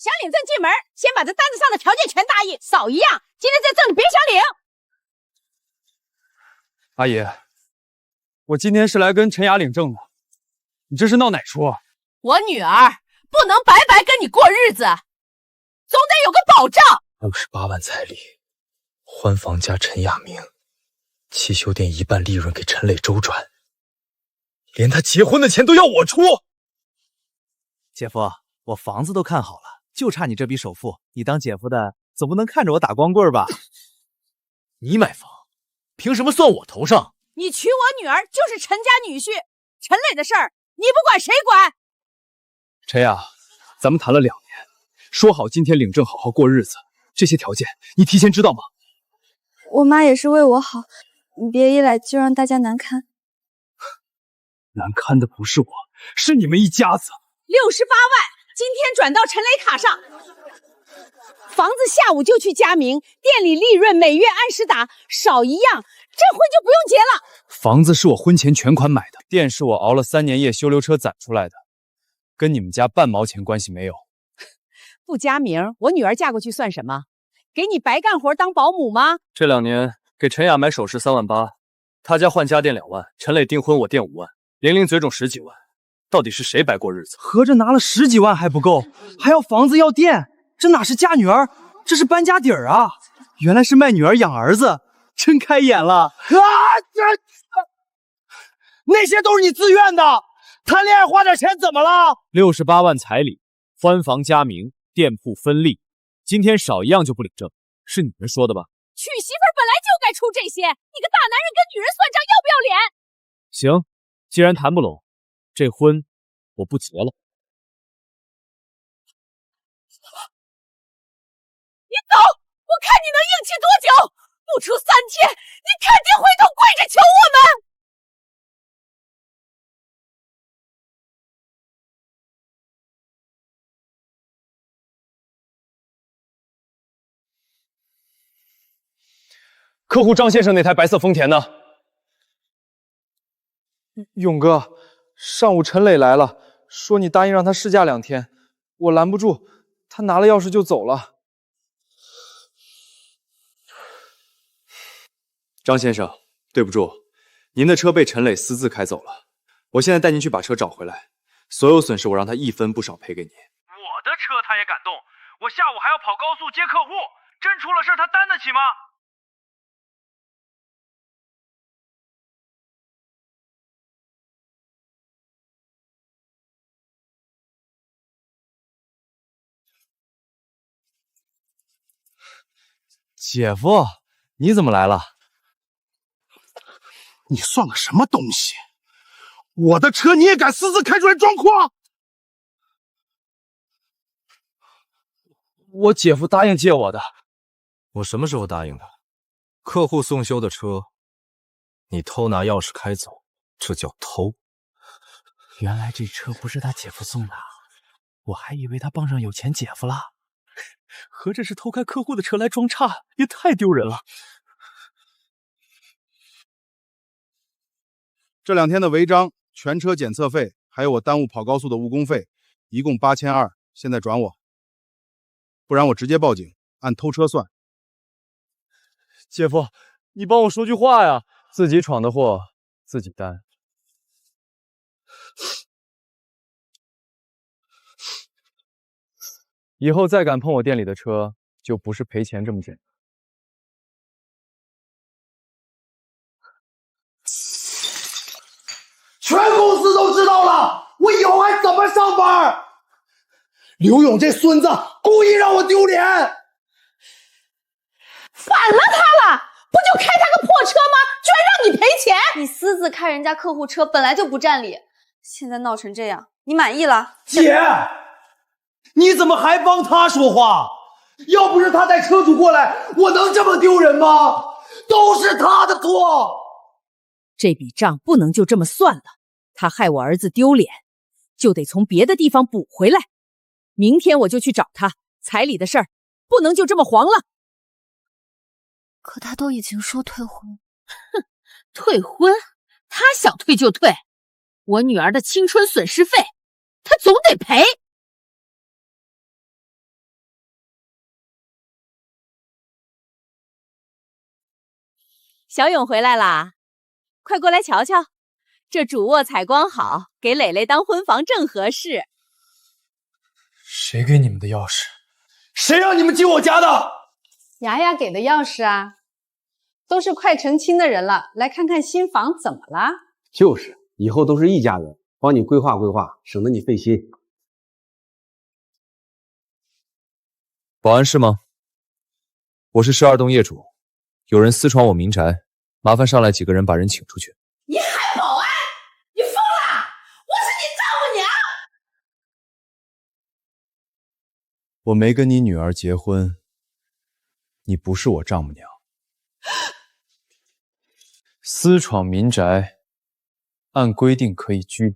想领证进门，先把这单子上的条件全答应，少一样，今天这证你别想领。阿姨，我今天是来跟陈雅领证的，你这是闹哪出？我女儿不能白白跟你过日子，总得有个保障。58万彩礼，欢房加陈雅明，汽修店一半利润给陈磊周转，连他结婚的钱都要我出。姐夫，我房子都看好了，就差你这笔首付。你当姐夫的，总不能看着我打光棍吧？你买房，凭什么算我头上？你娶我女儿就是陈家女婿，陈磊的事儿你不管谁管？陈雅，咱们谈了2年，说好今天领证好好过日子，这些条件你提前知道吗？我妈也是为我好，你别一来就让大家难堪。难堪的不是我，是你们一家子。68万，今天转到陈磊卡上。房子下午就去加名，店里利润每月按时打，少一样，这婚就不用结了。房子是我婚前全款买的，店是我熬了3年夜修流车攒出来的，跟你们家半毛钱关系没有。不加名，我女儿嫁过去算什么？给你白干活当保姆吗？这2年给陈雅买首饰3万8，他家换家电2万，陈磊订婚我垫5万，零零嘴种10几万，到底是谁白过日子？合着拿了10几万还不够，还要房子要店，这哪是嫁女儿，这是搬家底儿啊！原来是卖女儿养儿子，真开眼了那些都是你自愿的，谈恋爱花点钱怎么了？68万彩礼，翻房加名，店铺分利，今天少一样就不领证，是你们说的吧？娶媳妇本来就该出这些，你个大男人跟女人算账要不要脸？行，既然谈不拢，这婚我不结了。你走，我看你能硬气多久！不出3天，你肯定回头跪着求我们！客户张先生那台白色丰田呢？勇哥，上午陈磊来了，说你答应让他试驾2天，我拦不住，他拿了钥匙就走了。张先生，对不住，您的车被陈磊私自开走了，我现在带您去把车找回来，所有损失我让他1分不少赔给您。我的车他也敢动，我下午还要跑高速接客户，真出了事他担得起吗？姐夫，你怎么来了？你算个什么东西？我的车你也敢私自开出来装阔？我姐夫答应借我的。我什么时候答应的？客户送修的车，你偷拿钥匙开走，这叫偷。原来这车不是他姐夫送的，我还以为他傍上有钱姐夫了。合着是偷开客户的车来装叉，也太丢人了。这2天的违章、全车检测费，还有我耽误跑高速的误工费，一共8200，现在转我，不然我直接报警，按偷车算。姐夫，你帮我说句话呀！自己闯的祸自己担。以后再敢碰我店里的车，就不是赔钱这么简单。全公司都知道了，我以后还怎么上班？刘勇这孙子故意让我丢脸。反了他了，不就开他个破车吗？居然让你赔钱！你私自开人家客户车本来就不占理，现在闹成这样，你满意了？姐，你怎么还帮他说话？要不是他带车主过来，我能这么丢人吗？都是他的错。这笔账不能就这么算了，他害我儿子丢脸，就得从别的地方补回来。明天我就去找他，彩礼的事儿不能就这么黄了。可他都已经说退婚。哼，退婚？他想退就退，我女儿的青春损失费，他总得赔。小勇回来啦，快过来瞧瞧，这主卧采光好，给蕾蕾当婚房正合适。谁给你们的钥匙？谁让你们进我家的？雅雅给的钥匙啊，都是快成亲的人了，来看看新房怎么了？就是，以后都是一家人，帮你规划规划，省得你费心。保安是吗？我是12栋业主，有人私闯我民宅，麻烦上来几个人把人请出去。你还保安？你疯了！我是你丈母娘！我没跟你女儿结婚，你不是我丈母娘。私闯民宅，按规定可以拘留。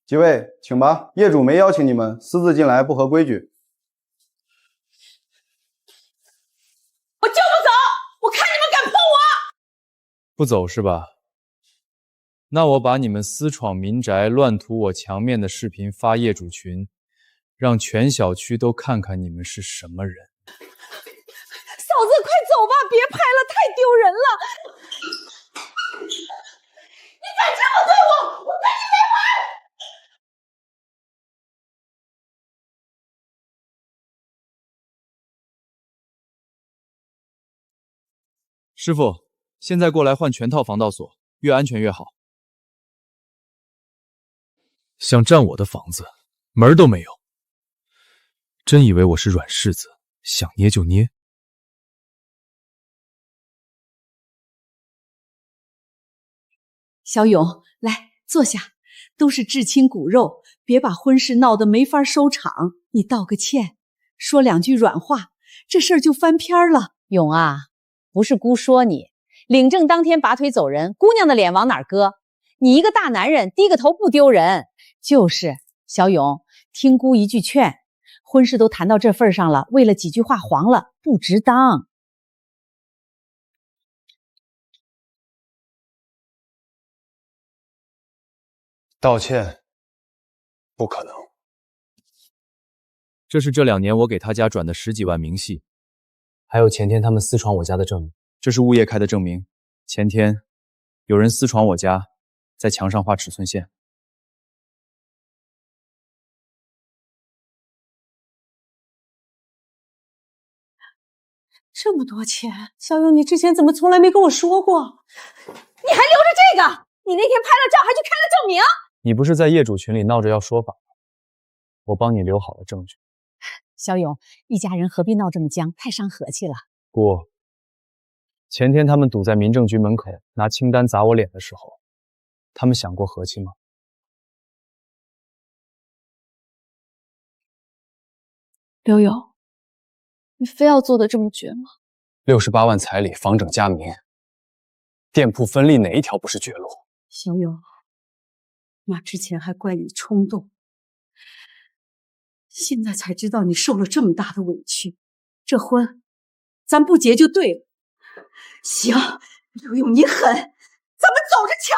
几位，请吧，业主没邀请你们，私自进来不合规矩。我就不走！我看你们敢碰我！不走是吧？那我把你们私闯民宅、乱涂我墙面的视频发业主群，让全小区都看看你们是什么人。嫂子，快走吧，别拍了，太丢人了！你敢这么对我，我跟你没完！师傅，现在过来换全套防盗锁，越安全越好。想占我的房子，门儿都没有。真以为我是软柿子，想捏就捏？小勇，来坐下，都是至亲骨肉，别把婚事闹得没法收场。你道个歉，说2句软话，这事儿就翻篇了。勇啊，不是姑说你，领证当天拔腿走人，姑娘的脸往哪儿搁？你一个大男人，低个头不丢人。就是小勇，听姑一句劝，婚事都谈到这份上了，为了几句话黄了，不值当。道歉，不可能。这是这2年我给他家转的10几万明细，还有前天他们私闯我家的证明。这是物业开的证明，前天有人私闯我家，在墙上画尺寸线。这么多钱，小勇，你之前怎么从来没跟我说过？你还留着这个？你那天拍了照，还去开了证明？你不是在业主群里闹着要说法吗？我帮你留好了证据。小勇，一家人何必闹这么僵，太伤和气了。姑，前天他们堵在民政局门口拿清单砸我脸的时候，他们想过和气吗？刘勇，你非要做的这么绝吗？68万彩礼，房整加名，店铺分立，哪一条不是绝路？小勇，妈之前还怪你冲动，现在才知道你受了这么大的委屈。这婚，咱不结就对了。行，刘勇你狠，咱们走着瞧。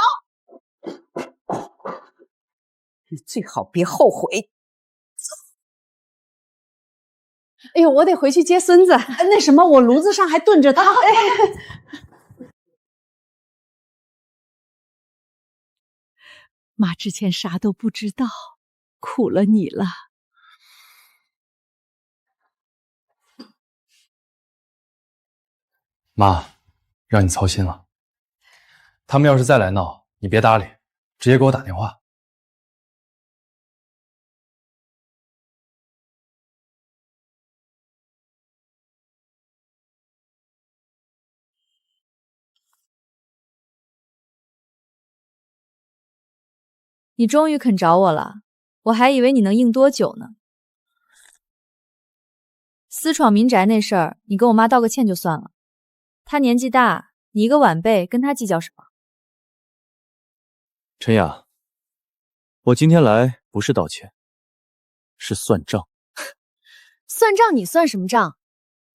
你最好别后悔。哎呦，我得回去接孙子。那什么，我炉子上还炖着汤。妈之前啥都不知道，苦了你了。妈，让你操心了。他们要是再来闹，你别搭理，直接给我打电话。你终于肯找我了，我还以为你能硬多久呢。私闯民宅那事儿，你跟我妈道个歉就算了。她年纪大，你一个晚辈，跟她计较什么？陈雅，我今天来不是道歉，是算账。算账你算什么账？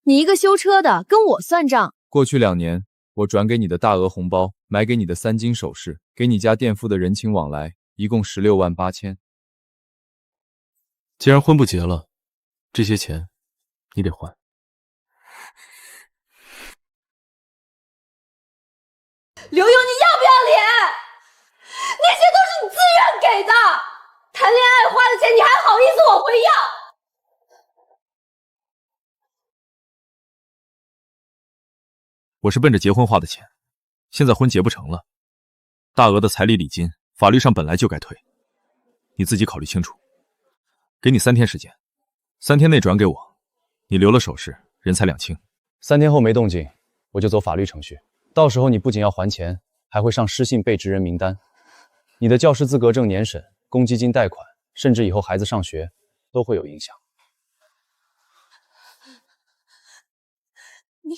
你一个修车的跟我算账？过去2年，我转给你的大额红包，买给你的3金首饰，给你家垫付的人情往来，一共16万8千。既然婚不结了，这些钱你得还。刘勇，你要不要脸？那些都是你自愿给的，谈恋爱花的钱你还好意思往回要？我是奔着结婚花的钱，现在婚结不成了，大额的彩礼礼金，法律上本来就该退，你自己考虑清楚。给你3天时间，3天内转给我，你留了首饰，人财两清。3天后没动静，我就走法律程序。到时候你不仅要还钱，还会上失信被执人名单。你的教师资格证年审、公积金贷款，甚至以后孩子上学都会有影响。你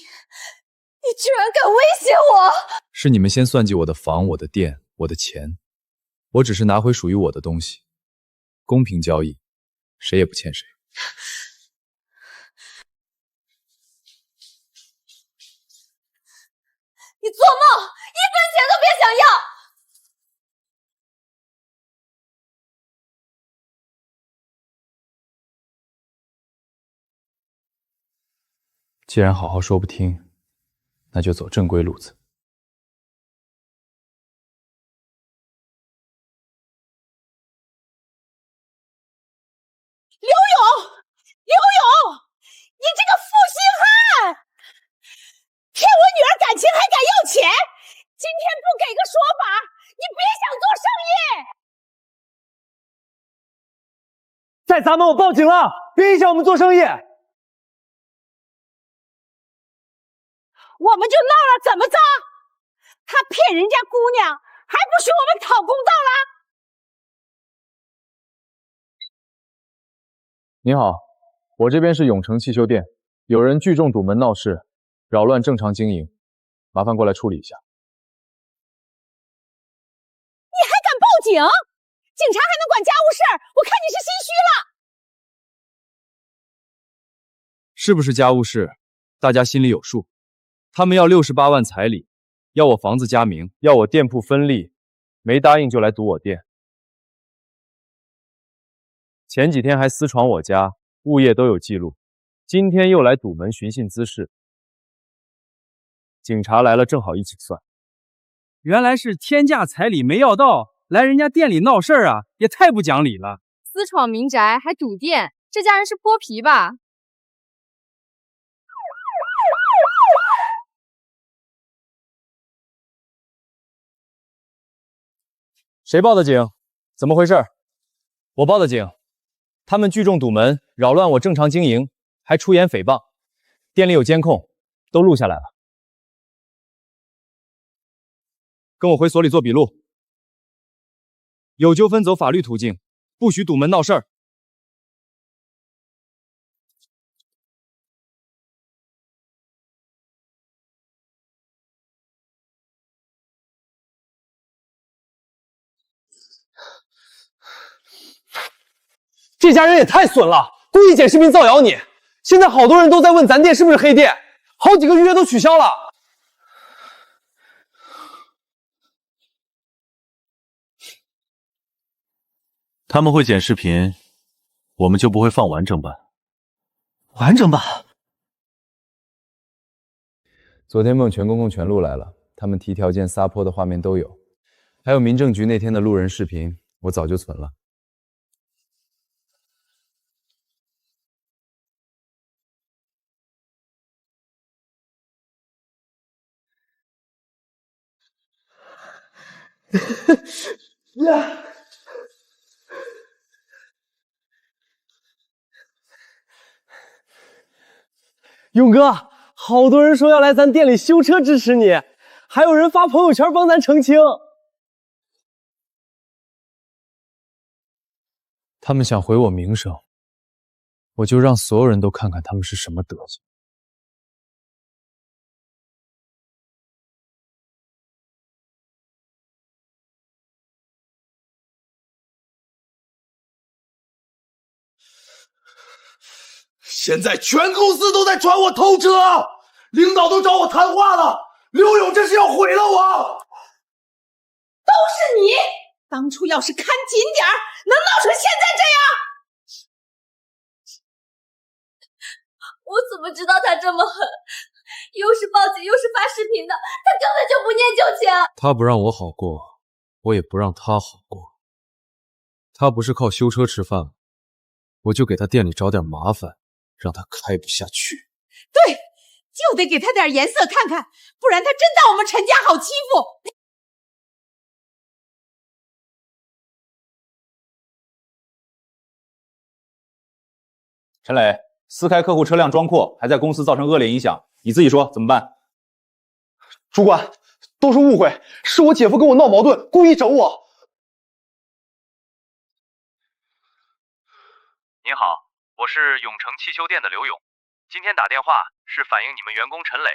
居然敢威胁我！是你们先算计我的房、我的店、我的钱，我只是拿回属于我的东西，公平交易，谁也不欠谁。你做梦，1分钱都别想要！既然好好说不听，那就走正规路子。刘勇，刘勇，你这个负心汉，骗我女儿感情还敢要钱！今天不给个说法，你别想做生意！再砸门我报警了，别影响我们做生意。我们就闹了，怎么着？他骗人家姑娘，还不许我们讨公道啦？您好，我这边是永成汽修店，有人聚众堵门闹事，扰乱正常经营，麻烦过来处理一下。你还敢报警？警察还能管家务事儿？我看你是心虚了。是不是家务事，大家心里有数。他们要68万彩礼，要我房子加名，要我店铺分利，没答应就来堵我店。前几天还私闯我家，物业都有记录，今天又来堵门寻衅滋事。警察来了，正好一起算。原来是天价彩礼没要到，来人家店里闹事儿啊，也太不讲理了！私闯民宅还堵店，这家人是泼皮吧？谁报的警？怎么回事？我报的警。他们聚众堵门，扰乱我正常经营，还出言诽谤。店里有监控，都录下来了。跟我回所里做笔录。有纠纷走法律途径，不许堵门闹事儿。这家人也太损了，故意剪视频造谣你。现在好多人都在问咱店是不是黑店，好几个预约都取消了。他们会剪视频，我们就不会放完整版。完整版？昨天孟泉公公全录来了，他们提条件撒泼的画面都有，还有民政局那天的路人视频，我早就存了。勇哥，好多人说要来咱店里修车支持你，还有人发朋友圈帮咱澄清。他们想毁我名声，我就让所有人都看看他们是什么德行。现在全公司都在传我偷车，领导都找我谈话了。刘勇这是要毁了我！都是你！当初要是看紧点儿，能闹成现在这样？我怎么知道他这么狠？又是报警又是发视频的，他根本就不念旧情。他不让我好过，我也不让他好过。他不是靠修车吃饭吗？我就给他店里找点麻烦，让他开不下去。对，就得给他点颜色看看，不然他真当我们陈家好欺负。陈磊，私开客户车辆装阔，还在公司造成恶劣影响，你自己说怎么办？主管，都是误会，是我姐夫跟我闹矛盾，故意整我。您好，我是永成汽修店的刘勇，今天打电话是反映你们员工陈磊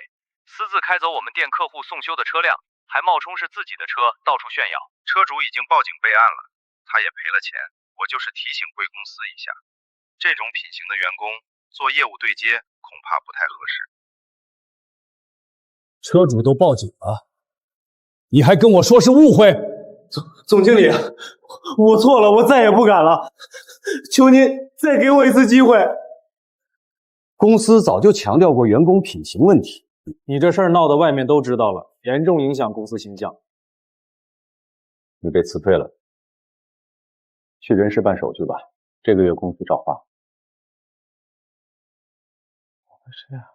私自开走我们店客户送修的车辆，还冒充是自己的车到处炫耀。车主已经报警备案了，他也赔了钱，我就是提醒贵公司一下，这种品行的员工做业务对接恐怕不太合适。车主都报警了，你还跟我说是误会？总经理，我错了，我再也不敢了，求您再给我一次机会。公司早就强调过员工品行问题，你这事儿闹得外面都知道了，严重影响公司形象。你被辞退了，去人事办手续吧，这个月工资照发。是呀。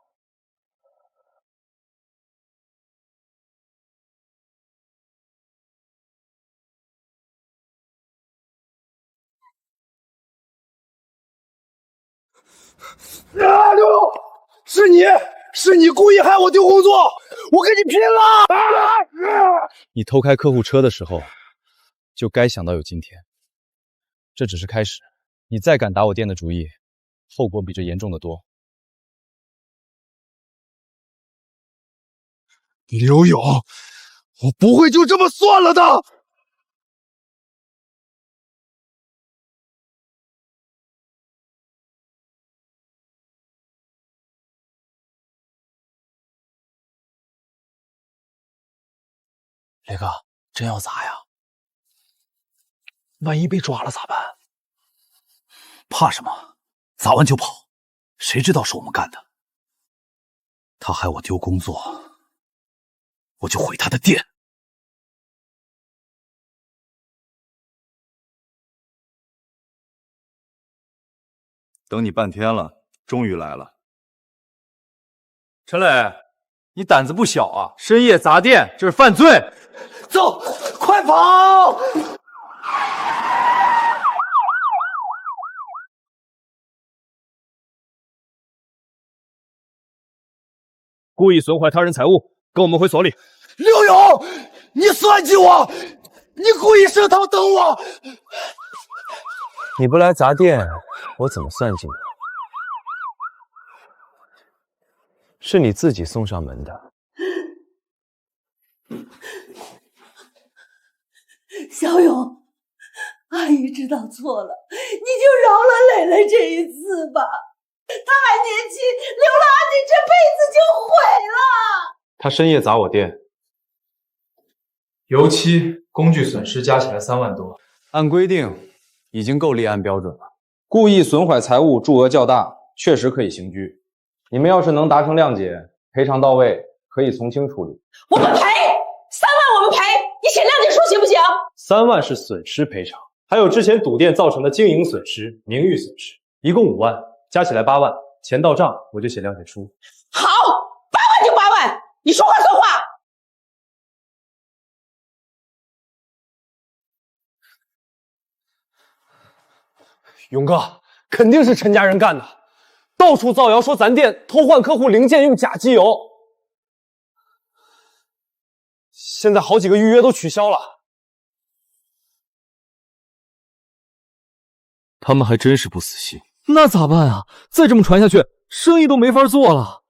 啊，刘勇，是你故意害我丢工作，我跟你拼了！你偷开客户车的时候，就该想到有今天。这只是开始，你再敢打我店的主意，后果比这严重的多。刘勇，我不会就这么算了的。雷哥，真要砸呀？万一被抓了咋办？怕什么？砸完就跑，谁知道是我们干的？他害我丢工作，我就毁他的店。等你半天了，终于来了。陈磊，你胆子不小啊！深夜砸店，这是犯罪！走，快跑！故意损坏他人财物，跟我们回所里。刘勇，你算计我！你故意设套等我！你不来砸店，我怎么算计你？是你自己送上门的。小勇，阿姨知道错了，你就饶了蕾蕾这一次吧。她还年轻，留了阿锦这辈子就毁了。他深夜砸我店，油漆、工具损失加起来3万多，按规定已经够立案标准了。故意损坏财物，数额较大，确实可以刑拘。你们要是能达成谅解，赔偿到位，可以从轻处理。我们赔3万，我们赔，你写谅解书行不行？3万是损失赔偿，还有之前赌店造成的经营损失、名誉损失，一共5万，加起来8万，钱到账我就写谅解书。好，8万就8万，你说话算话。勇哥，肯定是陈家人干的，到处造谣说咱店偷换客户零件用假机油，现在好几个预约都取消了。他们还真是不死心。那咋办啊？再这么传下去，生意都没法做了。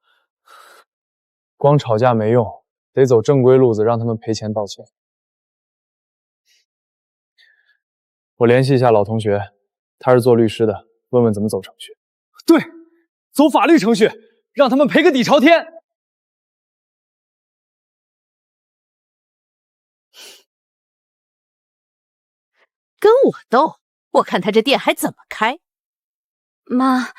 光吵架没用，得走正规路子，让他们赔钱道歉。我联系一下老同学，他是做律师的，问问怎么走程序。对，走法律程序，让他们赔个底朝天。跟我斗，我看他这店还怎么开。妈，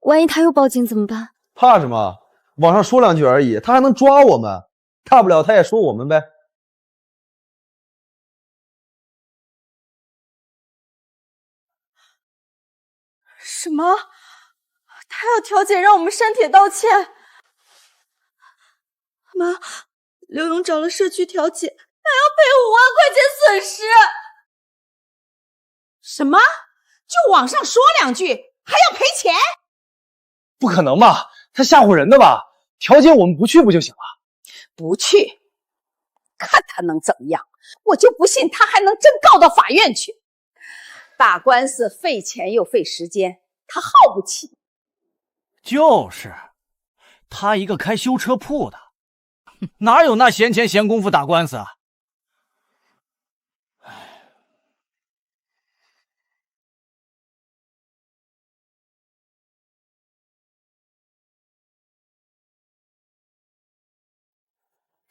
万一他又报警怎么办？怕什么？网上说两句而已，他还能抓我们？大不了他也说我们呗。什么？他要调解让我们删帖道歉？妈，刘勇找了社区调解，还要赔5万块钱损失。什么？就网上说两句还要赔钱？不可能吧？他吓唬人的吧？调解我们不去不就行了？不去，看他能怎么样？我就不信他还能真告到法院去。打官司费钱又费时间，他耗不起。就是，他一个开修车铺的，哪有那闲钱闲工夫打官司啊？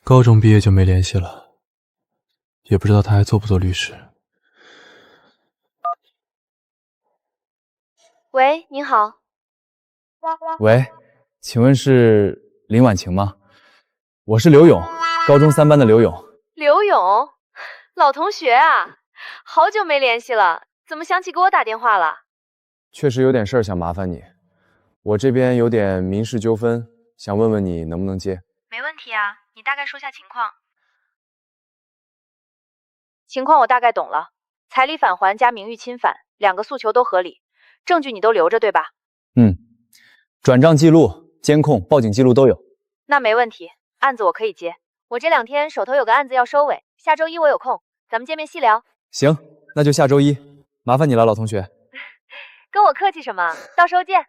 高中毕业就没联系了，也不知道他还做不做律师。喂，您好。喂，请问是林婉晴吗？我是刘勇，高中3班的刘勇。刘勇，老同学啊，好久没联系了，怎么想起给我打电话了？确实有点事儿想麻烦你，我这边有点民事纠纷，想问问你能不能接？没问题啊，你大概说下情况。情况我大概懂了，彩礼返还加名誉侵犯，2个诉求都合理，证据你都留着对吧？转账记录、监控、报警记录都有。那没问题，案子我可以接。我这2天手头有个案子要收尾，下周1我有空，咱们见面细聊。行，那就下周1，麻烦你了，老同学。跟我客气什么？到时候见。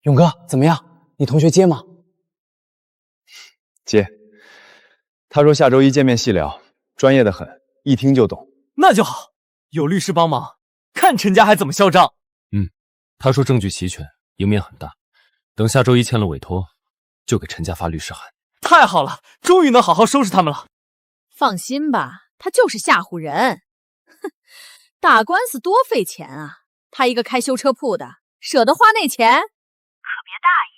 勇哥，怎么样？你同学接吗？接。他说下周1见面细聊，专业的很，一听就懂。那就好，有律师帮忙，看陈家还怎么嚣张。他说证据齐全，赢面很大，等下周1签了委托，就给陈家发律师函。太好了，终于能好好收拾他们了。放心吧，他就是吓唬人。哼，打官司多费钱啊！他一个开修车铺的，舍得花那钱？可别大意，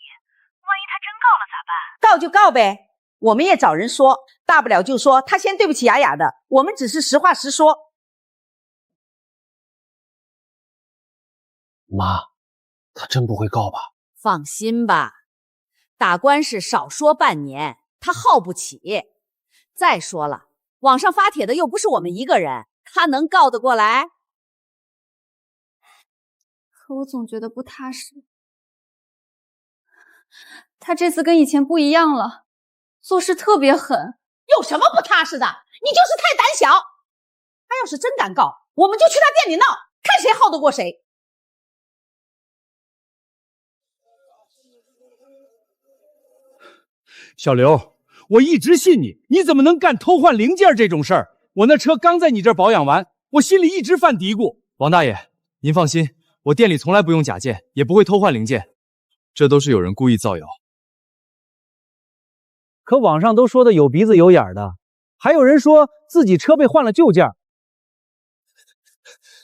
万一他真告了咋办？告就告呗，我们也找人说，大不了就说他先对不起雅雅的，我们只是实话实说。妈，他真不会告吧？放心吧，打官司少说半年，他耗不起。再说了，网上发帖的又不是我们一个人，他能告得过来？可我总觉得不踏实。他这次跟以前不一样了，做事特别狠。有什么不踏实的？你就是太胆小。他要是真敢告，我们就去他店里闹，看谁耗得过谁。小刘，我一直信你，你怎么能干偷换零件这种事儿？我那车刚在你这儿保养完，我心里一直犯嘀咕。王大爷，您放心，我店里从来不用假件，也不会偷换零件，这都是有人故意造谣。可网上都说的有鼻子有眼的，还有人说自己车被换了旧件，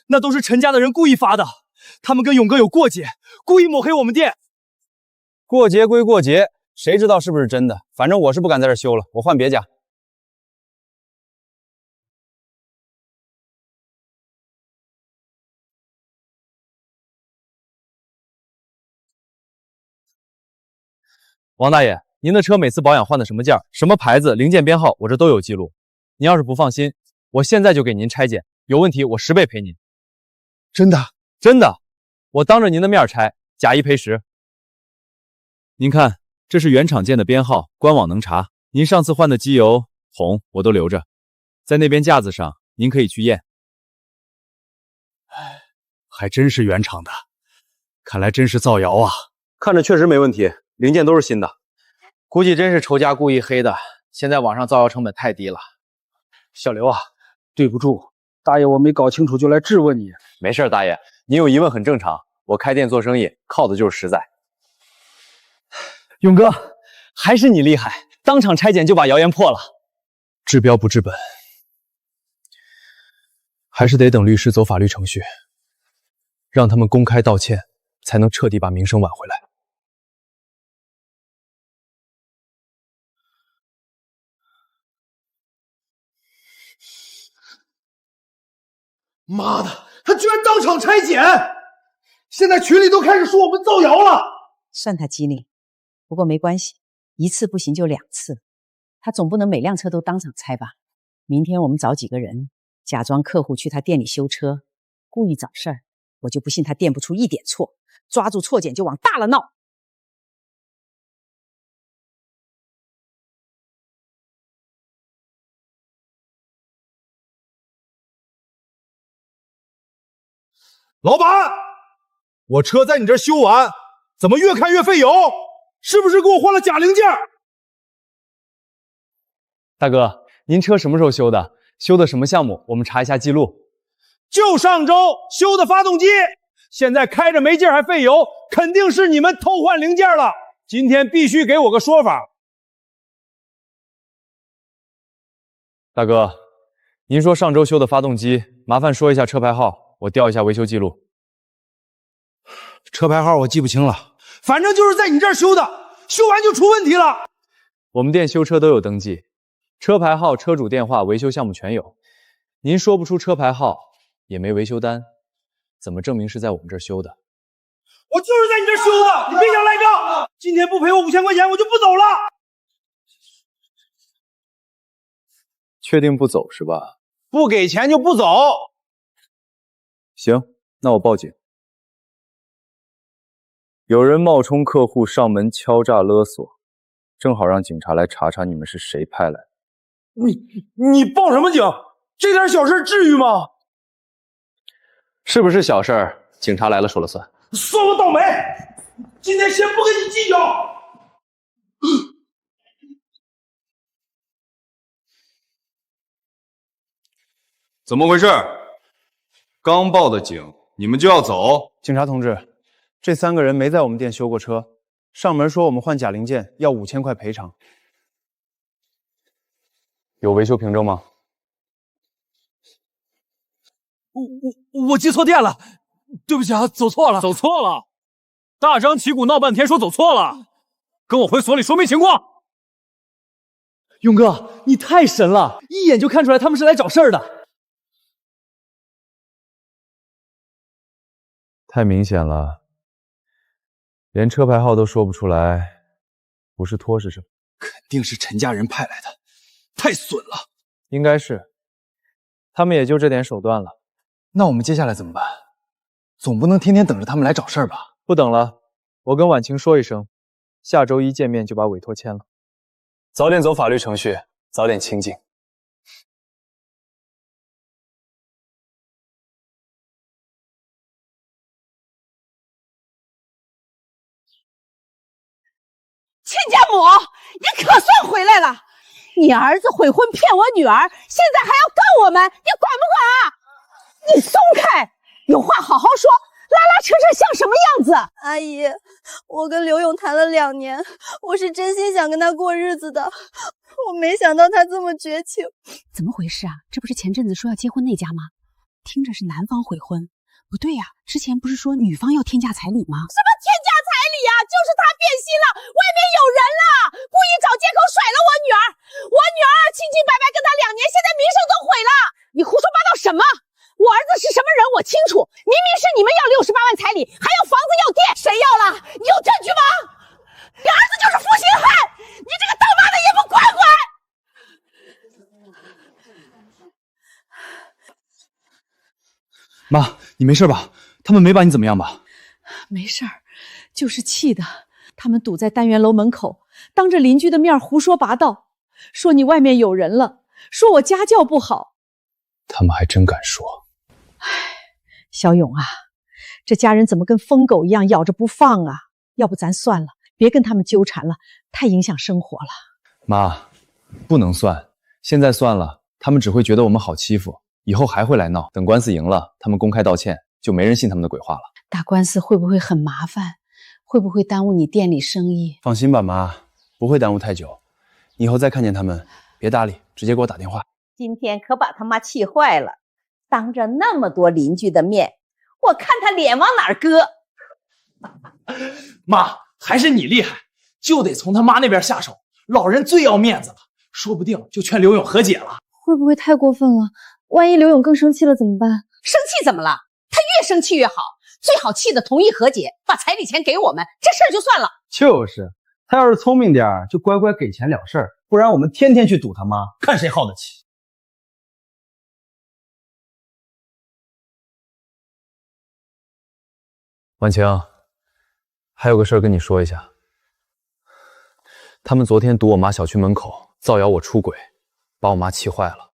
那都是陈家的人故意发的，他们跟勇哥有过节，故意抹黑我们店。过节归过节，谁知道是不是真的？反正我是不敢在这修了，我换别家。王大爷，您的车每次保养换的什么件、什么牌子、零件编号，我这都有记录。您要是不放心，我现在就给您拆件，有问题我10倍赔您。真的？真的，我当着您的面拆，假一赔10。您看，这是原厂件的编号，官网能查。您上次换的机油红我都留着，在那边架子上，您可以去验。还真是原厂的，看来真是造谣啊！看着确实没问题，零件都是新的，估计真是仇家故意黑的。现在网上造谣成本太低了。小刘啊，对不住，大爷我没搞清楚就来质问你。没事，大爷，您有疑问很正常。我开店做生意，靠的就是实在。勇哥，还是你厉害，当场拆检就把谣言破了。治标不治本，还是得等律师走法律程序。让他们公开道歉，才能彻底把名声挽回来。妈的，他居然当场拆检！现在群里都开始说我们造谣了。算他机灵，不过没关系，一次不行就2次，他总不能每辆车都当场拆吧？明天我们找几个人，假装客户去他店里修车，故意找事儿，我就不信他店不出一点错，抓住错检就往大了闹。老板，我车在你这儿修完，怎么越看越费油？是不是给我换了假零件？大哥，您车什么时候修的？修的什么项目？我们查一下记录。就上周修的发动机，现在开着没劲还费油，肯定是你们偷换零件了。今天必须给我个说法。大哥，您说上周修的发动机，麻烦说一下车牌号，我调一下维修记录。车牌号我记不清了，反正就是在你这儿修的，修完就出问题了。我们店修车都有登记，车牌号、车主电话、维修项目全有。您说不出车牌号，也没维修单，怎么证明是在我们这儿修的？我就是在你这儿修的，你别想赖账！今天不赔我5000块钱，我就不走了。确定不走是吧？不给钱就不走。行，那我报警。有人冒充客户上门敲诈勒索，正好让警察来查查你们是谁派来的。你报什么警？这点小事至于吗？是不是小事儿？警察来了说了算。算我倒霉！今天先不跟你计较。怎么回事？刚报的警，你们就要走？警察同志，这3个人没在我们店修过车，上门说我们换假零件要5000块赔偿。有维修凭证吗？我记错店了，对不起啊，走错了，走错了。大张旗鼓闹半天说走错了，跟我回所里说明情况。勇哥，你太神了，一眼就看出来他们是来找事儿的。太明显了，连车牌号都说不出来，不是托是什么？肯定是陈家人派来的，太损了。应该是，他们也就这点手段了。那我们接下来怎么办？总不能天天等着他们来找事儿吧？不等了，我跟婉晴说一声，下周1见面就把委托签了。早点走法律程序，早点清静。亲家母，你可算回来了！你儿子悔婚骗我女儿，现在还要告我们，你管不管啊？你松开，有话好好说，拉拉扯扯像什么样子？阿姨，我跟刘勇谈了2年，我是真心想跟他过日子的，我没想到他这么绝情。怎么回事啊？这不是前阵子说要结婚那家吗？听着是男方悔婚，不对呀，之前不是说女方要天价彩礼吗？什么天价彩礼啊？就是他变心了，外面有人了，故意找借口甩了我女儿。我女儿清清白白跟他2年，现在名声都毁了。你胡说八道什么？我儿子是什么人我清楚，明明是你们要68万彩礼，还要房子要店，谁要了？你有证据吗？你儿子就是负心汉，你这个当妈的也不管管！妈，你没事吧？他们没把你怎么样吧？没事儿，就是气的。他们堵在单元楼门口，当着邻居的面胡说八道，说你外面有人了，说我家教不好。他们还真敢说。小勇啊，这家人怎么跟疯狗一样咬着不放啊？要不咱算了，别跟他们纠缠了，太影响生活了。妈，不能算，现在算了，他们只会觉得我们好欺负，以后还会来闹。等官司赢了，他们公开道歉，就没人信他们的鬼话了。打官司会不会很麻烦？会不会耽误你店里生意？放心吧，妈，不会耽误太久。你以后再看见他们，别搭理，直接给我打电话。今天可把他妈气坏了，当着那么多邻居的面，我看他脸往哪儿搁。妈，还是你厉害，就得从他妈那边下手。老人最要面子了，说不定就劝刘勇和解了。会不会太过分了？万一刘勇更生气了怎么办？生气怎么了？他越生气越好，最好气的同意和解，把彩礼钱给我们，这事儿就算了。就是，他要是聪明点就乖乖给钱了事儿，不然我们天天去堵他妈，看谁耗得起。婉晴，还有个事儿跟你说一下。他们昨天堵我妈小区门口，造谣我出轨，把我妈气坏了。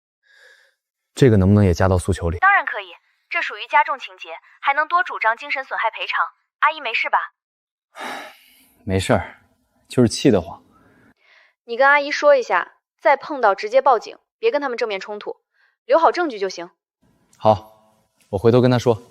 这个能不能也加到诉求里？当然可以，这属于加重情节，还能多主张精神损害赔偿。阿姨没事吧？没事儿，就是气得慌。你跟阿姨说一下，再碰到直接报警，别跟他们正面冲突，留好证据就行。好，我回头跟她说。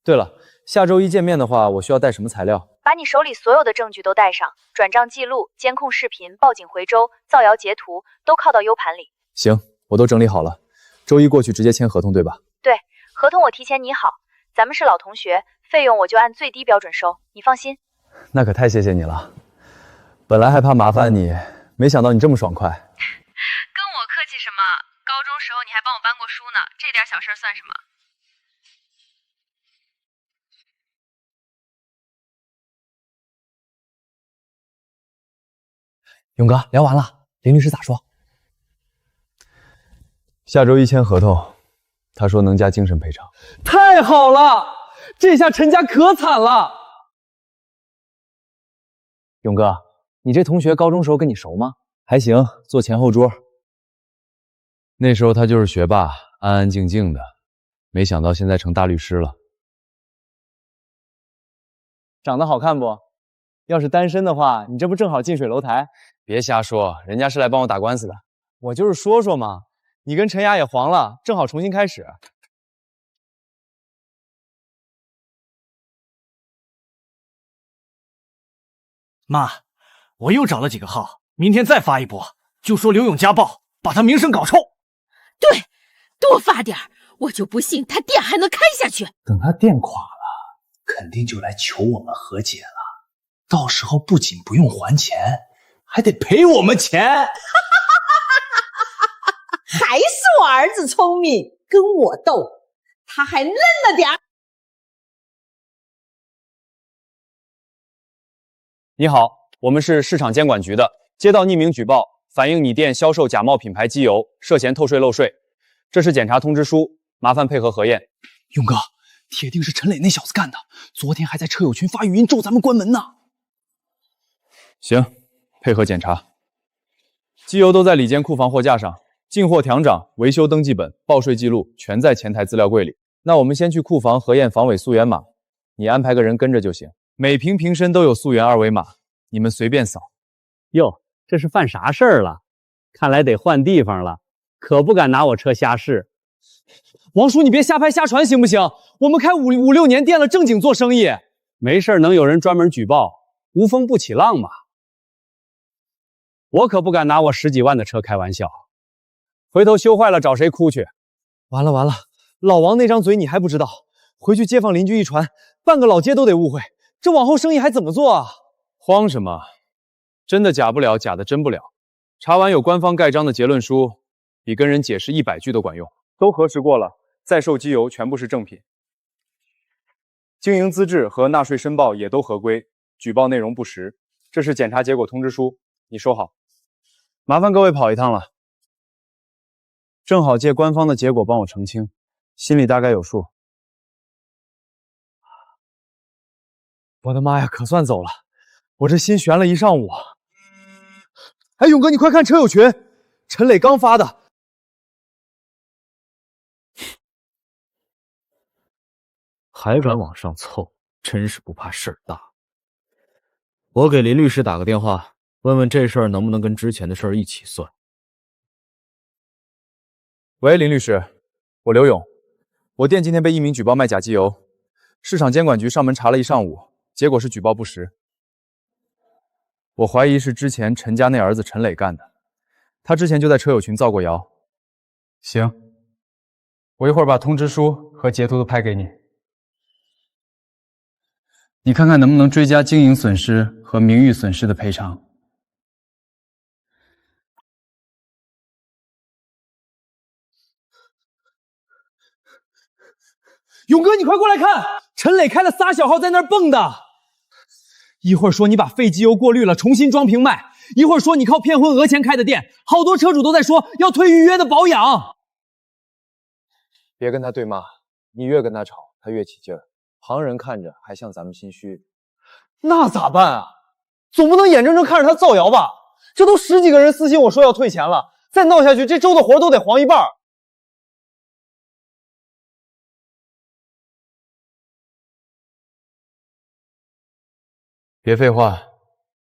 对了，下周一见面的话，我需要带什么材料？把你手里所有的证据都带上，转账记录、监控视频、报警回州、造谣截图都拷到 U 盘里。行，我都整理好了，周一过去直接签合同，对吧？对，合同我提前拟好，咱们是老同学，费用我就按最低标准收，你放心。那可太谢谢你了，本来还怕麻烦你，没想到你这么爽快。跟我客气什么？高中时候你还帮我搬过书呢，这点小事算什么？勇哥，聊完了，林律师咋说？下周一签合同，他说能加精神赔偿。太好了，这下陈家可惨了。勇哥，你这同学高中时候跟你熟吗？还行，坐前后桌。那时候他就是学霸，安安静静的，没想到现在成大律师了。长得好看不？要是单身的话，你这不正好近水楼台？别瞎说，人家是来帮我打官司的。我就是说说嘛，你跟陈雅也黄了，正好重新开始。妈，我又找了几个号，明天再发一波，就说刘勇家暴，把他名声搞臭。对，多发点，我就不信他店还能开下去。等他店垮了，肯定就来求我们和解了。到时候不仅不用还钱，还得赔我们钱。还是我儿子聪明，跟我斗，他还嫩了点儿。你好，我们是市场监管局的，接到匿名举报，反映你店销售假冒品牌机油，涉嫌偷税漏税，这是检查通知书，麻烦配合核验。勇哥，铁定是陈磊那小子干的，昨天还在车友群发语音咒咱们关门呢。行，配合检查。机油都在里间库房货架上，进货条长、维修登记本、报税记录全在前台资料柜里。那我们先去库房核验防伪溯源码，你安排个人跟着就行。每瓶瓶身都有溯源二维码，你们随便扫。哟，这是犯啥事儿了？看来得换地方了，可不敢拿我车瞎试。王叔，你别瞎拍瞎传行不行？我们开五六年店了，正经做生意。没事，能有人专门举报，无风不起浪嘛。我可不敢拿我10几万的车开玩笑，回头修坏了找谁哭去？完了完了，老王那张嘴你还不知道，回去街坊邻居一传，半个老街都得误会，这往后生意还怎么做啊？慌什么？真的假不了，假的真不了。查完有官方盖章的结论书，比跟人解释100句都管用。都核实过了，在售机油全部是正品，经营资质和纳税申报也都合规，举报内容不实。这是检查结果通知书，你收好。麻烦各位跑一趟了，正好借官方的结果帮我澄清，心里大概有数。我的妈呀，可算走了，我这心悬了一上午啊！哎，勇哥，你快看车友群，陈磊刚发的。还敢往上凑，真是不怕事儿大。我给林律师打个电话，问问这事儿能不能跟之前的事儿一起算。喂，林律师，我刘勇，我店今天被一名举报卖假机油，市场监管局上门查了一上午，结果是举报不实。我怀疑是之前陈家那儿子陈磊干的，他之前就在车友群造过谣。行，我一会儿把通知书和截图都拍给你。你看看能不能追加经营损失和名誉损失的赔偿。勇哥，你快过来看，陈磊开了仨小号在那儿蹦的。一会儿说你把废机油过滤了，重新装瓶卖；一会儿说你靠骗婚讹钱开的店，好多车主都在说要退预约的保养。别跟他对骂，你越跟他吵，他越起劲儿。旁人看着还像咱们心虚。那咋办啊？总不能眼睁睁看着他造谣吧？这都10几个人私信我说要退钱了，再闹下去，这周的活都得黄一半。别废话，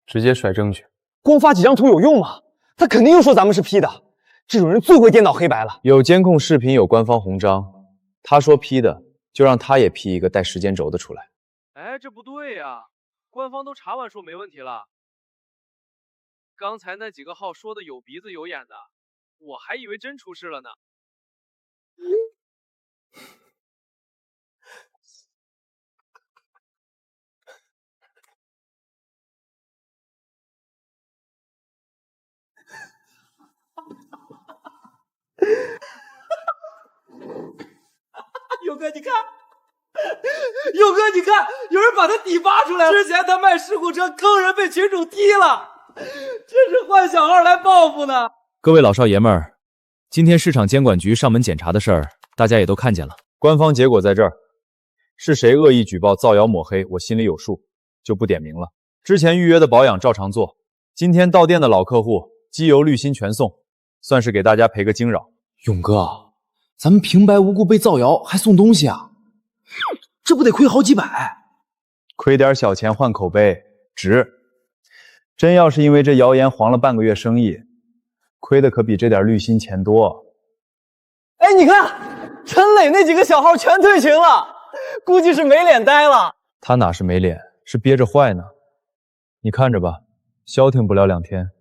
直接甩证据。光发几张图有用吗？他肯定又说咱们是 P 的，这种人最会颠倒黑白了。有监控视频，有官方红章，他说 P 的，就让他也 P 一个带时间轴的出来。哎，这不对呀，官方都查完说没问题了。刚才那几个号说的有鼻子有眼的，我还以为真出事了呢。勇哥，你看，勇哥，你看，有人把他底扒出来了。之前他卖事故车坑人，被群主踢了，这是换小号来报复呢。各位老少爷们儿，今天市场监管局上门检查的事儿，大家也都看见了。官方结果在这儿，是谁恶意举报、造谣抹黑，我心里有数，就不点名了。之前预约的保养照常做，今天到店的老客户，机油、滤芯全送，算是给大家赔个惊扰。勇哥，咱们平白无故被造谣还送东西啊，这不得亏好几百？亏点小钱换口碑，值。真要是因为这谣言黄了半个月生意，亏的可比这点滤芯钱多。哎，你看，陈磊那几个小号全退群了，估计是没脸待了。他哪是没脸，是憋着坏呢。你看着吧，消停不了2天，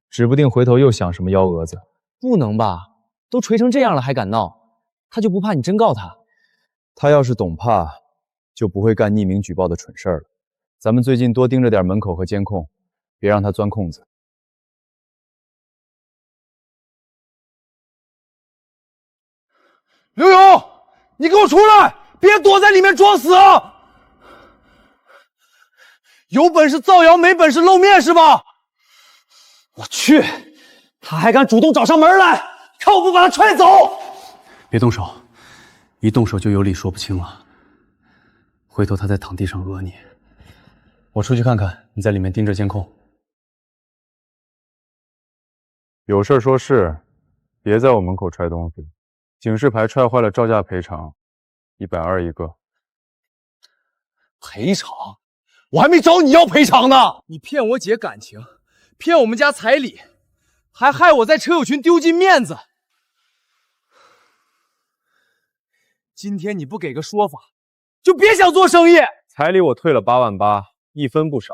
指不定回头又想什么幺蛾子。不能吧？都锤成这样了还敢闹？他就不怕你真告他？他要是懂怕，就不会干匿名举报的蠢事儿了。咱们最近多盯着点门口和监控，别让他钻空子。刘勇，你给我出来！别躲在里面装死啊！有本事造谣，没本事露面是吧？我去，他还敢主动找上门来，看我不把他踹走！别动手，一动手就有理说不清了。回头他再躺地上讹你。我出去看看，你在里面盯着监控。有事说事，别在我门口揣东西。警示牌踹坏了，照价赔偿120一个。赔偿？我还没找你要赔偿呢！你骗我姐感情，骗我们家彩礼，还害我在车友群丢尽面子。今天你不给个说法，就别想做生意。彩礼我退了8万8，一分不少，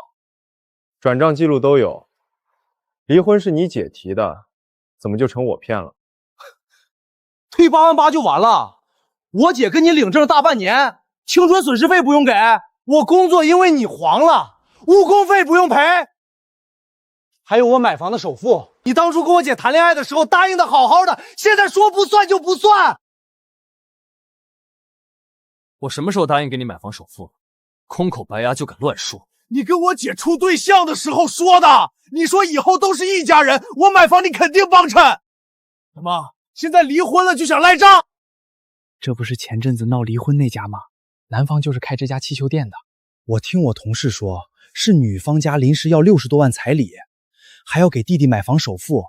转账记录都有。离婚是你姐提的，怎么就成我骗了？退8万8就完了？我姐跟你领证大半年，青春损失费不用给，我工作因为你黄了，误工费不用赔，还有我买房的首付，你当初跟我姐谈恋爱的时候答应的好好的，现在说不算就不算。我什么时候答应给你买房首付了？空口白牙就敢乱说！你跟我姐处对象的时候说的，你说以后都是一家人，我买房你肯定帮衬。怎么现在离婚了就想赖账？这不是前阵子闹离婚那家吗？男方就是开这家汽修店的。我听我同事说，是女方家临时要60多万彩礼，还要给弟弟买房首付，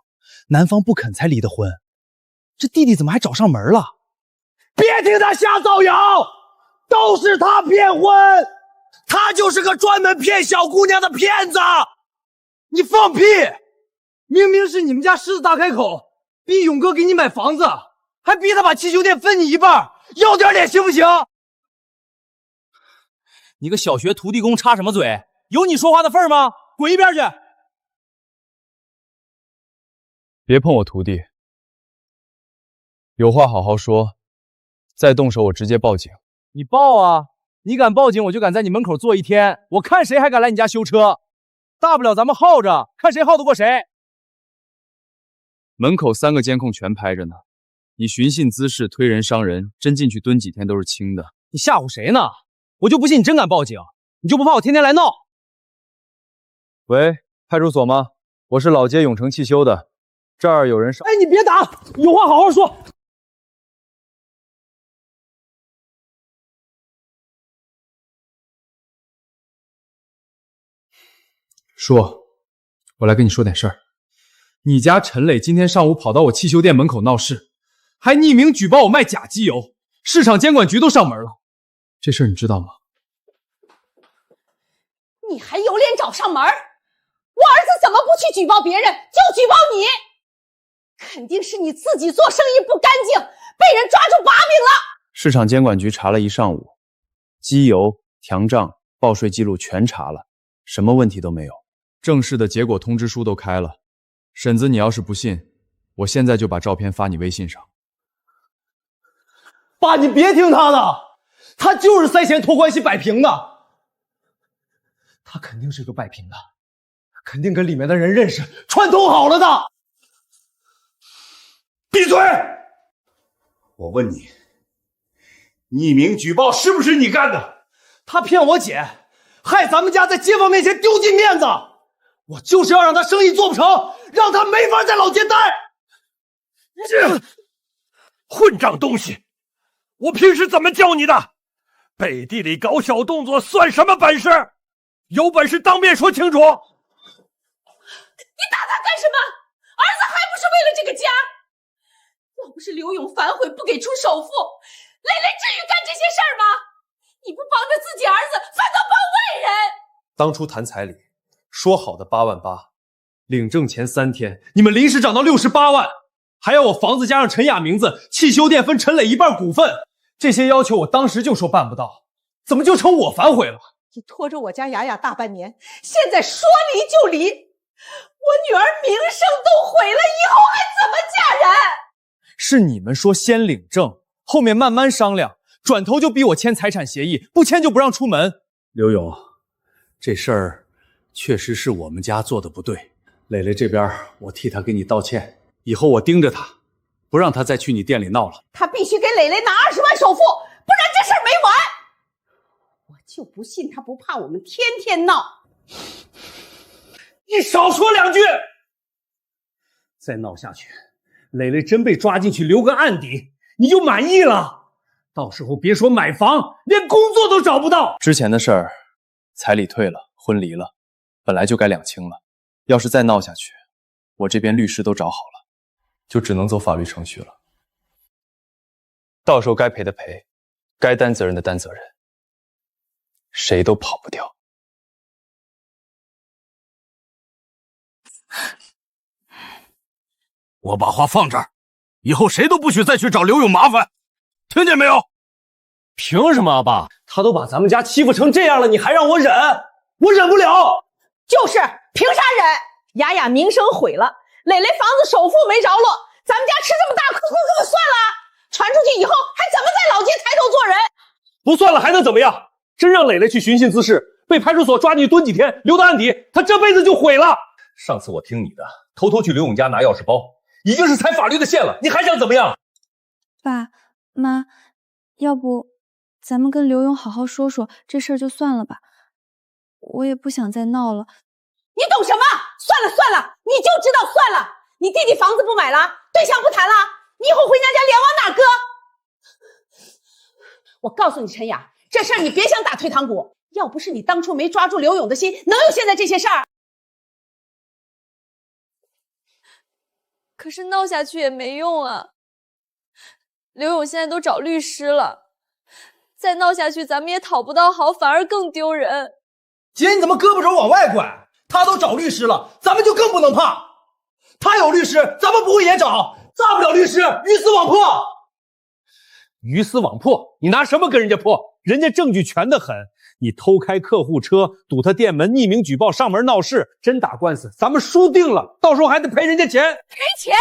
男方不肯才离的婚。这弟弟怎么还找上门了？别听他瞎造谣，都是他骗婚，他就是个专门骗小姑娘的骗子。你放屁！明明是你们家狮子大开口，逼勇哥给你买房子，还逼他把汽修店分你一半，要点脸行不行？你个小学徒弟工插什么嘴？有你说话的份儿吗？滚一边去！别碰我徒弟，有话好好说，再动手我直接报警。你报啊！你敢报警，我就敢在你门口坐1天，我看谁还敢来你家修车。大不了咱们耗着，看谁耗得过谁。门口3个监控全拍着呢，你寻衅滋事、推人伤人，真进去蹲几天都是轻的。你吓唬谁呢？我就不信你真敢报警，你就不怕我天天来闹？喂，派出所吗？我是老街永城汽修的，这儿有人上。哎，你别打，有话好好说。叔，我来跟你说点事儿。你家陈磊今天上午跑到我汽修店门口闹事，还匿名举报我卖假机油，市场监管局都上门了。这事儿你知道吗？你还有脸找上门？我儿子怎么不去举报别人，就举报你？肯定是你自己做生意不干净，被人抓住把柄了。市场监管局查了一上午，机油、调账、报税记录全查了，什么问题都没有。正式的结果通知书都开了。婶子，你要是不信，我现在就把照片发你微信上。爸，你别听他的，他就是塞钱托关系摆平的。他肯定是个摆平的，肯定跟里面的人认识，串通好了的。闭嘴！我问你，匿名举报是不是你干的？他骗我姐，害咱们家在街坊面前丢尽面子。我就是要让他生意做不成，让他没法在老街待。这混账东西！我平时怎么教你的？背地里搞小动作算什么本事？有本事当面说清楚！你打他干什么？儿子还不是为了这个家？要不是刘勇反悔不给出首付，磊磊至于干这些事儿吗？你不帮着自己儿子，反倒帮外人。当初谈彩礼，说好的8万8，领证前3天，你们临时涨到68万，还要我房子加上陈雅名字，汽修店分陈磊1半股份。这些要求我当时就说办不到，怎么就成我反悔了？你拖着我家雅雅大半年，现在说离就离，我女儿名声都毁了，以后还怎么嫁人？是你们说先领证，后面慢慢商量，转头就逼我签财产协议，不签就不让出门。刘勇，这事儿确实是我们家做的不对，磊磊这边我替他给你道歉，以后我盯着他，不让他再去你店里闹了。他必须给磊磊拿20万首付，不然这事儿没完。我就不信他不怕我们天天闹。你少说2句，再闹下去，磊磊真被抓进去留个案底，你就满意了？到时候别说买房，连工作都找不到。之前的事儿，彩礼退了，婚离了，本来就该两清了。要是再闹下去，我这边律师都找好了，就只能走法律程序了。到时候该赔的赔，该担责任的担责任，谁都跑不掉。我把话放这儿，以后谁都不许再去找刘勇麻烦，听见没有？凭什么啊，爸？他都把咱们家欺负成这样了，你还让我忍？我忍不了。就是凭啥忍？雅雅名声毁了，磊磊房子首付没着落，咱们家吃这么大亏可算了。传出去以后还怎么在老街抬头做人？不算了还能怎么样？真让磊磊去寻衅滋事，被派出所抓进去蹲几天，留到案底，他这辈子就毁了。上次我听你的，偷偷去刘勇家拿钥匙包，已经是踩法律的线了，你还想怎么样？爸妈，要不咱们跟刘勇好好说说，这事儿就算了吧。我也不想再闹了。你懂什么？算了算了，你就知道算了。你弟弟房子不买了，对象不谈了，你以后回娘家脸往哪搁？我告诉你陈雅，这事儿你别想打退堂鼓。要不是你当初没抓住刘勇的心，能有现在这些事儿？可是闹下去也没用啊。刘勇现在都找律师了，再闹下去咱们也讨不到好，反而更丢人。姐，你怎么胳膊肘往外拐？他都找律师了，咱们就更不能怕。他有律师，咱们不会也找？大不了律师鱼死网破。鱼死网破？你拿什么跟人家破？人家证据全得很。你偷开客户车，堵他店门，匿名举报，上门闹事，真打官司，咱们输定了，到时候还得赔人家钱。赔钱？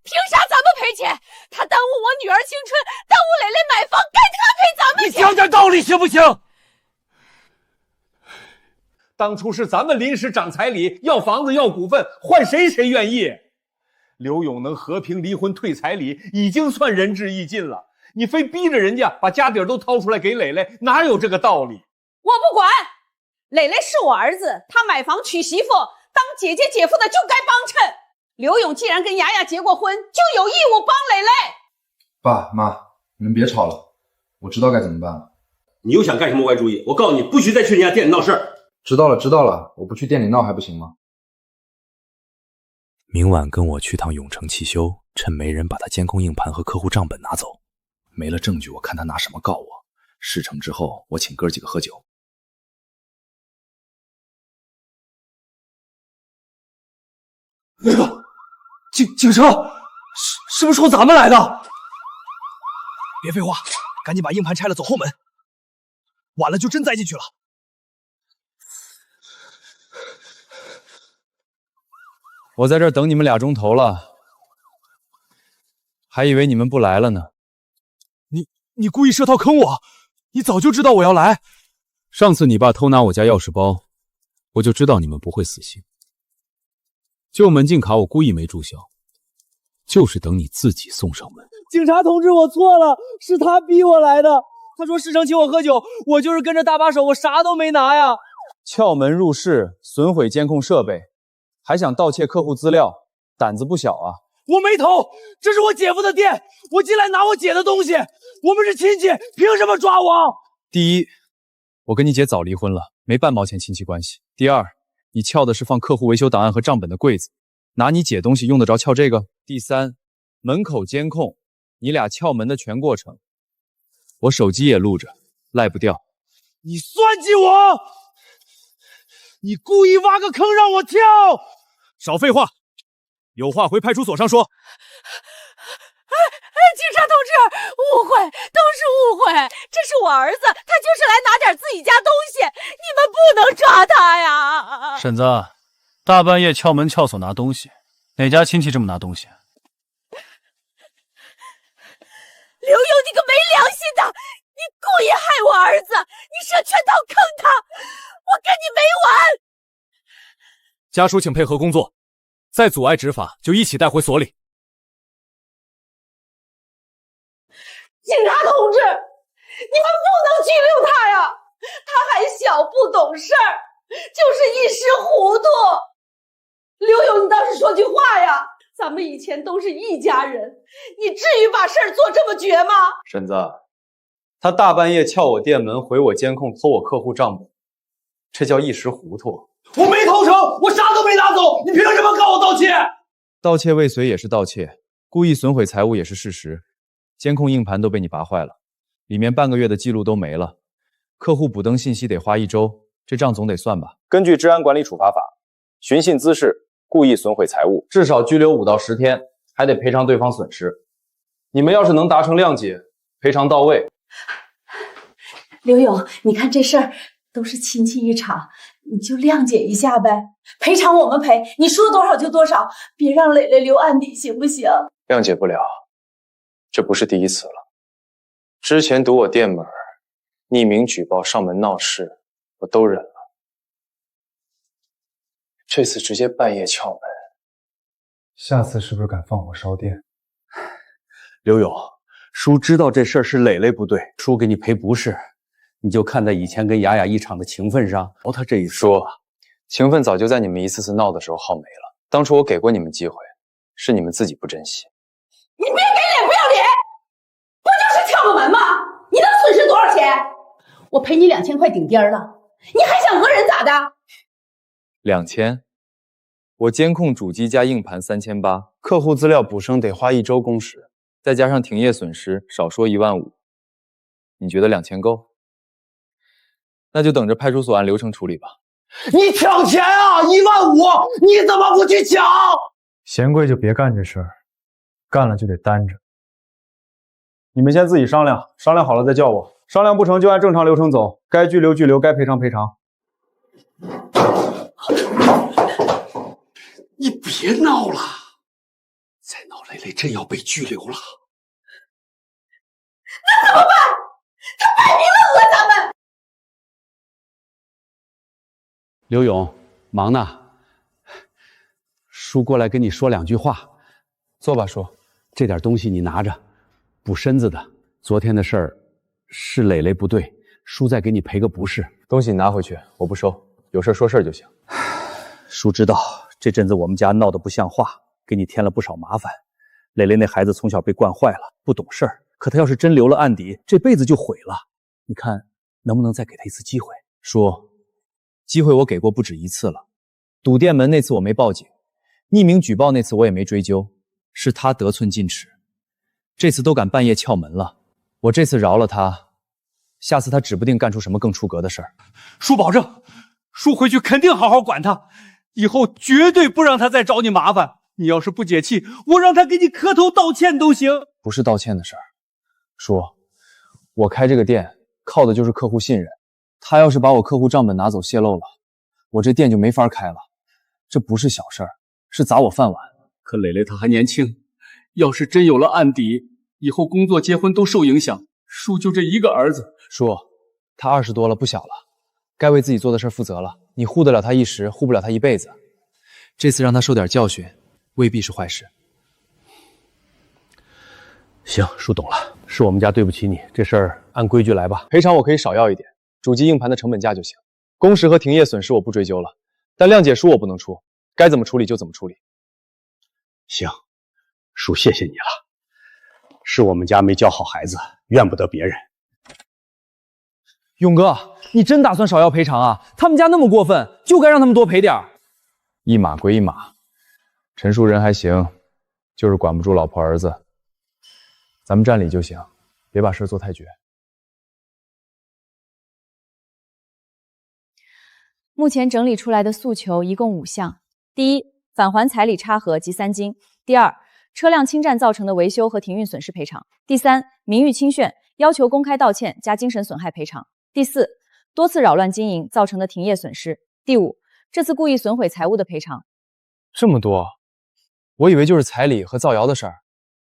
凭啥咱们赔钱？他耽误我女儿青春，耽误磊磊买房，该他赔咱们钱。你讲点道理行不行？当初是咱们临时涨彩礼，要房子要股份，换谁愿意？刘勇能和平离婚退彩礼，已经算仁至义尽了。你非逼着人家把家底儿都掏出来给磊磊，哪有这个道理？我不管，磊磊是我儿子，他买房娶媳妇，当姐姐姐夫的就该帮衬。刘勇既然跟雅雅结过婚，就有义务帮磊磊。爸妈，你们别吵了，我知道该怎么办了。你又想干什么歪主意？我告诉你，不许再去人家店里闹事儿。知道了，我不去店里闹还不行吗？明晚跟我去趟永城汽修，趁没人把他监控硬盘和客户账本拿走，没了证据，我看他拿什么告我。事成之后，我请哥几个喝酒。那个警车是不是冲咱们来的？别废话，赶紧把硬盘拆了，走后门。晚了就真栽进去了。我在这儿等你们2钟头了，还以为你们不来了呢。你故意设套坑我，你早就知道我要来。上次你爸偷拿我家钥匙包，我就知道你们不会死心。旧门禁卡我故意没注销，就是等你自己送上门。警察同志，我错了，是他逼我来的。他说事成请我喝酒，我就是跟着搭把手，我啥都没拿呀。撬门入室，损毁监控设备，还想盗窃客户资料，胆子不小啊！我没偷，这是我姐夫的店，我进来拿我姐的东西，我们是亲戚，凭什么抓我？第一，我跟你姐早离婚了，没半毛钱亲戚关系。第二，你撬的是放客户维修档案和账本的柜子，拿你姐东西用得着撬这个？第三，门口监控你俩撬门的全过程，我手机也录着，赖不掉。你算计我！你故意挖个坑让我跳！少废话，有话回派出所上说。警察同志，误会，都是误会，这是我儿子，他就是来拿点自己家东西，你们不能抓他呀！婶子，大半夜撬门撬锁拿东西，哪家亲戚这么拿东西？刘勇，你个没良心的，你故意害我儿子，你设圈套坑他，我跟你没完！家属请配合工作，再阻碍执法就一起带回所里。警察同志，你们不能拘留他呀！他还小，不懂事儿，就是一时糊涂。刘勇，你倒是说句话呀！咱们以前都是一家人，你至于把事儿做这么绝吗？婶子，他大半夜撬我店门，毁我监控，偷我客户账本，这叫一时糊涂。我没偷成，我啥都没拿走，你凭什么告我盗窃？盗窃未遂也是盗窃，故意损毁财物也是事实。监控硬盘都被你拔坏了，里面半个月的记录都没了，客户补登信息得花1周，这账总得算吧？根据治安管理处罚法，寻衅滋事、故意损毁财物，至少拘留5到10天，还得赔偿对方损失。你们要是能达成谅解，赔偿到位。刘勇，你看这事儿都是亲戚一场，你就谅解一下呗，赔偿我们赔，你说多少就多少，别让磊磊留案底，行不行？谅解不了，这不是第一次了。之前堵我店门，匿名举报、上门闹事，我都忍了。这次直接半夜撬门，下次是不是敢放火烧店？刘勇，叔知道这事儿是磊磊不对，叔给你赔不是，你就看在以前跟雅雅一场的情分上，饶他这一次吧。情分早就在你们一次次闹的时候耗没了。当初我给过你们机会，是你们自己不珍惜。你别给脸不要脸，不就是撬个门吗？你能损失多少钱？我赔你2000块顶颠了，你还想讹人咋的？2000，我监控主机加硬盘3800，客户资料补生得花1周工时，再加上停业损失，少说15000。你觉得2000够？那就等着派出所按流程处理吧。你抢钱啊！15000，你怎么不去抢？嫌贵就别干这事儿，干了就得担着。你们先自己商量，商量好了再叫我。商量不成就按正常流程走，该拘留拘留，该赔偿赔偿。你别闹了，再闹磊磊真要被拘留了。那怎么办？他摆明了讹咱们。刘勇，忙呢。叔过来跟你说2句话。坐吧，叔。这点东西你拿着，补身子的。昨天的事儿是磊磊不对，叔再给你赔个不是。东西你拿回去，我不收，有事说事就行。叔知道这阵子我们家闹得不像话，给你添了不少麻烦。磊磊那孩子从小被惯坏了，不懂事儿，可他要是真留了案底，这辈子就毁了。你看能不能再给他一次机会？叔，机会我给过不止1次了。赌店门那次我没报警，匿名举报那次我也没追究，是他得寸进尺。这次都敢半夜撬门了，我这次饶了他，下次他指不定干出什么更出格的事儿。叔保证，叔回去肯定好好管他，以后绝对不让他再找你麻烦。你要是不解气，我让他给你磕头道歉都行。不是道歉的事儿，叔，我开这个店靠的就是客户信任，他要是把我客户账本拿走泄露了，我这店就没法开了。这不是小事儿，是砸我饭碗。可磊磊他还年轻，要是真有了案底，以后工作结婚都受影响。叔就这一个儿子。叔，他20多了，不小了，该为自己做的事负责了。你护得了他一时，护不了他一辈子。这次让他受点教训，未必是坏事。行，叔懂了，是我们家对不起你，这事儿按规矩来吧。赔偿我可以少要一点，主机硬盘的成本价就行。工时和停业损失我不追究了，但谅解书我不能出，该怎么处理就怎么处理。行，叔谢谢你了，是我们家没教好孩子，怨不得别人。勇哥，你真打算少要赔偿啊？他们家那么过分，就该让他们多赔点儿。一码归一码，陈叔人还行，就是管不住老婆儿子。咱们占理就行，别把事做太绝。目前整理出来的诉求一共5项：第一，返还彩礼差额及3金；第二，车辆侵占造成的维修和停运损失赔偿；第三，名誉侵炫，要求公开道歉加精神损害赔偿；第四，多次扰乱经营造成的停业损失；第五，这次故意损毁财物的赔偿。这么多，我以为就是彩礼和造谣的事儿。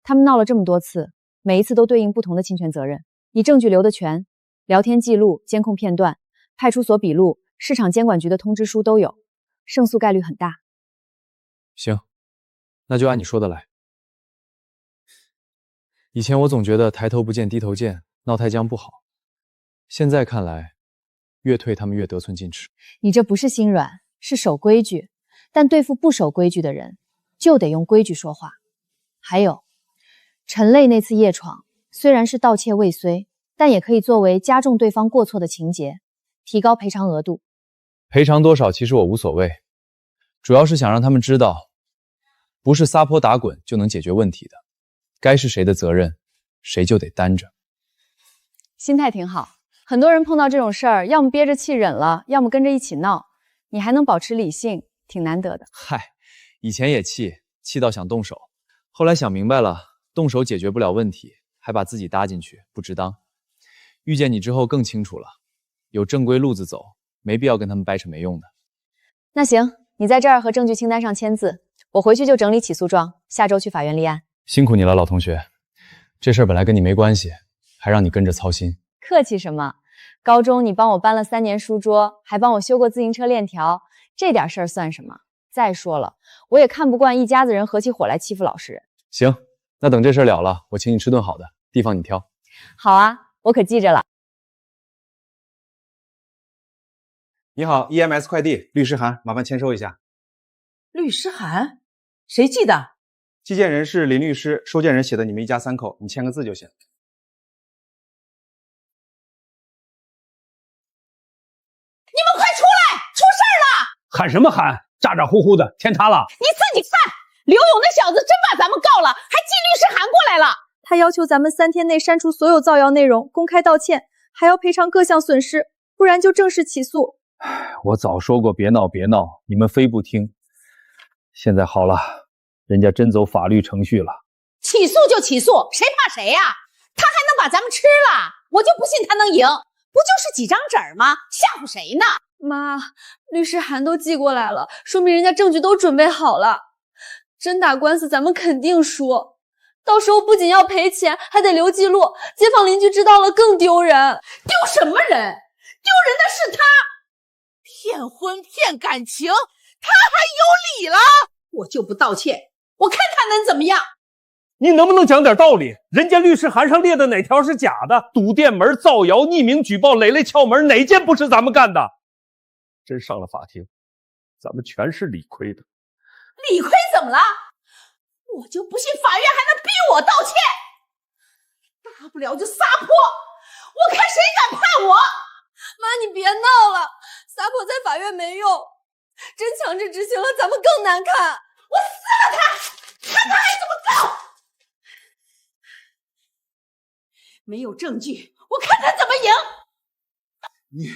他们闹了这么多次，每一次都对应不同的侵权责任。你证据留得全，聊天记录、监控片段、派出所笔录、市场监管局的通知书都有，胜诉概率很大。行，那就按你说的来。以前我总觉得抬头不见低头见，闹太僵不好，现在看来，越退他们越得寸进尺。你这不是心软，是守规矩。但对付不守规矩的人，就得用规矩说话。还有，陈类那次夜闯，虽然是盗窃未遂，但也可以作为加重对方过错的情节，提高赔偿额度。赔偿多少其实我无所谓，主要是想让他们知道，不是撒泼打滚就能解决问题的，该是谁的责任，谁就得担着。心态挺好，很多人碰到这种事儿，要么憋着气忍了，要么跟着一起闹，你还能保持理性，挺难得的。嗨，以前也气到想动手，后来想明白了，动手解决不了问题，还把自己搭进去，不值当。遇见你之后更清楚了，有正规路子走，没必要跟他们掰扯没用的。那行，你在这儿和证据清单上签字，我回去就整理起诉状，下周去法院立案。辛苦你了，老同学，这事儿本来跟你没关系，还让你跟着操心。客气什么？高中你帮我搬了3年书桌，还帮我修过自行车链条，这点事儿算什么？再说了，我也看不惯一家子人合起伙来欺负老实人。行，那等这事儿了了，我请你吃顿好的，地方你挑。好啊，我可记着了。你好 ，EMS 快递律师函，麻烦签收一下。律师函？谁寄的？寄件人是林律师，收件人写的你们一家3口，你签个字就行。你们快出来！出事儿了！喊什么喊？咋咋呼呼的，天塌了！你自己看，刘勇那小子真把咱们告了，还寄律师函过来了。他要求咱们3天内删除所有造谣内容，公开道歉，还要赔偿各项损失，不然就正式起诉。我早说过别闹别闹，你们非不听。现在好了，人家真走法律程序了。起诉就起诉，谁怕谁呀？他还能把咱们吃了？我就不信他能赢，不就是几张纸吗？吓唬谁呢？妈，律师函都寄过来了，说明人家证据都准备好了。真打官司咱们肯定输，到时候不仅要赔钱，还得留记录，街坊邻居知道了更丢人。丢什么人？丢人的是他！骗婚骗感情，他还有理了？我就不道歉，我看他能怎么样？你能不能讲点道理？人家律师函上列的哪条是假的？堵店门、造谣、匿名举报、磊磊撬门，哪件不是咱们干的？真上了法庭，咱们全是理亏的。理亏怎么了？我就不信法院还能逼我道歉。大不了就撒泼，我看谁敢判我。妈，你别闹了，撒泼在法院没用，真强制执行了，咱们更难看。我撕了他，看他还怎么告。没有证据，我看他怎么赢。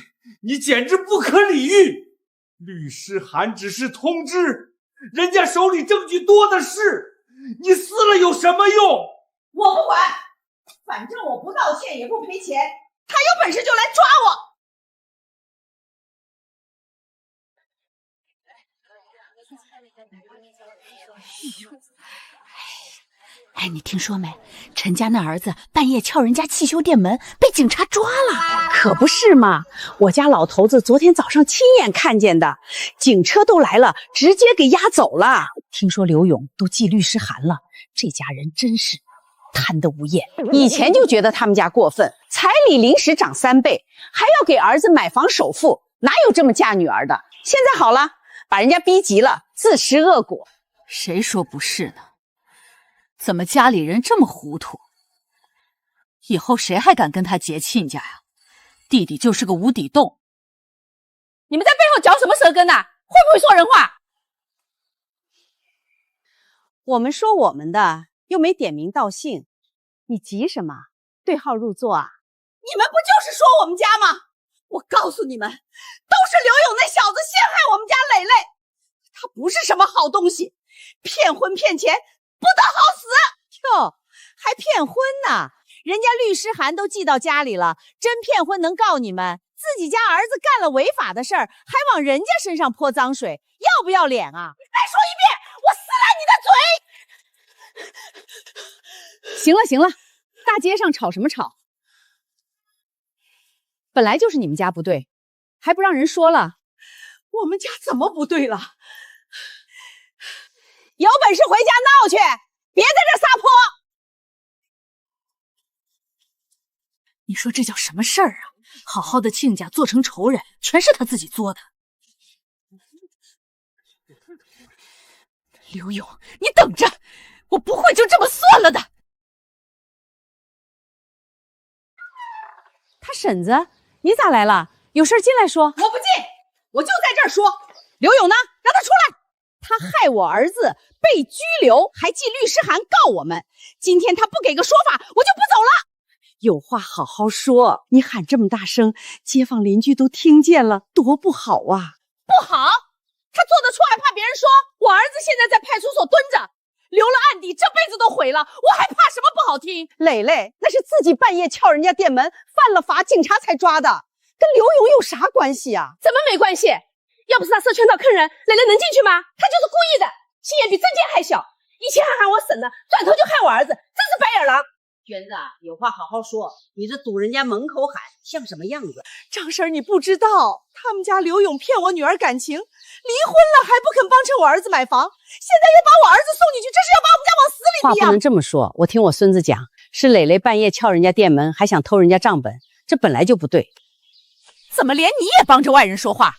你简直不可理喻！律师函只是通知，人家手里证据多的是，你撕了有什么用？我不管，反正我不道歉也不赔钱，他有本事就来抓我。哎，你听说没？陈家那儿子半夜撬人家汽修店门，被警察抓了。可不是嘛！我家老头子昨天早上亲眼看见的，警车都来了，直接给押走了。听说刘勇都寄律师函了，这家人真是贪得无厌。以前就觉得他们家过分，彩礼临时涨3倍，还要给儿子买房首付，哪有这么嫁女儿的？现在好了，把人家逼急了，自食恶果。谁说不是呢？怎么家里人这么糊涂？以后谁还敢跟他结亲家呀？弟弟就是个无底洞。你们在背后嚼什么舌根呢？会不会说人话？我们说我们的，又没点名道姓，你急什么？对号入座啊！你们不就是说我们家吗？我告诉你们，都是刘勇那小子陷害我们家磊磊，他不是什么好东西，骗婚骗钱，不得好死！哟，还骗婚呢？人家律师函都寄到家里了，真骗婚能告你们？自己家儿子干了违法的事儿，还往人家身上泼脏水，要不要脸啊？再说一遍，我撕烂你的嘴！行了行了，大街上吵什么吵？本来就是你们家不对，还不让人说了？我们家怎么不对了？有本事回家闹去，别在这撒泼！你说这叫什么事儿啊？好好的亲家做成仇人，全是他自己作的。刘勇，你等着，我不会就这么算了的。他婶子，你咋来了？有事进来说。我不进，我就在这儿说。刘勇呢？让他出来！他害我儿子被拘留，还寄律师函告我们。今天他不给个说法，我就不走了。有话好好说，你喊这么大声，街坊邻居都听见了，多不好啊！不好？他做得出还怕别人说？我儿子现在在派出所蹲着，留了案底，这辈子都毁了，我还怕什么不好听？磊磊那是自己半夜撬人家店门，犯了法，警察才抓的，跟刘勇有啥关系啊？怎么没关系？要不是他设圈套坑人，磊磊能进去吗？他就是故意的，心眼比曾健还小，以前还喊我婶呢，转头就害我儿子，真是白眼狼。娟子，有话好好说，你这堵人家门口喊，像什么样子？张婶，你不知道，他们家刘勇骗我女儿感情，离婚了还不肯帮衬我儿子买房，现在又把我儿子送进去，这是要把我们家往死里逼啊！话不能这么说，我听我孙子讲，是磊磊半夜撬人家店门，还想偷人家账本，这本来就不对。怎么连你也帮着外人说话？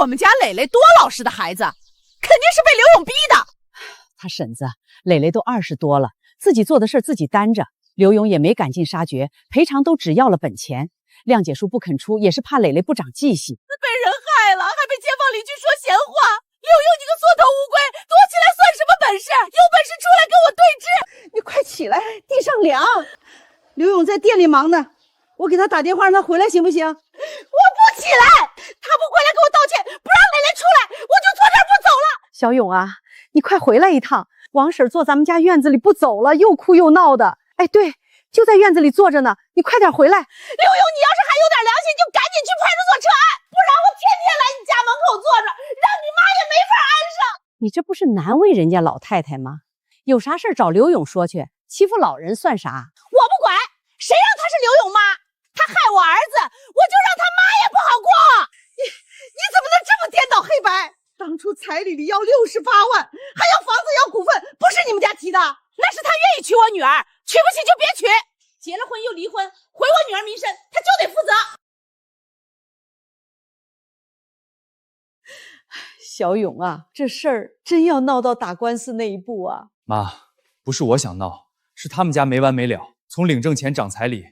我们家磊磊多老实的孩子，肯定是被刘勇逼的。他婶子，磊磊都20多了，自己做的事自己担着，刘勇也没赶尽杀绝，赔偿都只要了本钱。谅解书不肯出，也是怕磊磊不长记性。被人害了，还被街坊邻居说闲话。刘勇，你个缩头乌龟，躲起来算什么本事？有本事出来跟我对峙！你快起来，地上凉。刘勇在店里忙呢，我给他打电话让他回来行不行？我不起来，他不回来给我道歉，不让磊磊出来，我就坐这儿不走了。小勇啊，你快回来一趟。王婶坐咱们家院子里不走了，又哭又闹的。哎，对，就在院子里坐着呢，你快点回来。刘勇，你要是还有点良心，就赶紧去派出所撤案，不然我天天来你家门口坐着，让你妈也没法安生。你这不是难为人家老太太吗？有啥事找刘勇说去，欺负老人算啥？我不管，谁让他是刘勇妈？他害我儿子，我就让他妈也不好过。你怎么能这么颠倒黑白？当初彩礼里要68万，还要房子要股份，不是你们家提的？那是他愿意娶我女儿，娶不起就别娶。结了婚又离婚，毁我女儿名声，他就得负责。小勇啊，这事儿真要闹到打官司那一步啊！妈，不是我想闹，是他们家没完没了，从领证钱涨彩礼，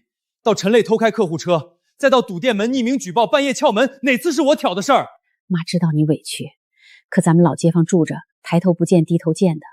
到陈磊偷开客户车，再到赌店门匿名举报、半夜撬门，哪次是我挑的事儿？妈知道你委屈，可咱们老街坊住着，抬头不见低头见的，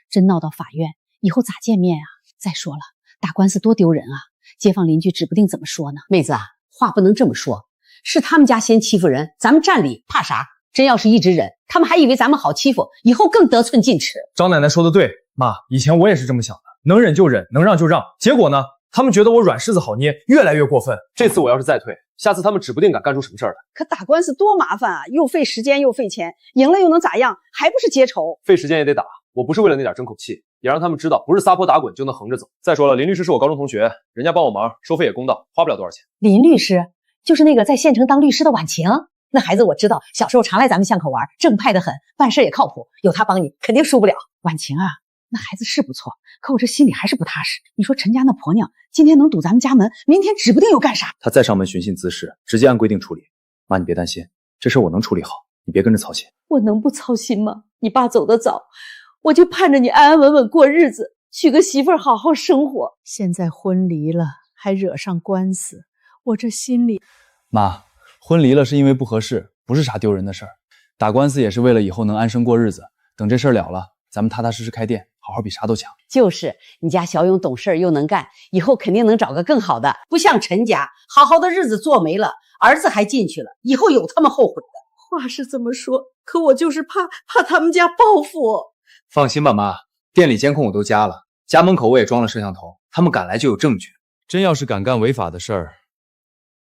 真闹到法院，以后咋见面啊？再说了，打官司多丢人啊！街坊邻居指不定怎么说呢。妹子啊，话不能这么说，是他们家先欺负人，咱们占理怕啥？真要是一直忍，他们还以为咱们好欺负，以后更得寸进尺。张奶奶说的对，妈，以前我也是这么想的，能忍就忍，能让就让。结果呢，他们觉得我软柿子好捏，越来越过分。这次我要是再退，下次他们指不定敢干出什么事儿来。可打官司多麻烦啊，又费时间又费钱，赢了又能咋样？还不是结仇？费时间也得打，我不是为了那点争口气，也让他们知道不是撒泼打滚就能横着走。再说了，林律师是我高中同学，人家帮我忙，收费也公道，花不了多少钱。林律师就是那个在县城当律师的婉晴。那孩子我知道，小时候常来咱们巷口玩，正派得很，办事也靠谱，有他帮你肯定输不了。婉晴啊，那孩子是不错，可我这心里还是不踏实。你说陈家那婆娘今天能堵咱们家门，明天指不定又干啥。他再上门寻衅滋事，直接按规定处理。妈，你别担心，这事我能处理好，你别跟着操心。我能不操心吗？你爸走得早，我就盼着你安安稳稳过日子，娶个媳妇儿好好生活。现在婚离了，还惹上官司，我这心里……妈，婚离了是因为不合适，不是啥丢人的事儿。打官司也是为了以后能安生过日子。等这事儿了了，咱们踏踏实实开店，好好比啥都强。就是你家小勇懂事又能干，以后肯定能找个更好的，不像陈家，好好的日子做没了，儿子还进去了，以后有他们后悔的。话是这么说，可我就是怕他们家报复。放心吧，妈，店里监控我都加了，家门口我也装了摄像头，他们赶来就有证据。真要是敢干违法的事儿，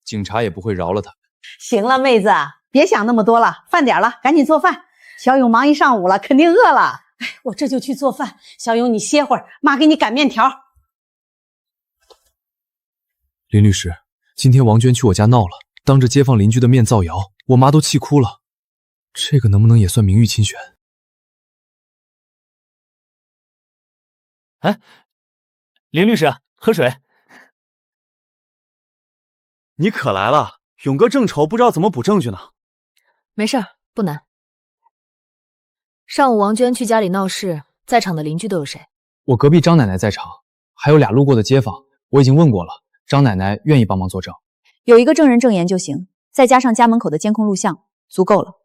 警察也不会饶了他。行了，妹子，别想那么多了，饭点了，赶紧做饭。小勇忙一上午了，肯定饿了。哎，我这就去做饭。小勇，你歇会儿，妈给你擀面条。林律师，今天王娟去我家闹了，当着街坊邻居的面造谣，我妈都气哭了。这个能不能也算名誉侵权？哎，林律师，喝水。你可来了，勇哥正愁不知道怎么补证据呢。没事儿，不难。上午王娟去家里闹事，在场的邻居都有谁？我隔壁张奶奶在场，还有俩路过的街坊，我已经问过了，张奶奶愿意帮忙作证。有一个证人证言就行，再加上家门口的监控录像，足够了。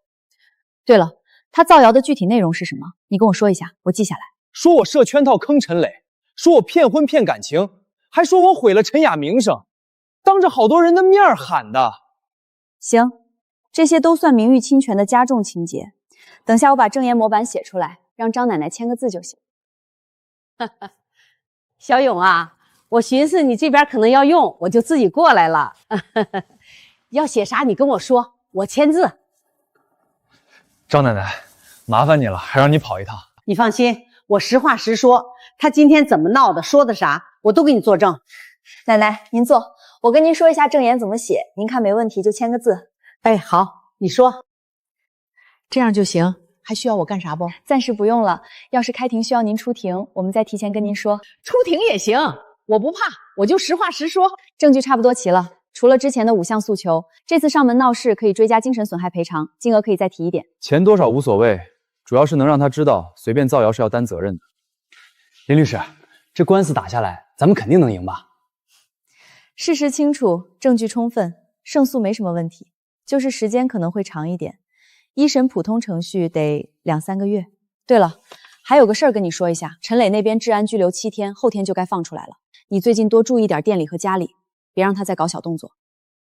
对了，他造谣的具体内容是什么？你跟我说一下，我记下来。说我设圈套坑陈磊，说我骗婚骗感情，还说我毁了陈雅名声，当着好多人的面喊的。行，这些都算名誉侵权的加重情节。等下我把证言模板写出来，让张奶奶签个字就行。小勇啊，我寻思你这边可能要用，我就自己过来了。要写啥你跟我说，我签字。张奶奶，麻烦你了，还让你跑一趟。你放心，我实话实说，他今天怎么闹的，说的啥，我都给你作证。奶奶，您坐，我跟您说一下证言怎么写，您看没问题就签个字。哎，好，你说。这样就行，还需要我干啥不？暂时不用了，要是开庭需要您出庭，我们再提前跟您说。出庭也行，我不怕，我就实话实说。证据差不多齐了，除了之前的5项诉求，这次上门闹事可以追加精神损害赔偿，金额可以再提一点。钱多少无所谓，主要是能让他知道随便造谣是要担责任的。林律师，这官司打下来，咱们肯定能赢吧？事实清楚，证据充分，胜诉没什么问题，就是时间可能会长一点。一审普通程序得2、3个月。对了，还有个事儿跟你说一下，陈磊那边治安拘留7天，后天就该放出来了。你最近多注意点店里和家里，别让他再搞小动作。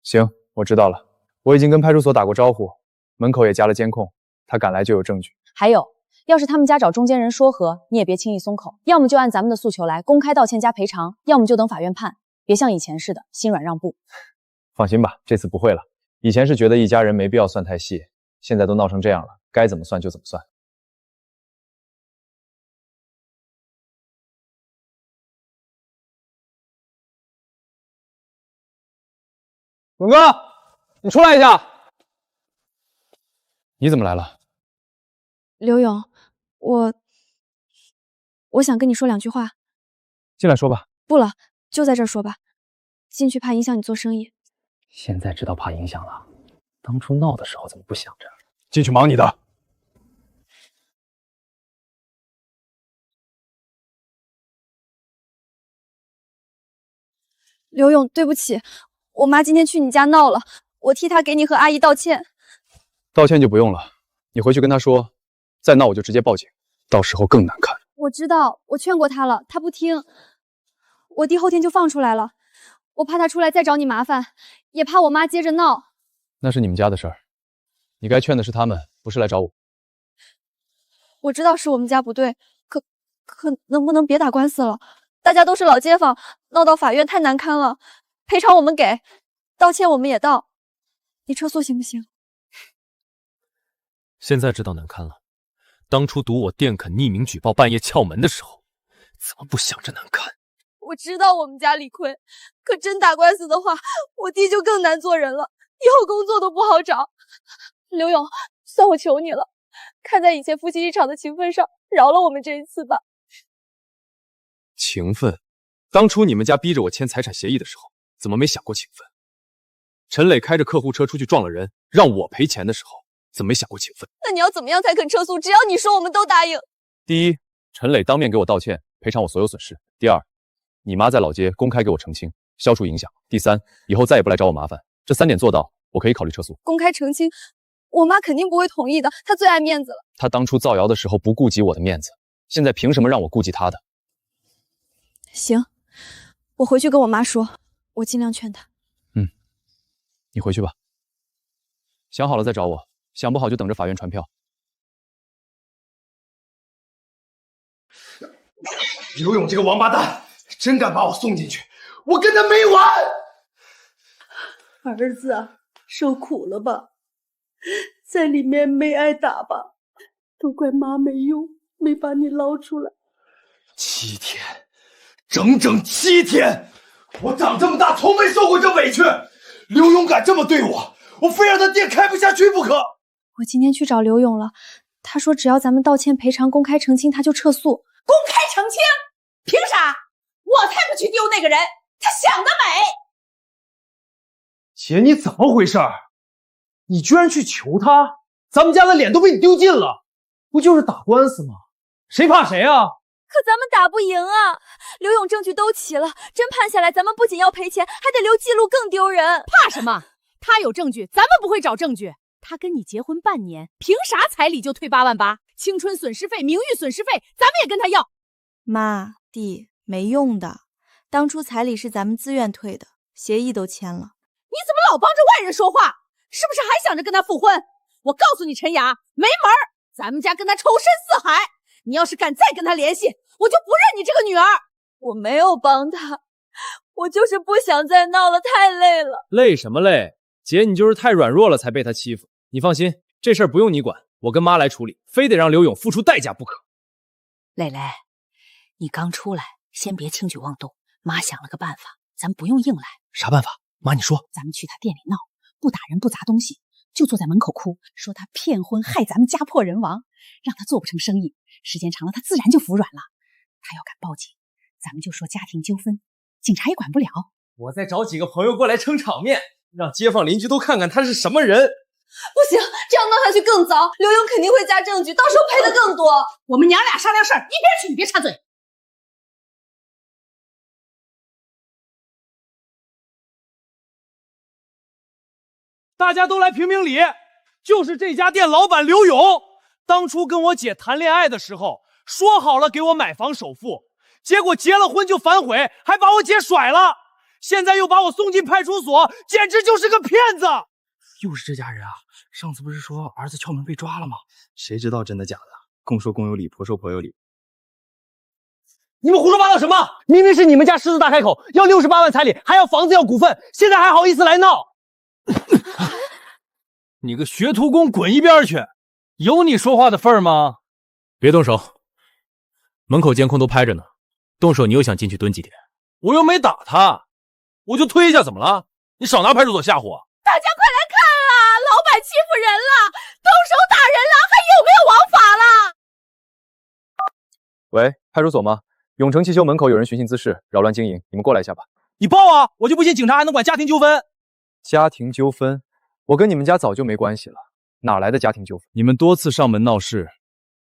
行，我知道了，我已经跟派出所打过招呼，门口也加了监控，他赶来就有证据。还有，要是他们家找中间人说和，你也别轻易松口，要么就按咱们的诉求来，公开道歉加赔偿，要么就等法院判，别像以前似的心软让步。放心吧，这次不会了。以前是觉得一家人没必要算太细，现在都闹成这样了，该怎么算就怎么算。勇哥，你出来一下。你怎么来了？刘勇，我想跟你说2句话。进来说吧。不了，就在这儿说吧。进去怕影响你做生意。现在知道怕影响了，当初闹的时候怎么不想着？进去忙你的。刘勇，对不起，我妈今天去你家闹了，我替她给你和阿姨道歉。道歉就不用了，你回去跟她说，再闹我就直接报警，到时候更难看。我知道，我劝过她了，她不听。我弟后天就放出来了，我怕他出来再找你麻烦，也怕我妈接着闹。那是你们家的事儿，你该劝的是他们，不是来找我。我知道是我们家不对，可能不能别打官司了？大家都是老街坊，闹到法院太难堪了。赔偿我们给，道歉我们也道，你撤诉行不行？现在知道难堪了。当初堵我店肯匿名举报半夜撬门的时候，怎么不想着难堪？我知道我们家理亏，可真打官司的话，我弟就更难做人了，以后工作都不好找。刘勇，算我求你了，看在以前夫妻一场的情分上，饶了我们这一次吧。情分？当初你们家逼着我签财产协议的时候，怎么没想过情分？陈磊开着客户车出去撞了人，让我赔钱的时候，怎么没想过情分？那你要怎么样才肯撤诉？只要你说，我们都答应。第一，陈磊当面给我道歉，赔偿我所有损失。第二，你妈在老街公开给我澄清，消除影响。第三，以后再也不来找我麻烦。这3点做到，我可以考虑撤诉。公开澄清，我妈肯定不会同意的，她最爱面子了。她当初造谣的时候不顾及我的面子，现在凭什么让我顾及她的？行，我回去跟我妈说，我尽量劝她。你回去吧，想好了再找我，想不好就等着法院传票。刘勇这个王八蛋，真敢把我送进去，我跟他没完！儿子啊，受苦了吧？在里面没挨打吧？都怪妈没用，没把你捞出来。7天，整整7天，我长这么大从没受过这委屈。刘勇敢这么对我，我非让他店开不下去不可。我今天去找刘勇了，他说只要咱们道歉赔偿、公开澄清，他就撤诉。公开澄清？凭啥？我才不去丢那个人，他想得美！姐，你怎么回事？你居然去求他，咱们家的脸都被你丢尽了。不就是打官司吗？谁怕谁啊？可咱们打不赢啊！刘勇证据都齐了，真判下来，咱们不仅要赔钱，还得留记录，更丢人。怕什么？他有证据，咱们不会找证据。他跟你结婚半年，凭啥彩礼就退8万8？青春损失费、名誉损失费，咱们也跟他要。妈，弟，没用的。当初彩礼是咱们自愿退的，协议都签了。你怎么老帮着外人说话？是不是还想着跟他复婚？我告诉你，陈雅，没门儿！咱们家跟他仇深似海。你要是敢再跟他联系，我就不认你这个女儿。我没有帮他，我就是不想再闹了，太累了。累什么累？姐，你就是太软弱了才被他欺负。你放心，这事儿不用你管，我跟妈来处理，非得让刘勇付出代价不可。蕾蕾，你刚出来，先别轻举妄动。妈想了个办法，咱不用硬来。啥办法？妈，你说。咱们去他店里闹，不打人不砸东西，就坐在门口哭，说他骗婚害咱们家破人亡，让他做不成生意。时间长了，他自然就服软了。他要敢报警，咱们就说家庭纠纷，警察也管不了。我再找几个朋友过来撑场面，让街坊邻居都看看他是什么人。不行，这样闹下去更糟，刘勇肯定会加证据，到时候赔的更多。我们娘俩商量事儿，一边去，你别插嘴。大家都来评评理，就是这家店老板刘勇，当初跟我姐谈恋爱的时候，说好了给我买房首付，结果结了婚就反悔，还把我姐甩了，现在又把我送进派出所，简直就是个骗子。又是这家人啊！上次不是说儿子撬门被抓了吗？谁知道真的假的？公说公有理，婆说婆有理。你们胡说八道什么？明明是你们家狮子大开口，要68万彩礼，还要房子要股份，现在还好意思来闹？你个学徒工，滚一边去！有你说话的份儿吗？别动手，门口监控都拍着呢。动手你又想进去蹲几天？我又没打他，我就推一下，怎么了？你少拿派出所吓唬我！大家快来看啊！老板欺负人了，都手打人了，还有没有王法了？喂，派出所吗？永城汽修门口有人寻衅滋事，扰乱经营，你们过来一下吧。你报啊！我就不信警察还能管家庭纠纷。家庭纠纷？我跟你们家早就没关系了，哪来的家庭纠纷？你们多次上门闹事，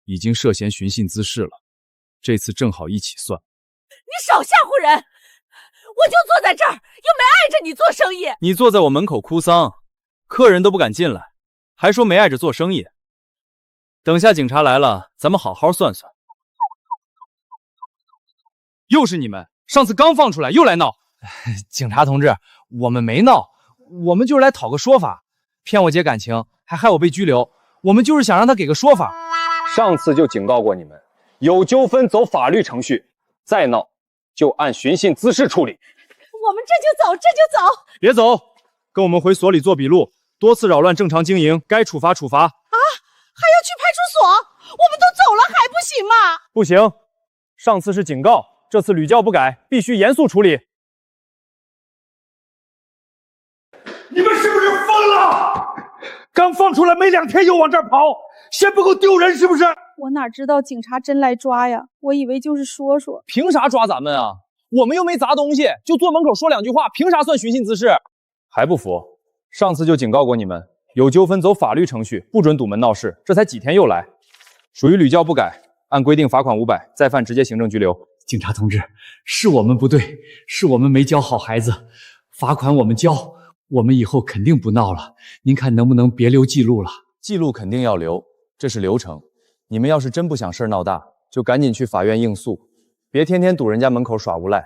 已经涉嫌寻衅滋事了，这次正好一起算。你少吓唬人！我就坐在这儿，又没碍着你做生意。你坐在我门口哭丧，客人都不敢进来，还说没碍着做生意。等下警察来了，咱们好好算算。又是你们，上次刚放出来又来闹。警察同志，我们没闹，我们就是来讨个说法。骗我姐感情，还害我被拘留，我们就是想让他给个说法。上次就警告过你们，有纠纷走法律程序，再闹就按寻衅滋事处理。我们这就走，这就走。别走，跟我们回所里做笔录，多次扰乱正常经营，该处罚处罚。啊，还要去派出所？我们都走了还不行吗？不行，上次是警告，这次屡教不改，必须严肃处理。你们是不是疯了？刚放出来没2天又往这儿跑，嫌不够丢人是不是？我哪知道警察真来抓呀？我以为就是说说。凭啥抓咱们啊？我们又没砸东西，就坐门口说2句话，凭啥算寻衅滋事？还不服？上次就警告过你们，有纠纷走法律程序，不准堵门闹事。这才几天又来，属于屡教不改，按规定罚款500，再犯直接行政拘留。警察同志，是我们不对，是我们没教好孩子，罚款我们交，我们以后肯定不闹了。您看能不能别留记录了？记录肯定要留，这是流程。你们要是真不想事儿闹大，就赶紧去法院应诉，别天天堵人家门口耍无赖，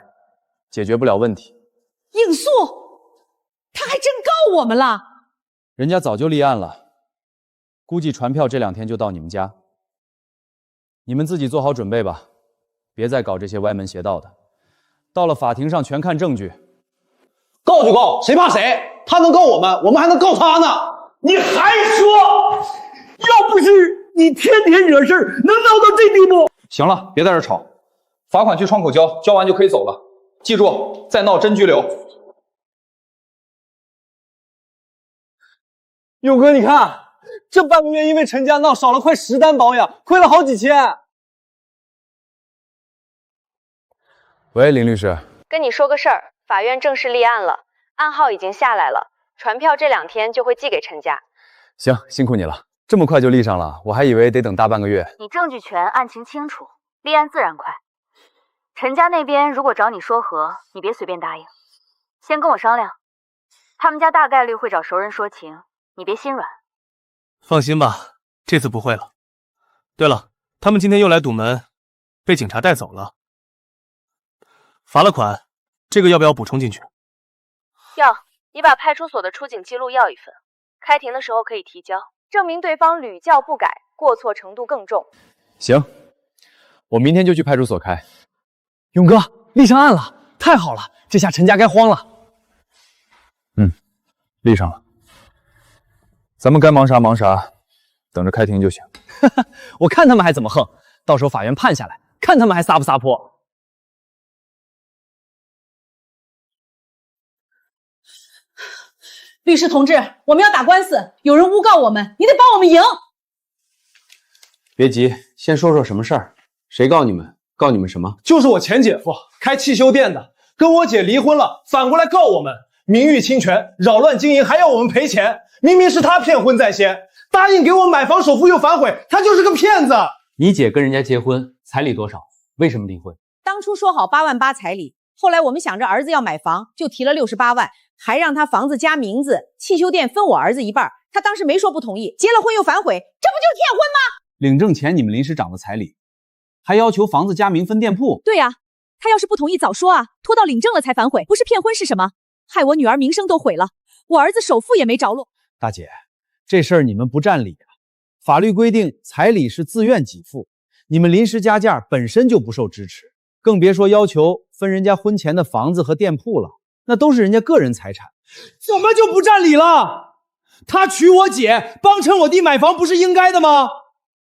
解决不了问题。应诉？他还真告我们了？人家早就立案了，估计传票这2天就到你们家。你们自己做好准备吧，别再搞这些歪门邪道的。到了法庭上全看证据。告就告，谁怕谁？他能告我们，我们还能告他呢。你还说，要不是你天天惹事儿，能闹到这地步？行了，别在这吵，罚款去窗口交，交完就可以走了。记住，再闹真拘留。勇哥，你看，这半个月因为陈家闹少了快10单保养，亏了好几千。喂，林律师，跟你说个事儿，法院正式立案了，案号已经下来了，传票这2天就会寄给陈家。行，辛苦你了，这么快就立上了，我还以为得等大半个月。你证据全，案情清楚，立案自然快。陈家那边如果找你说和，你别随便答应，先跟我商量。他们家大概率会找熟人说情，你别心软。放心吧，这次不会了。对了，他们今天又来堵门，被警察带走了，罚了款，这个要不要补充进去？要，你把派出所的出警记录要一份，开庭的时候可以提交，证明对方屡教不改，过错程度更重。行，我明天就去派出所开。勇哥，立上案了，太好了，这下陈家该慌了。立上了，咱们该忙啥忙啥，等着开庭就行。我看他们还怎么横，到时候法院判下来，看他们还撒不撒泼。律师同志，我们要打官司，有人诬告我们，你得帮我们赢。别急，先说说什么事儿？谁告你们？告你们什么？就是我前姐夫开汽修店的，跟我姐离婚了，反过来告我们名誉侵权、扰乱经营，还要我们赔钱。明明是他骗婚在先，答应给我买房首付又反悔，他就是个骗子。你姐跟人家结婚，彩礼多少？为什么离婚？当初说好8万8彩礼，后来我们想着儿子要买房，就提了68万，还让他房子加名字，汽修店分我儿子一半。他当时没说不同意，结了婚又反悔，这不就是骗婚吗？领证前你们临时涨了彩礼，还要求房子加名分店铺。对呀，他要是不同意早说啊，拖到领证了才反悔，不是骗婚是什么？害我女儿名声都毁了，我儿子首付也没着落。大姐，这事儿你们不占理啊！法律规定彩礼是自愿给付，你们临时加价本身就不受支持，更别说要求分人家婚前的房子和店铺了，那都是人家个人财产。怎么就不占理了？他娶我姐，帮衬我弟买房，不是应该的吗？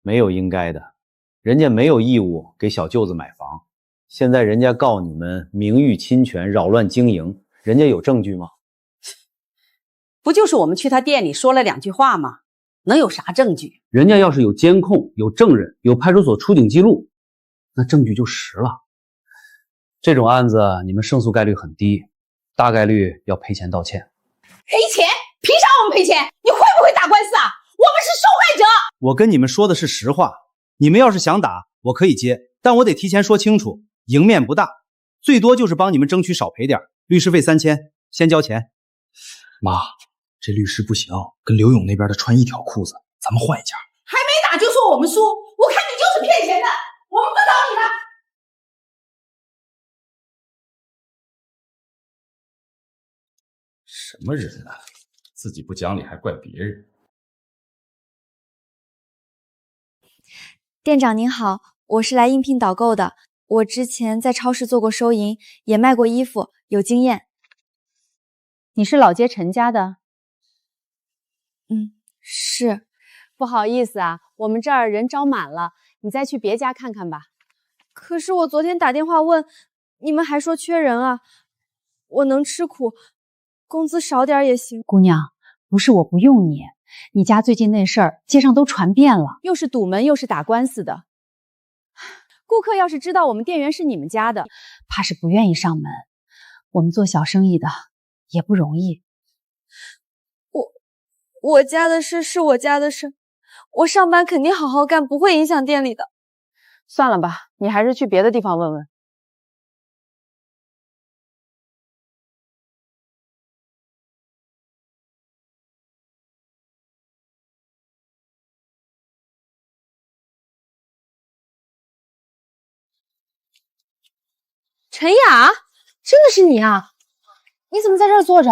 没有应该的，人家没有义务给小舅子买房。现在人家告你们名誉侵权、扰乱经营，人家有证据吗？不就是我们去他店里说了2句话吗？能有啥证据？人家要是有监控、有证人、有派出所出警记录，那证据就实了。这种案子你们胜诉概率很低，大概率要赔钱道歉。赔钱？凭啥我们赔钱？你会不会打官司啊？我们是受害者。我跟你们说的是实话，你们要是想打，我可以接，但我得提前说清楚，赢面不大，最多就是帮你们争取少赔点，律师费3000，先交钱。妈，这律师不行，跟刘勇那边的穿一条裤子，咱们换一家。还没打就说我们输，我看你就是骗钱的，我们不找你了。什么人啊，自己不讲理还怪别人。店长您好，我是来应聘导购的。我之前在超市做过收银，也卖过衣服，有经验。你是老街陈家的？是。不好意思啊，我们这儿人招满了，你再去别家看看吧。可是我昨天打电话问，你们还说缺人啊。我能吃苦，工资少点也行。姑娘，不是我不用你，你家最近那事儿，街上都传遍了，又是堵门又是打官司的。顾客要是知道我们店员是你们家的，怕是不愿意上门。我们做小生意的也不容易。我家的事是我家的事，我上班肯定好好干，不会影响店里的。算了吧，你还是去别的地方问问。陈雅，真的是你啊？你怎么在这儿坐着？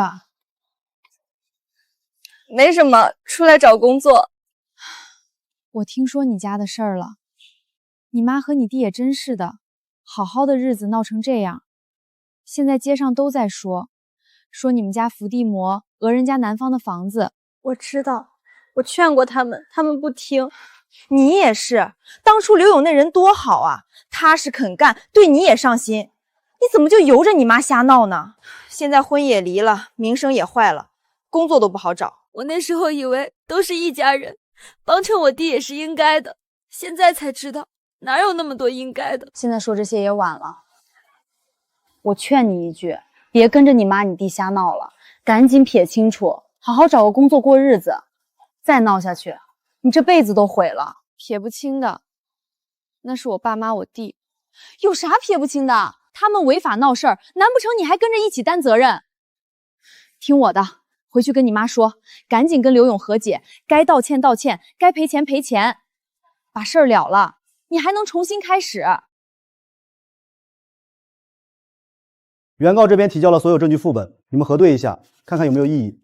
没什么，出来找工作。我听说你家的事儿了，你妈和你弟也真是的，好好的日子闹成这样。现在街上都在说你们家伏地魔讹人家男方的房子。我知道，我劝过他们，他们不听。你也是，当初刘勇那人多好啊，踏实肯干，对你也上心。你怎么就由着你妈瞎闹呢？现在婚也离了，名声也坏了，工作都不好找。我那时候以为都是一家人，帮衬我弟也是应该的，现在才知道哪有那么多应该的。现在说这些也晚了，我劝你一句，别跟着你妈你弟瞎闹了，赶紧撇清楚，好好找个工作过日子。再闹下去，你这辈子都毁了。撇不清的，那是我爸妈我弟。有啥撇不清的？他们违法闹事儿，难不成你还跟着一起担责任？听我的，回去跟你妈说，赶紧跟刘勇和解，该道歉道歉，该赔钱赔钱，把事儿了了，你还能重新开始。原告这边提交了所有证据副本，你们核对一下，看看有没有异议。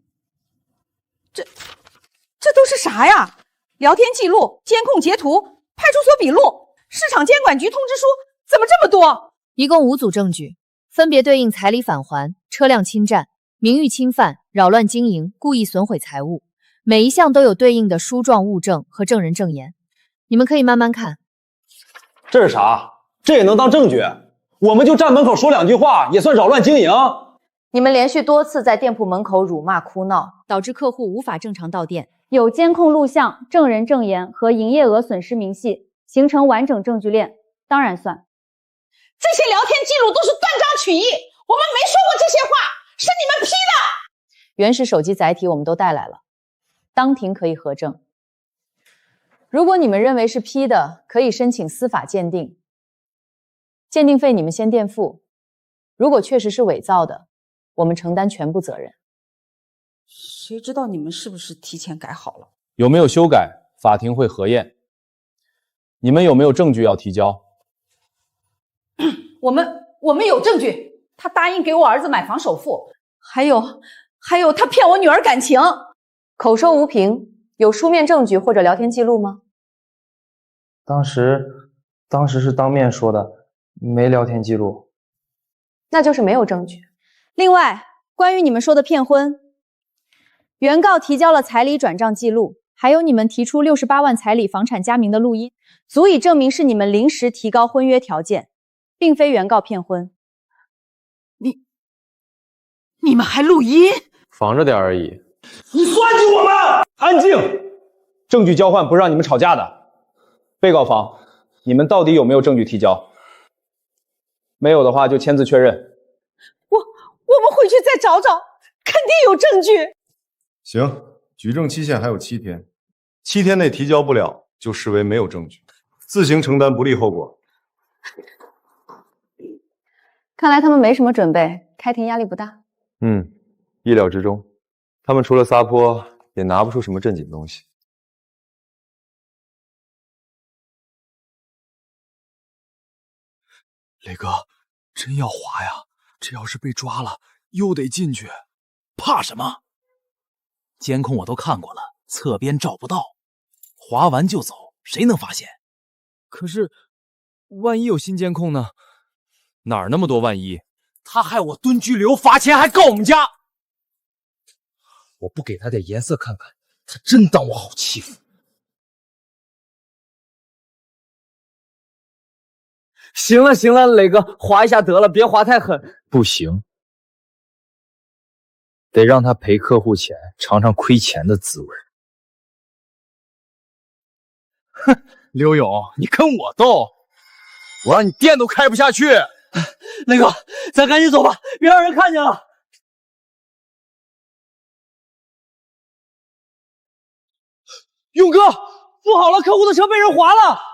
这都是啥呀？聊天记录、监控截图、派出所笔录、市场监管局通知书，怎么这么多？一共5组证据，分别对应彩礼返还、车辆侵占、名誉侵犯、扰乱经营、故意损毁财物，每一项都有对应的书状物证和证人证言。你们可以慢慢看。这是啥？这也能当证据？我们就站门口说2句话，也算扰乱经营？你们连续多次在店铺门口辱骂哭闹，导致客户无法正常到店，有监控录像、证人证言和营业额损失明细，形成完整证据链，当然算。这些聊天记录都是断章取义，我们没说过这些话，是你们 P 的。原始手机载体我们都带来了，当庭可以核证。如果你们认为是 P 的，可以申请司法鉴定，鉴定费你们先垫付。如果确实是伪造的，我们承担全部责任。谁知道你们是不是提前改好了？有没有修改，法庭会核验。你们有没有证据要提交？我们有证据，他答应给我儿子买房首付，还有他骗我女儿感情。口说无凭，有书面证据或者聊天记录吗？当时是当面说的，没聊天记录。那就是没有证据。另外，关于你们说的骗婚，原告提交了彩礼转账记录，还有你们提出68万彩礼房产加名的录音，足以证明是你们临时提高婚约条件，并非原告骗婚。你们还录音？防着点而已。你算计我们！安静！证据交换不是让你们吵架的。被告方，你们到底有没有证据提交？没有的话就签字确认。我们回去再找找，肯定有证据。行，举证期限还有7天，7天内提交不了，就视为没有证据，自行承担不利后果。看来他们没什么准备，开庭压力不大。意料之中。他们除了撒泼，也拿不出什么正经东西。磊哥，真要滑呀！这要是被抓了，又得进去，怕什么？监控我都看过了，侧边照不到，滑完就走，谁能发现？可是，万一有新监控呢？哪儿那么多万一？他害我蹲拘留，罚钱，还告我们家。我不给他点颜色看看，他真当我好欺负。行了行了，磊哥，滑一下得了，别滑太狠。不行，得让他赔客户钱，尝尝亏钱的滋味。哼，刘勇，你跟我斗，我让你店都开不下去。磊哥，咱赶紧走吧，别让人看见了。勇哥，不好了，客户的车被人划了。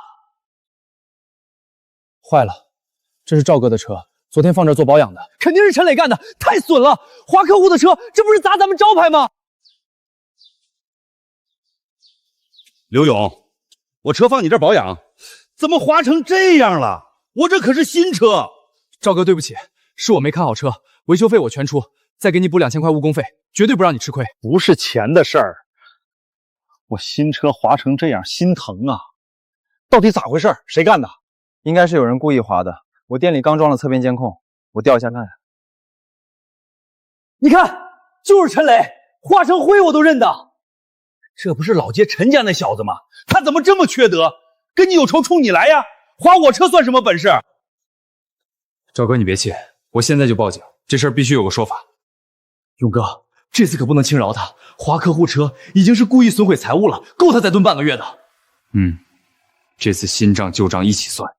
坏了，这是赵哥的车，昨天放这儿做保养的，肯定是陈磊干的，太损了！划客户的车，这不是砸咱们招牌吗？刘勇，我车放你这儿保养，怎么划成这样了？我这可是新车。赵哥，对不起，是我没看好车，维修费我全出，再给你补2000块误工费，绝对不让你吃亏。不是钱的事儿，我新车划成这样，心疼啊！到底咋回事？谁干的？应该是有人故意划的。我店里刚装了侧边监控，我调一下看。你看，就是陈磊，划成灰我都认得。这不是老街陈家那小子吗？他怎么这么缺德？跟你有仇冲你来呀！划我车算什么本事？赵哥，你别气，我现在就报警，这事儿必须有个说法。勇哥，这次可不能轻饶他，划客户车已经是故意损毁财物了，够他再蹲半个月的。这次新账旧账一起算。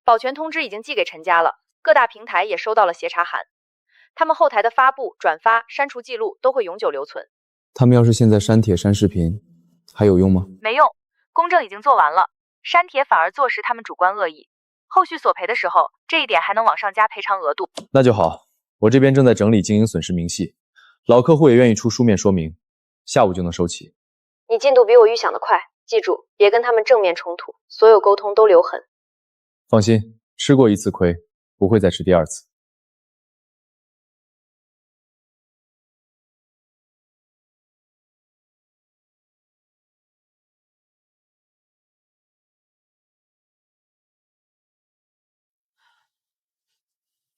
保全通知已经寄给陈家了，各大平台也收到了协查函，他们后台的发布、转发、删除记录都会永久留存。他们要是现在删帖、删视频，还有用吗？没用，公证已经做完了，删帖反而坐实他们主观恶意，后续索赔的时候，这一点还能往上加赔偿额度。那就好，我这边正在整理经营损失明细，老客户也愿意出书面说明，下午就能收齐。你进度比我预想的快，记住别跟他们正面冲突，所有沟通都留痕。放心，吃过一次亏，不会再吃第二次。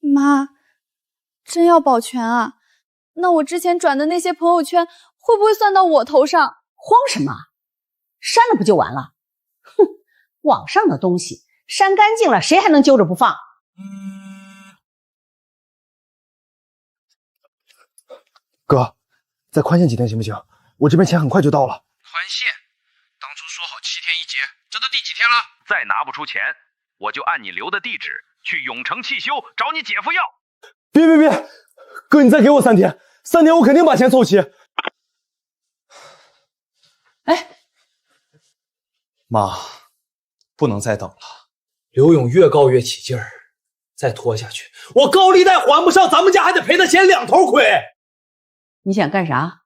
妈，真要保全啊？那我之前转的那些朋友圈会不会算到我头上？慌什么？删了不就完了？哼，网上的东西删干净了，谁还能揪着不放？哥，再宽限几天行不行？我这边钱很快就到了。宽限？当初说好7天一结，这都第几天了？再拿不出钱，我就按你留的地址去永诚汽修找你姐夫要。别，哥，你再给我3天，3天我肯定把钱凑齐。妈，不能再等了。刘勇越告越起劲儿，再拖下去，我高利贷还不上，咱们家还得赔他钱2头亏。你想干啥？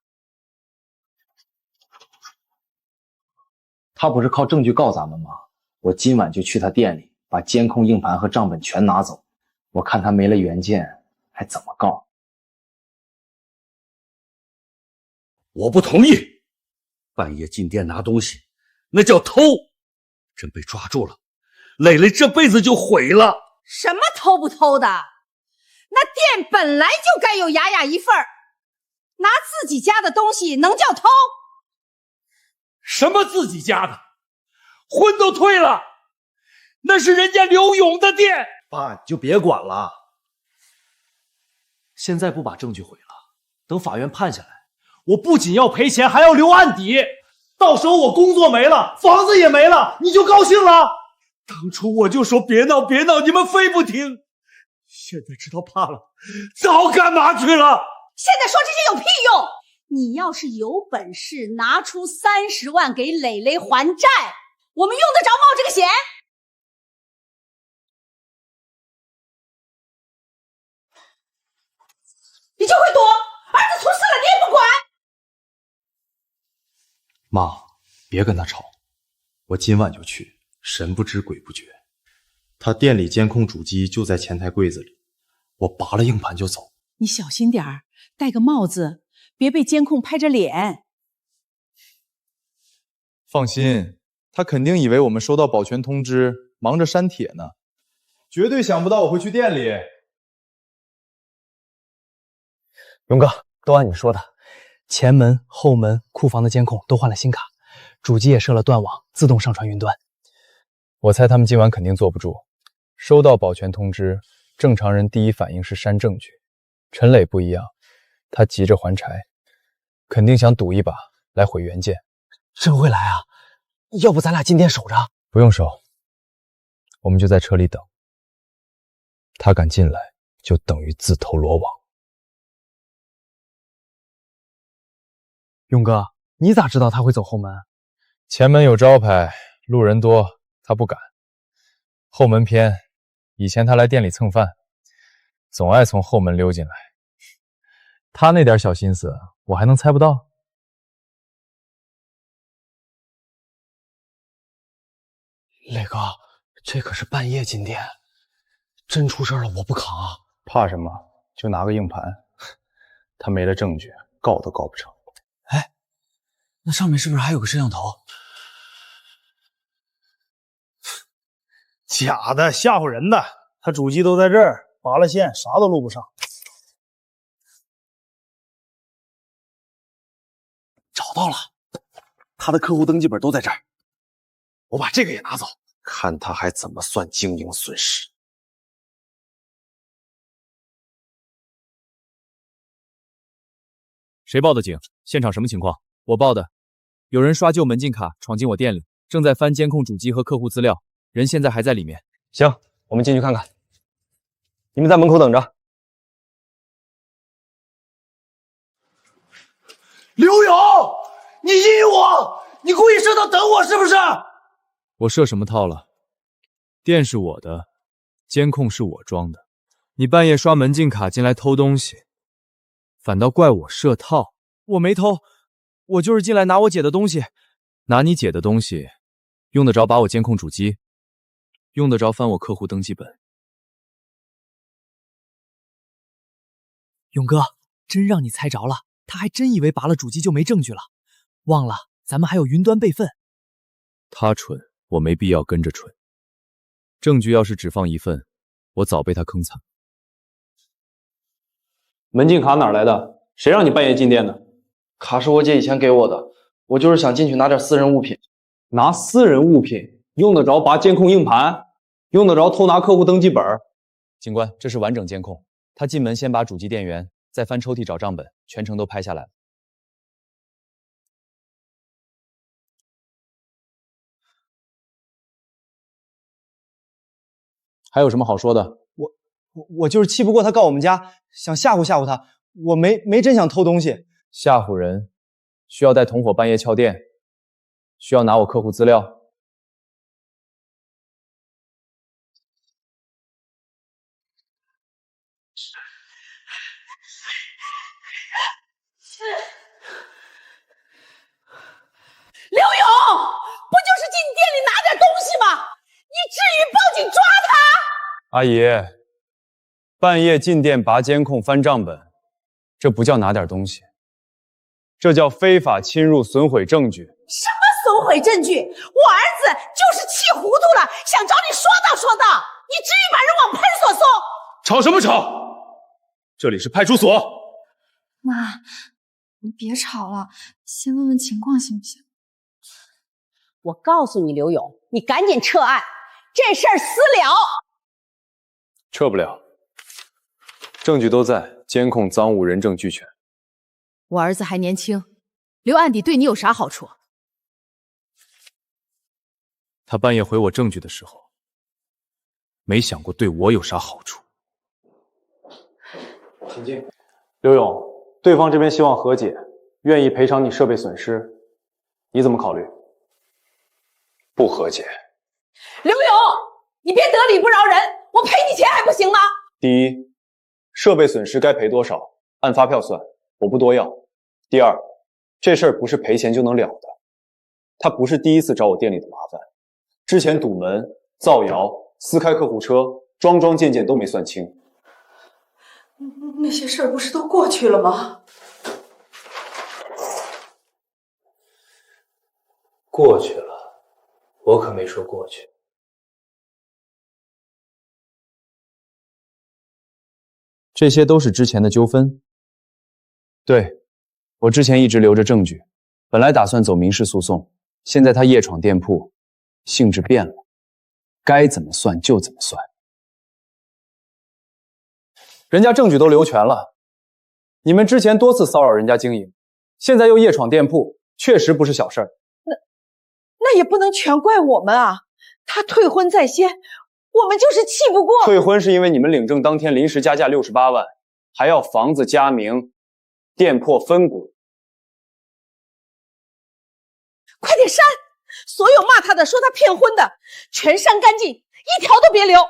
他不是靠证据告咱们吗？我今晚就去他店里，把监控硬盘和账本全拿走。我看他没了原件，还怎么告？我不同意！半夜进店拿东西，那叫偷。真被抓住了，磊磊这辈子就毁了。什么偷不偷的？那店本来就该有雅雅一份儿，拿自己家的东西能叫偷？什么自己家的？婚都退了，那是人家刘勇的店。爸，你就别管了。现在不把证据毁了，等法院判下来，我不仅要赔钱，还要留案底。到时候我工作没了，房子也没了，你就高兴了？当初我就说别闹别闹，你们非不听。现在知道怕了，早干嘛去了？现在说这些有屁用？你要是有本事拿出30万给磊磊还债，我们用得着冒这个险？你就会躲，儿子出事了你也不管。妈，别跟他吵，我今晚就去，神不知鬼不觉。他店里监控主机就在前台柜子里，我拔了硬盘就走。你小心点儿，戴个帽子，别被监控拍着脸。放心，他肯定以为我们收到保全通知，忙着删帖呢，绝对想不到我会去店里。勇哥，都按你说的，前门、后门、库房的监控都换了新卡，主机也设了断网，自动上传云端。我猜他们今晚肯定坐不住，收到保全通知，正常人第一反应是删证据。陈磊不一样，他急着还柴，肯定想赌一把来毁原件。真会来啊！要不咱俩进店守着？不用守，我们就在车里等。他敢进来，就等于自投罗网。勇哥，你咋知道他会走后门？前门有招牌，路人多，他不敢。后门偏，以前他来店里蹭饭，总爱从后门溜进来。他那点小心思，我还能猜不到？磊哥，这可是半夜进店，真出事了我不扛啊！怕什么？就拿个硬盘，他没了证据，告都告不成。哎，那上面是不是还有个摄像头？假的，吓唬人的。他主机都在这儿，拔了线，啥都录不上。找到了，他的客户登记本都在这儿。我把这个也拿走，看他还怎么算经营损失。谁报的警？现场什么情况？我报的，有人刷旧门禁卡闯进我店里，正在翻监控主机和客户资料，人现在还在里面。行，我们进去看看。你们在门口等着。刘勇，你阴我！你故意设套等我是不是？我设什么套了？店是我的，监控是我装的。你半夜刷门禁卡进来偷东西，反倒怪我设套。我没偷，我就是进来拿我姐的东西。拿你姐的东西，用得着拔我监控主机？用得着翻我客户登记本？勇哥，真让你猜着了，他还真以为拔了主机就没证据了，忘了咱们还有云端备份。他蠢，我没必要跟着蠢。证据要是只放一份，我早被他坑惨。门禁卡哪来的？谁让你半夜进店的？卡是我姐以前给我的，我就是想进去拿点私人物品。拿私人物品用得着拔监控硬盘？用得着偷拿客户登记本？警官，这是完整监控。他进门先把主机电源，再翻抽屉找账本，全程都拍下来了。还有什么好说的？我就是气不过他告我们家，想吓唬吓唬他。我没真想偷东西。吓唬人，需要带同伙半夜撬店，需要拿我客户资料。刘勇，不就是进店里拿点东西吗？你至于报警抓他？阿姨，半夜进店拔监控翻账本，这不叫拿点东西，这叫非法侵入损毁证据。什么损毁证据？我儿子就是气糊涂了，想找你说道说道，你至于把人往派出所送？吵什么吵？这里是派出所。妈，你别吵了，先问问情况行不行？我告诉你，刘勇，你赶紧撤案，这事儿私了。撤不了，证据都在，监控、赃物、人证俱全。我儿子还年轻，留案底对你有啥好处？他半夜毁我证据的时候，没想过对我有啥好处。请进。刘勇，对方这边希望和解，愿意赔偿你设备损失，你怎么考虑？不和解。刘勇，你别得理不饶人，我赔你钱还不行吗？第一，设备损失该赔多少，按发票算，我不多要。第二，这事儿不是赔钱就能了的。他不是第一次找我店里的麻烦，之前堵门、造谣、撕开客户车，桩件都没算清。那些事儿不是都过去了吗？过去了，我可没说过去。这些都是之前的纠纷。对，我之前一直留着证据，本来打算走民事诉讼，现在他夜闯店铺，性质变了，该怎么算就怎么算。人家证据都留全了，你们之前多次骚扰人家经营，现在又夜闯店铺，确实不是小事儿。那也不能全怪我们啊！他退婚在先，我们就是气不过。退婚是因为你们领证当天临时加价68万，还要房子加名，店铺分股。快点删！所有骂他的、说他骗婚的，全删干净，一条都别留。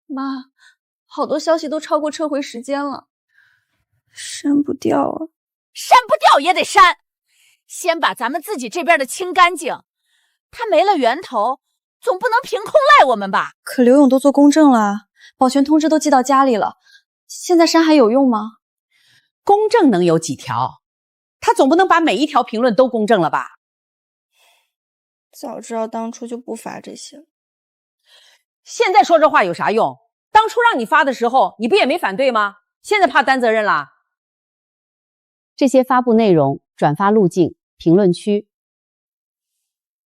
妈，好多消息都超过撤回时间了，删不掉啊！删不掉也得删，先把咱们自己这边的清干净。他没了源头，总不能凭空赖我们吧？可刘勇都做公证了，保全通知都寄到家里了，现在删还有用吗？公证能有几条？他总不能把每一条评论都公证了吧？早知道当初就不发这些了。现在说这话有啥用？当初让你发的时候，你不也没反对吗？现在怕担责任啦？这些发布内容、转发路径、评论区，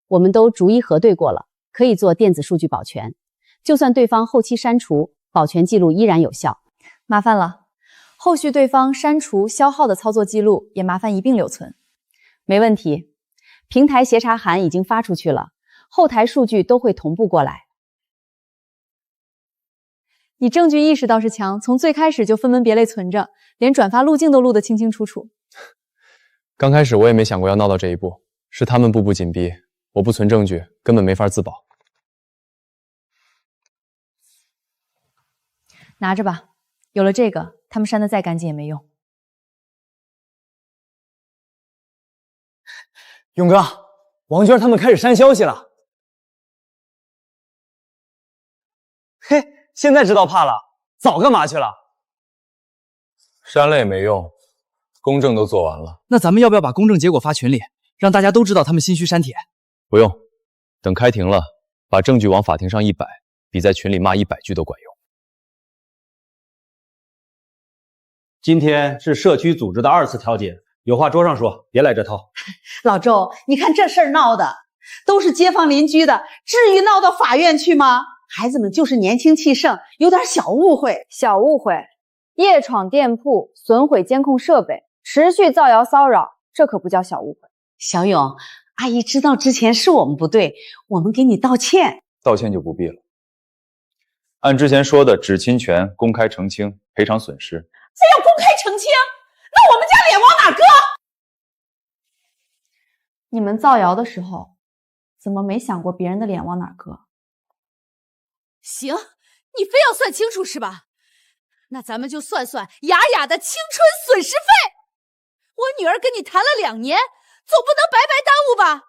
我们都逐一核对过了，可以做电子数据保全。就算对方后期删除，保全记录依然有效。麻烦了，后续对方删除、消耗的操作记录也麻烦一并留存。没问题，平台协查函已经发出去了，后台数据都会同步过来。你证据意识倒是强，从最开始就分门别类存着，连转发路径都录得清清楚楚。刚开始我也没想过要闹到这一步，是他们步步紧逼，我不存证据，根本没法自保。拿着吧，有了这个，他们删得再干净也没用。勇哥，王娟他们开始删消息了。嘿，现在知道怕了，早干嘛去了？删了也没用，公证都做完了。那咱们要不要把公证结果发群里，让大家都知道他们心虚删帖？不用，等开庭了，把证据往法庭上一摆，比在群里骂100句都管用。今天是社区组织的2次调解，有话桌上说，别来这套。老周，你看这事儿闹的，都是街坊邻居的，至于闹到法院去吗？孩子们就是年轻气盛，有点小误会。小误会，夜闯店铺、损毁监控设备、持续造谣骚扰，这可不叫小误会。小勇，阿姨知道之前是我们不对，我们给你道歉。道歉就不必了。按之前说的，只侵权、公开澄清、赔偿损失。再要公开澄清，那我们家脸往哪搁？你们造谣的时候，怎么没想过别人的脸往哪搁？行，你非要算清楚是吧？那咱们就算算雅雅的青春损失费。我女儿跟你谈了2年，总不能白白耽误吧？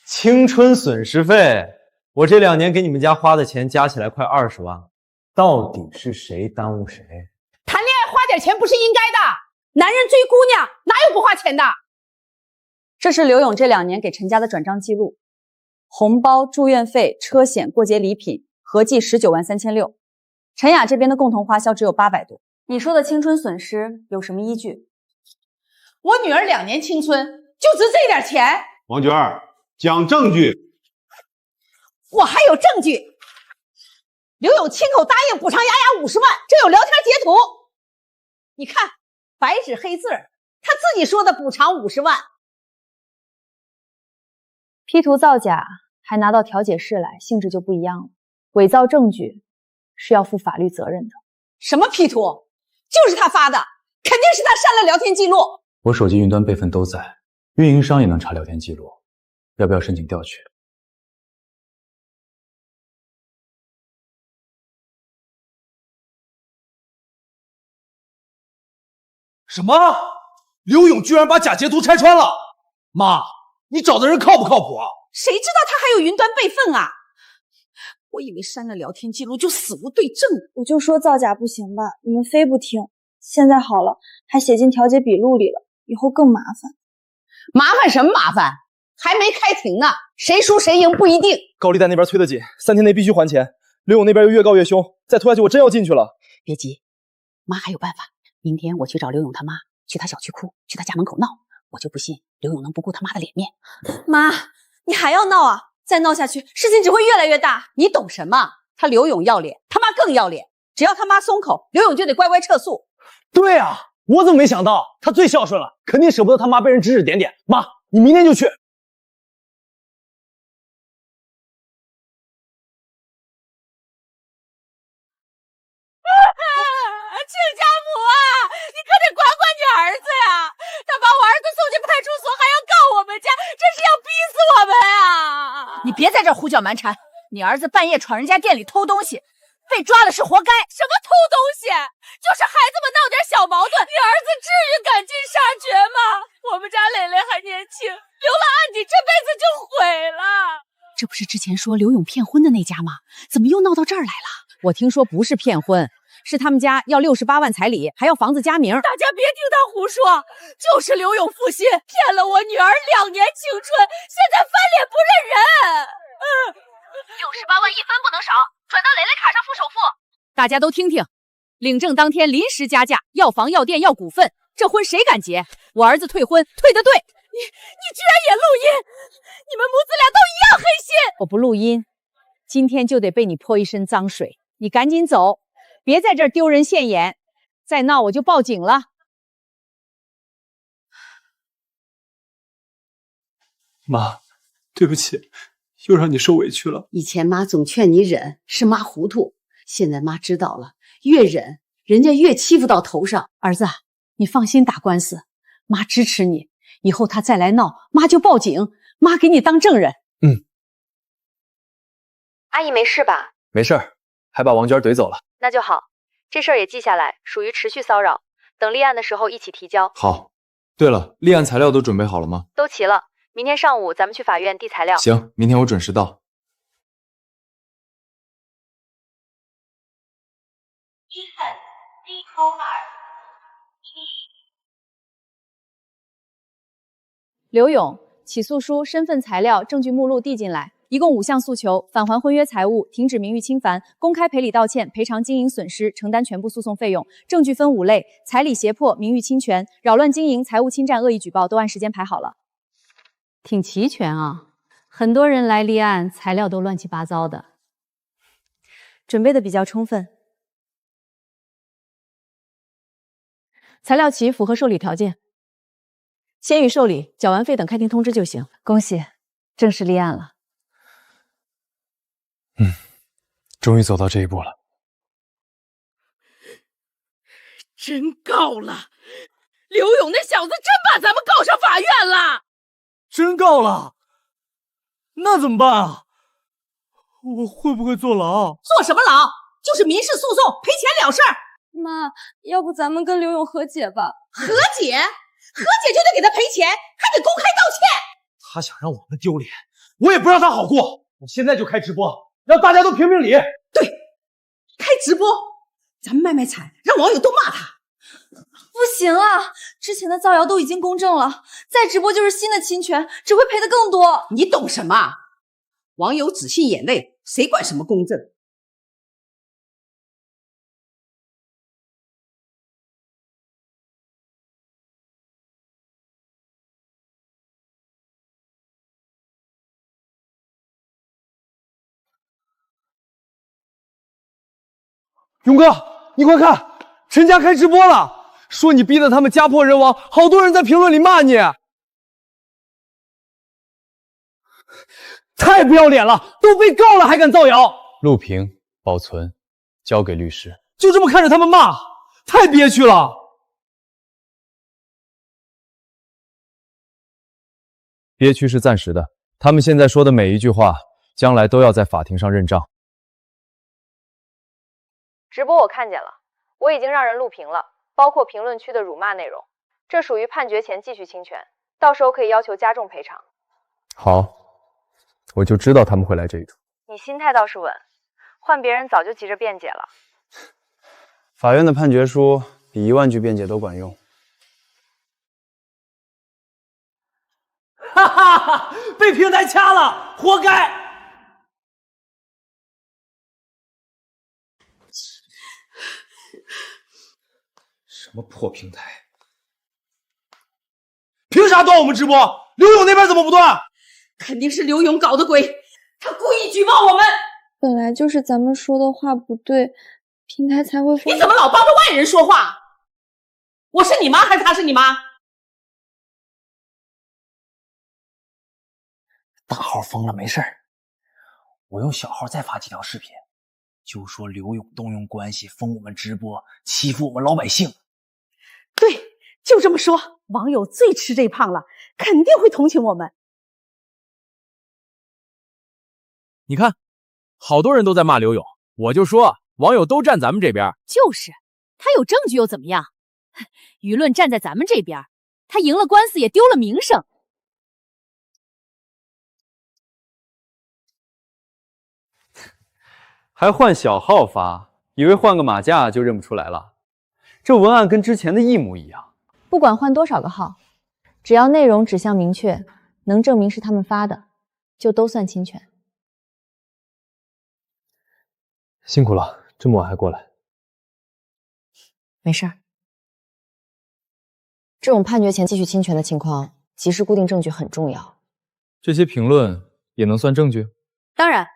青春损失费，我这2年给你们家花的钱加起来快20万，到底是谁耽误谁？谈恋爱花点钱不是应该的？男人追姑娘哪有不花钱的？这是刘勇这2年给陈家的转账记录，红包、住院费、车险、过节礼品合计19万3600，陈雅这边的共同花销只有800多。你说的青春损失有什么依据？我女儿2年青春就值这点钱？王娟儿，讲证据。我还有证据。刘勇亲口答应补偿雅雅50万，这有聊天截图。你看，白纸黑字儿，他自己说的补偿50万。P 图造假还拿到调解室来，性质就不一样了。伪造证据是要负法律责任的。什么 P 图？就是他发的，肯定是他删了聊天记录。我手机云端备份都在，运营商也能查聊天记录，要不要申请调取？什么？刘勇居然把假截图拆穿了！妈，你找的人靠不靠谱啊？谁知道他还有云端备份啊？我以为删了聊天记录就死无对证。我就说造假不行吧，你们非不听。现在好了，还写进调解笔录里了，以后更麻烦。麻烦什么麻烦？还没开庭呢，谁输谁赢不一定。高利贷那边催得紧，3天内必须还钱。刘勇那边又越告越凶，再拖下去我真要进去了。别急，妈还有办法。明天我去找刘勇他妈，去他小区哭，去他家门口闹。我就不信刘勇能不顾他妈的脸面。妈，你还要闹啊？再闹下去，事情只会越来越大。你懂什么？他刘勇要脸，他妈更要脸。只要他妈松口，刘勇就得乖乖撤诉。对啊，我怎么没想到？他最孝顺了，肯定舍不得他妈被人指指点点。妈，你明天就去。亲家母啊，你可得管管你儿子呀！他把我儿子送进派出所，还要告我们家，这是要逼死我们呀！你别在这儿胡搅蛮缠，你儿子半夜闯人家店里偷东西，被抓了是活该。什么偷东西？就是孩子们闹点小矛盾，你儿子至于赶尽杀绝吗？我们家蕾蕾还年轻，留了案底，这辈子就毁了。这不是之前说刘勇骗婚的那家吗？怎么又闹到这儿来了？我听说不是骗婚，是他们家要68万彩礼，还要房子加名。大家别听他胡说，就是刘勇负心，骗了我女儿2年青春，现在翻脸不认人。68万1分不能少，转到蕾蕾卡上付首付。大家都听听，领证当天临时加价，要房要店要股份，这婚谁敢结？我儿子退婚，退得对。你居然也录音，你们母子俩都一样黑心。我不录音，今天就得被你泼一身脏水。你赶紧走，别在这儿丢人现眼，再闹我就报警了。妈，对不起，又让你受委屈了。以前妈总劝你忍，是妈糊涂，现在妈知道了，越忍人家越欺负到头上。儿子，你放心打官司，妈支持你。以后他再来闹，妈就报警，妈给你当证人。阿姨没事吧？没事儿，还把王娟怼走了。那就好，这事儿也记下来，属于持续骚扰。等立案的时候一起提交。好。对了，立案材料都准备好了吗？都齐了，明天上午咱们去法院递材料。行，明天我准时到。1份低扣2。刘勇，起诉书、身份材料、证据目录递进来，一共5项诉求：返还婚约财物，停止名誉侵犯，公开赔礼道歉，赔偿经营损失，承担全部诉讼费用。证据分5类：彩礼胁迫、名誉侵权、扰乱经营、财务侵占、恶意举报，都按时间排好了。挺齐全啊，很多人来立案，材料都乱七八糟的，准备的比较充分。材料齐，符合受理条件。先予受理，缴完费等开庭通知就行。恭喜，正式立案了。终于走到这一步了。真告了，刘勇那小子真把咱们告上法院了。真告了？那怎么办啊？我会不会坐牢？坐什么牢？就是民事诉讼，赔钱了事儿。妈，要不咱们跟刘勇和解吧？和解？和解就得给他赔钱，还得公开道歉。他想让我们丢脸，我也不让他好过。我现在就开直播，让大家都评评理。对，开直播，咱们卖惨，让网友都骂他。不行啊，之前的造谣都已经公证了，再直播就是新的侵权，只会赔的更多。你懂什么？网友只信眼泪，谁管什么公正？勇哥，你快看，陈家开直播了，说你逼得他们家破人亡，好多人在评论里骂你，太不要脸了！都被告了还敢造谣！录屏保存，交给律师。就这么看着他们骂，太憋屈了。憋屈是暂时的，他们现在说的每一句话，将来都要在法庭上认账。直播我看见了，我已经让人录屏了，包括评论区的辱骂内容，这属于判决前继续侵权，到时候可以要求加重赔偿。好，我就知道他们会来这一出。你心态倒是稳，换别人早就急着辩解了。法院的判决书比10000句辩解都管用。哈哈哈！被平台掐了，活该！什么破平台？凭啥断我们直播？刘勇那边怎么不断？肯定是刘勇搞的鬼，他故意举报我们。本来就是咱们说的话不对，平台才会封。你怎么老帮着外人说话？我是你妈还是他是你妈？大号封了没事儿，我用小号再发几条视频，就说刘勇动用关系封我们直播，欺负我们老百姓。对，就这么说，网友最吃这胖了，肯定会同情我们。你看，好多人都在骂刘勇，我就说网友都站咱们这边。就是，他有证据又怎么样？舆论站在咱们这边，他赢了官司也丢了名声。还换小号发，以为换个马甲就认不出来了。这文案跟之前的一模一样。不管换多少个号，只要内容指向明确，能证明是他们发的，就都算侵权。辛苦了，这么晚还过来。没事儿。这种判决前继续侵权的情况，及时固定证据很重要。这些评论也能算证据？当然，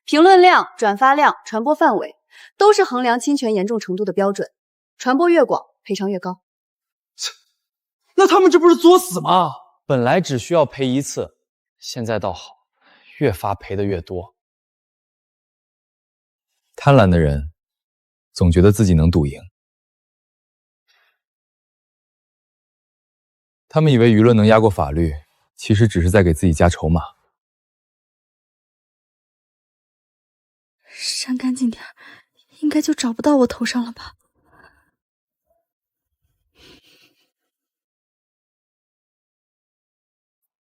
评论量、转发量、传播范围都是衡量侵权严重程度的标准，传播越广，赔偿越高。那他们这不是作死吗？本来只需要赔一次，现在倒好，越发赔的越多。贪婪的人总觉得自己能赌赢，他们以为舆论能压过法律，其实只是在给自己加筹码。删干净点，应该就找不到我头上了吧？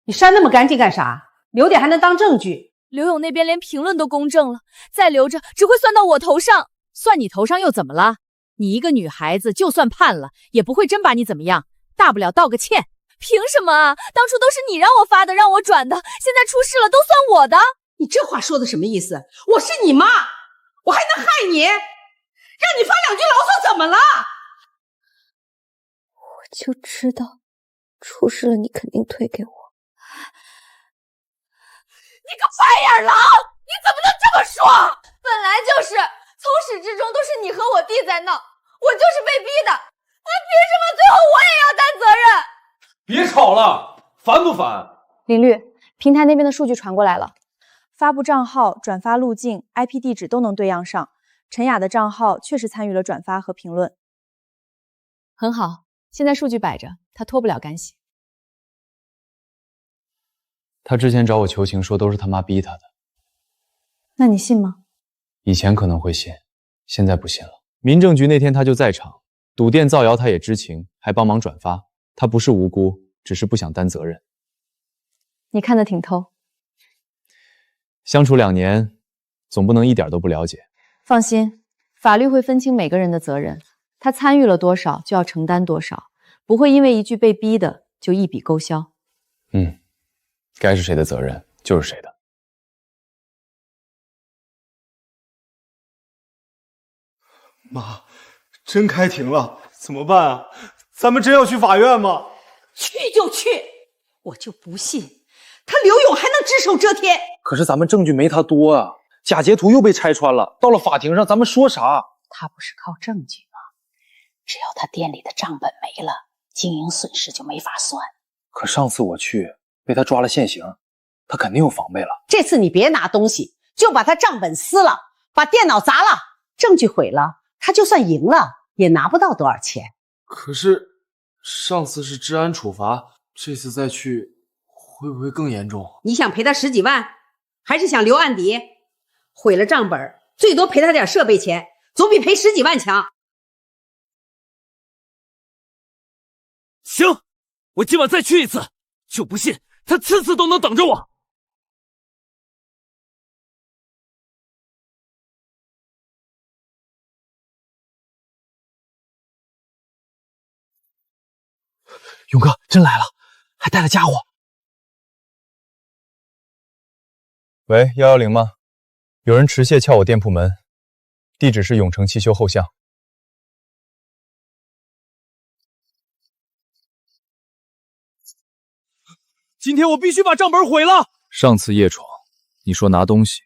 你删那么干净干啥？留点还能当证据。刘勇那边连评论都公正了，再留着只会算到我头上。算你头上又怎么了？你一个女孩子，就算判了，也不会真把你怎么样，大不了道个歉。凭什么啊？当初都是你让我发的，让我转的，现在出事了都算我的。你这话说的什么意思？我是你妈，我还能害你？让你发两句牢骚怎么了？我就知道，出事了你肯定推给我。你个白眼狼，你怎么能这么说？本来就是，从始至终都是你和我弟在闹，我就是被逼的，那凭什么最后我也要担责任？别吵了，烦不烦？林律，平台那边的数据传过来了，发布账号、转发路径、IP 地址都能对应上。陈雅的账号确实参与了转发和评论，很好。现在数据摆着，他脱不了干系。他之前找我求情，说都是他妈逼他的。那你信吗？以前可能会信，现在不信了。民政局那天他就在场，赌店造谣他也知情，还帮忙转发。他不是无辜，只是不想担责任。你看得挺透。相处2年，总不能一点都不了解。放心，法律会分清每个人的责任，他参与了多少就要承担多少，不会因为一句被逼的就一笔勾销。该是谁的责任就是谁的。妈，真开庭了，怎么办啊？咱们真要去法院吗？去就去，我就不信他刘勇还能只手遮天。可是咱们证据没他多啊，假截图又被拆穿了，到了法庭上咱们说啥？他不是靠证据吗？只要他店里的账本没了，经营损失就没法算。可上次我去被他抓了现行，他肯定有防备了。这次你别拿东西，就把他账本撕了，把电脑砸了，证据毁了，他就算赢了也拿不到多少钱。可是上次是治安处罚，这次再去会不会更严重？你想赔他10几万，还是想留案底？毁了账本，最多赔他点设备钱，总比赔10几万强。行，我今晚再去一次，就不信他次次都能等着我。勇哥真来了，还带了家伙。喂，110吗？有人持械撬我店铺门，地址是永城汽修后巷。今天我必须把账本毁了。上次夜闯，你说拿东西，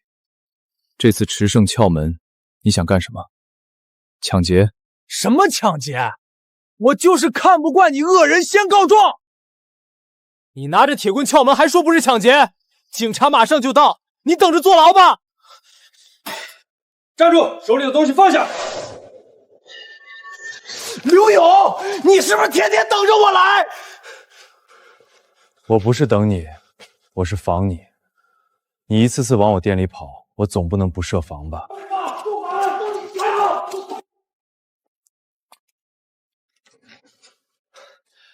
这次持胜撬门，你想干什么？抢劫？什么抢劫？我就是看不惯你恶人先告状。你拿着铁棍撬门还说不是抢劫？警察马上就到，你等着坐牢吧。站住，手里的东西放下。刘勇，你是不是天天等着我来？我不是等你，我是防你。你一次次往我店里跑，我总不能不设防吧？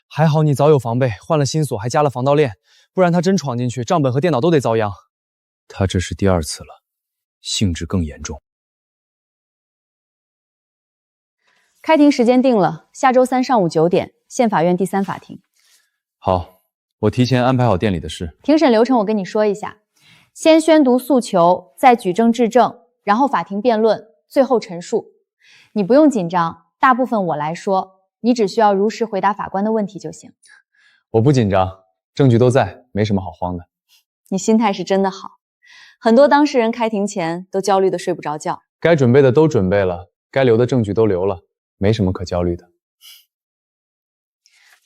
还好你早有防备，换了新锁，还加了防盗链，不然他真闯进去，账本和电脑都得遭殃。他这是第2次了，性质更严重。开庭时间定了，下周3上午9点，县法院第3法庭。好，我提前安排好店里的事。庭审流程我跟你说一下，先宣读诉求，再举证质证，然后法庭辩论，最后陈述。你不用紧张，大部分我来说，你只需要如实回答法官的问题就行。我不紧张，证据都在，没什么好慌的。你心态是真的好，很多当事人开庭前都焦虑的睡不着觉。该准备的都准备了，该留的证据都留了，没什么可焦虑的。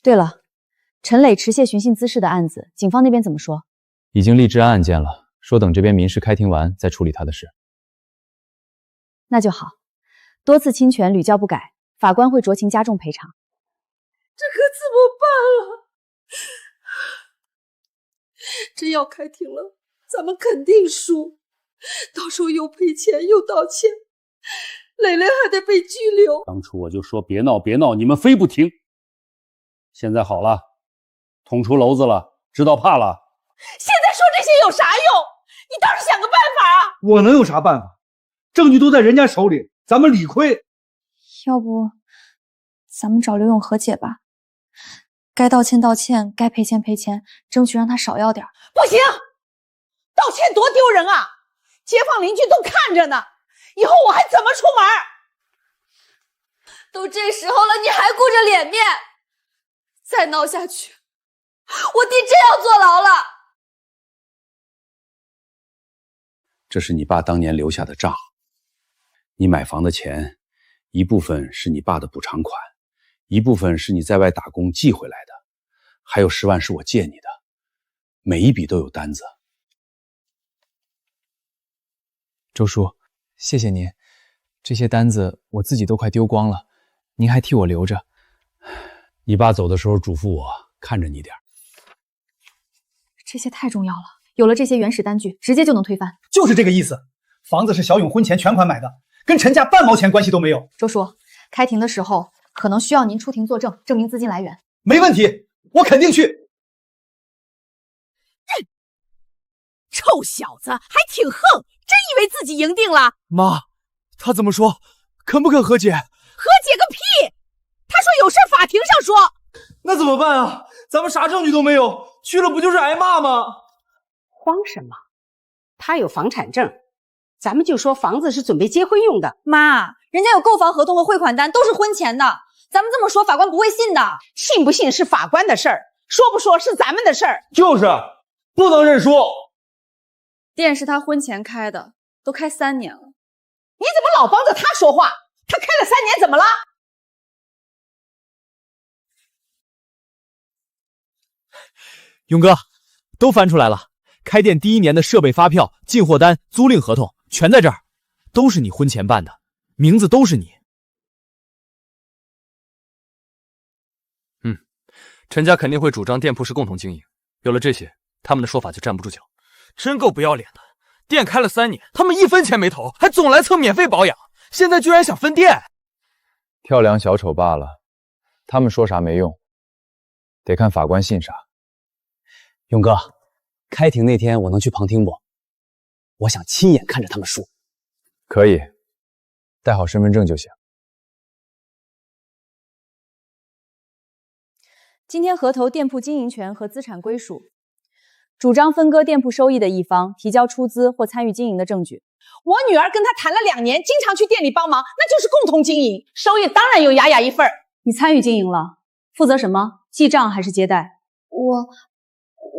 对了，陈磊持械寻衅滋事的案子，警方那边怎么说？已经立治安案件了，说等这边民事开庭完再处理他的事。那就好，多次侵权屡教不改，法官会酌情加重赔偿。这可怎么办啊？真要开庭了，咱们肯定输，到时候又赔钱又道歉，磊磊还得被拘留。当初我就说别闹别闹，你们非不听。现在好了，捅出篓子了，知道怕了。现在说这些有啥用？你倒是想个办法啊！我能有啥办法？证据都在人家手里，咱们理亏。要不，咱们找刘勇和解吧。该道歉道歉，该赔钱赔钱，争取让他少要点。不行，道歉多丢人啊！街坊邻居都看着呢，以后我还怎么出门？都这时候了，你还顾着脸面？再闹下去，我弟真要坐牢了。这是你爸当年留下的账，你买房的钱，一部分是你爸的补偿款，一部分是你在外打工寄回来的，还有10万是我借你的，每一笔都有单子。周叔，谢谢您，这些单子我自己都快丢光了，您还替我留着。你爸走的时候嘱咐我看着你点。这些太重要了，有了这些原始单据，直接就能推翻。就是这个意思。房子是小勇婚前全款买的，跟陈家半毛钱关系都没有。周叔，开庭的时候可能需要您出庭作证，证明资金来源。没问题，我肯定去。臭小子，还挺横，真以为自己赢定了？妈，他怎么说？肯不肯和解？和解个屁！他说有事法庭上说。那怎么办啊？咱们啥证据都没有，去了不就是挨骂吗？慌什么？他有房产证，咱们就说房子是准备结婚用的。妈，人家有购房合同和汇款单，都是婚前的。咱们这么说，法官不会信的。信不信是法官的事儿，说不说是咱们的事儿。就是不能认输。店是他婚前开的，都开3年了。你怎么老帮着他说话？他开了3年怎么了？勇哥，都翻出来了，开店第1年的设备发票、进货单、租赁合同全在这儿，都是你婚前办的，名字都是你。陈家肯定会主张店铺是共同经营，有了这些，他们的说法就站不住脚。真够不要脸的！店开了3年，他们1分钱没投，还总来蹭免费保养，现在居然想分店。跳梁小丑罢了，他们说啥没用，得看法官信啥。勇哥，开庭那天我能去旁听不？我想亲眼看着他们输。可以，带好身份证就行。今天核投店铺经营权和资产归属，主张分割店铺收益的一方提交出资或参与经营的证据。我女儿跟他谈了2年，经常去店里帮忙，那就是共同经营，收益当然有雅雅一份儿。你参与经营了，负责什么？记账还是接待？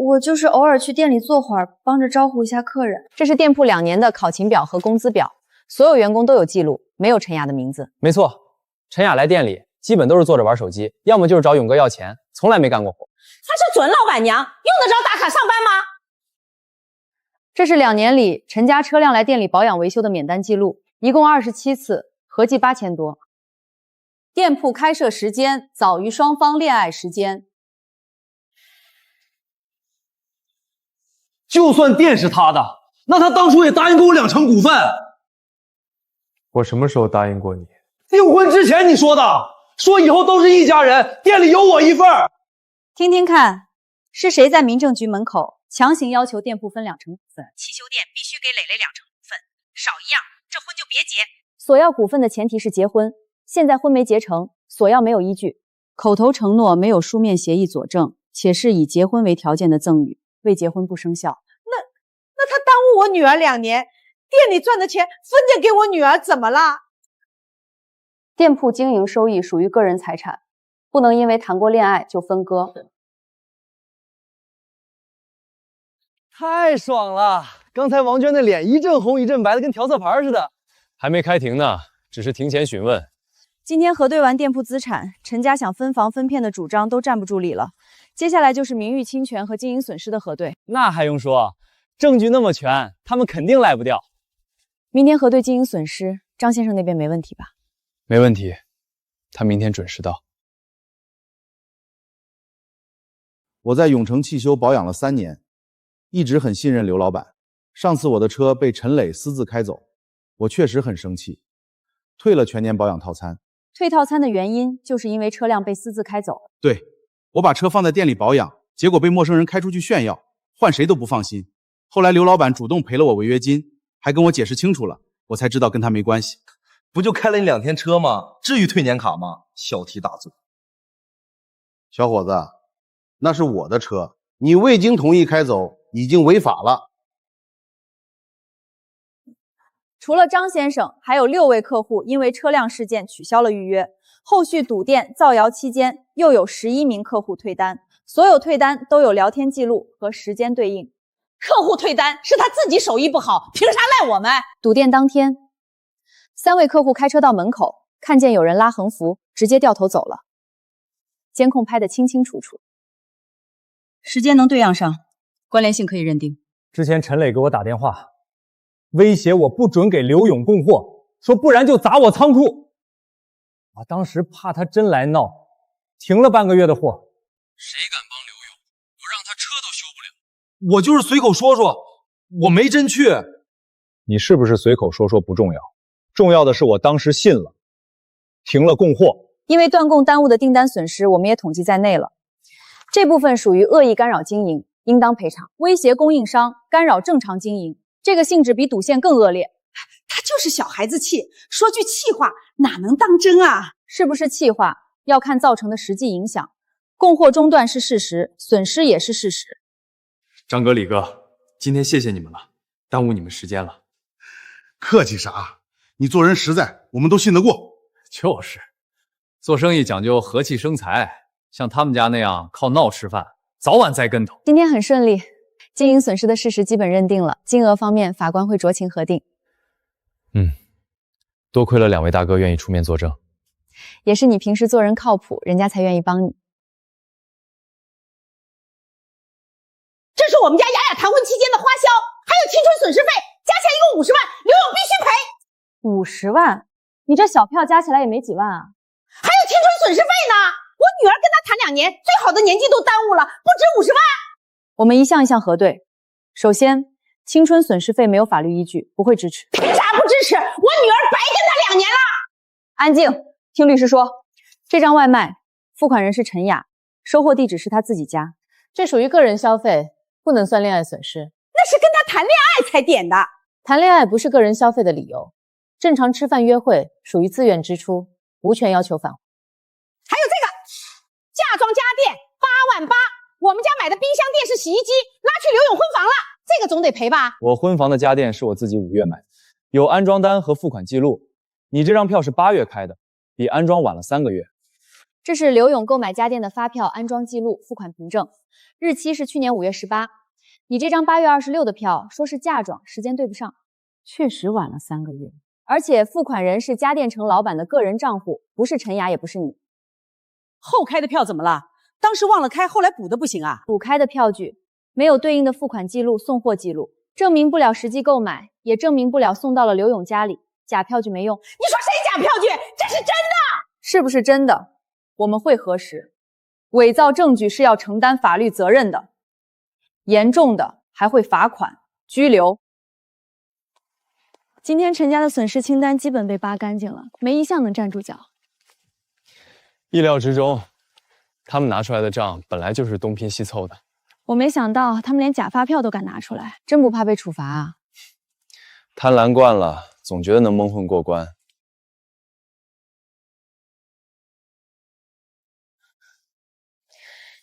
我就是偶尔去店里坐会儿，帮着招呼一下客人。这是店铺2年的考勤表和工资表，所有员工都有记录，没有陈雅的名字。没错，陈雅来店里基本都是坐着玩手机，要么就是找勇哥要钱，从来没干过活。她是准老板娘，用得着打卡上班吗？这是2年里陈家车辆来店里保养维修的免单记录，一共27次，合计8000多。店铺开设时间早于双方恋爱时间。就算店是他的，那他当初也答应过我2成股份。我什么时候答应过你？订婚之前你说的，说以后都是一家人，店里有我一份儿。听听看，是谁在民政局门口强行要求店铺分2成股份？汽修店必须给蕾蕾2成股份，少1样，这婚就别结。索要股份的前提是结婚，现在婚没结成，索要没有依据，口头承诺没有书面协议佐证，且是以结婚为条件的赠与，未结婚不生效。那他耽误我女儿2年，店里赚的钱分点给我女儿，怎么啦？店铺经营收益属于个人财产，不能因为谈过恋爱就分割。太爽了！刚才王娟的脸一阵红一阵白的，跟调色盘似的。还没开庭呢，只是庭前询问。今天核对完店铺资产，陈家想分房分片的主张都站不住理了。接下来就是名誉侵权和经营损失的核对。那还用说，证据那么全，他们肯定赖不掉。明天核对经营损失，张先生那边没问题吧？没问题，他明天准时到。我在永城汽修保养了3年，一直很信任刘老板。上次我的车被陈磊私自开走，我确实很生气，退了全年保养套餐。退套餐的原因就是因为车辆被私自开走。对，我把车放在店里保养，结果被陌生人开出去炫耀，换谁都不放心。后来刘老板主动赔了我违约金，还跟我解释清楚了，我才知道跟他没关系。不就开了你2天车吗？至于退年卡吗？小题大做。小伙子，那是我的车，你未经同意开走，已经违法了。除了张先生，还有6位客户因为车辆事件取消了预约。后续赌店造谣期间，又有11名客户退单，所有退单都有聊天记录和时间对应。客户退单是他自己手艺不好，凭啥赖我们？赌店当天，3位客户开车到门口，看见有人拉横幅，直接掉头走了。监控拍得清清楚楚，时间能对应上，关联性可以认定。之前陈磊给我打电话，威胁我不准给刘勇供货，说不然就砸我仓库。我当时怕他真来闹，停了半个月的货。谁敢帮刘勇，我让他车都修不了。我就是随口说说，我没真去。你是不是随口说说不重要，重要的是我当时信了，停了供货。因为断供耽误的订单损失，我们也统计在内了。这部分属于恶意干扰经营，应当赔偿。威胁供应商，干扰正常经营，这个性质比赌现更恶劣。他就是小孩子气，说句气话哪能当真啊？是不是气话，要看造成的实际影响。供货中断是事实，损失也是事实。张哥、李哥，今天谢谢你们了，耽误你们时间了。客气啥？你做人实在，我们都信得过。就是，做生意讲究和气生财，像他们家那样靠闹吃饭，早晚栽跟头。今天很顺利，经营损失的事实基本认定了，金额方面法官会酌情核定。多亏了2位大哥愿意出面作证，也是你平时做人靠谱，人家才愿意帮你。青春损失费，加起来一共50万，刘勇必须赔。 50万？你这小票加起来也没几万啊！还有青春损失费呢！我女儿跟他谈2年，最好的年纪都耽误了，不止50万。我们一项一项核对。首先，青春损失费没有法律依据，不会支持。凭啥不支持？我女儿白跟他2年了。安静，听律师说。这张外卖付款人是陈雅，收货地址是他自己家，这属于个人消费，不能算恋爱损失。那是跟他谈恋爱才点的。谈恋爱不是个人消费的理由，正常吃饭约会属于自愿支出，无权要求返还。还有这个嫁妆家电8万8，我们家买的冰箱、电视、洗衣机拉去刘勇婚房了，这个总得赔吧？我婚房的家电是我自己5月买的，有安装单和付款记录。你这张票是8月开的，比安装晚了3个月。这是刘勇购买家电的发票、安装记录、付款凭证，日期是去年5月18。你这张8月26的票说是嫁妆，时间对不上，确实晚了3个月。而且付款人是家电城老板的个人账户，不是陈雅，也不是你。后开的票怎么了？当时忘了开，后来补的不行啊？补开的票据没有对应的付款记录、送货记录，证明不了实际购买，也证明不了送到了刘勇家里，假票据没用。你说谁假票据？这是真的？是不是真的？我们会核实。伪造证据是要承担法律责任的，严重的还会罚款、拘留。今天陈家的损失清单基本被扒干净了，没一项能站住脚。意料之中，他们拿出来的账本来就是东拼西凑的。我没想到他们连假发票都敢拿出来，真不怕被处罚啊？贪婪惯了，总觉得能蒙混过关。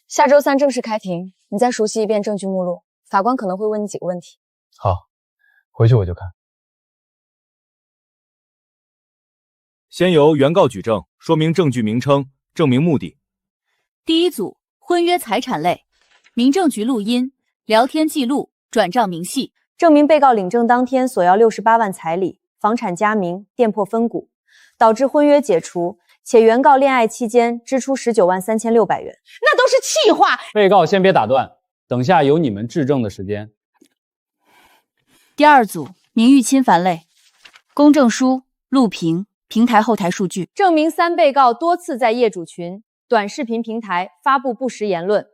下周3正式开庭，你再熟悉一遍证据目录，法官可能会问你几个问题。好，回去我就看。先由原告举证，说明证据名称，证明目的。第一组婚约财产类，民政局录音、聊天记录、转账明细，证明被告领证当天索要68万彩礼、房产加名、店铺分股，导致婚约解除，且原告恋爱期间支出19万3600元。那都是气话。被告先别打断，等下有你们质证的时间。第二组名誉侵犯类，公证书、录屏、平台后台数据，证明3被告多次在业主群、短视频平台发布不实言论，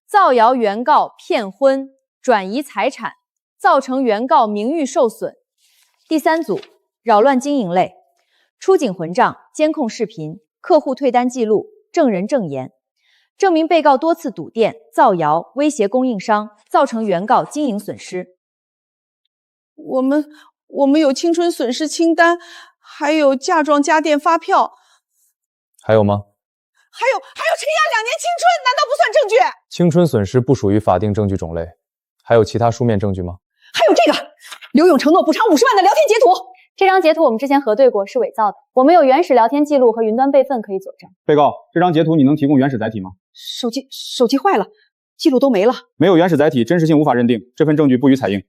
造谣原告骗婚、转移财产，造成原告名誉受损。第三组扰乱经营类，出警混账、监控视频、客户退单记录、证人证言，证明被告多次堵店、造谣、威胁供应商，造成原告经营损失。我们有青春损失清单，还有嫁妆家电发票，还有吗？还有陈雅2年青春，难道不算证据？青春损失不属于法定证据种类，还有其他书面证据吗？还有这个，刘勇承诺补偿50万的聊天截图。这张截图我们之前核对过，是伪造的。我们有原始聊天记录和云端备份可以佐证。被告，这张截图你能提供原始载体吗？手机坏了，记录都没了。没有原始载体，真实性无法认定，这份证据不予采印。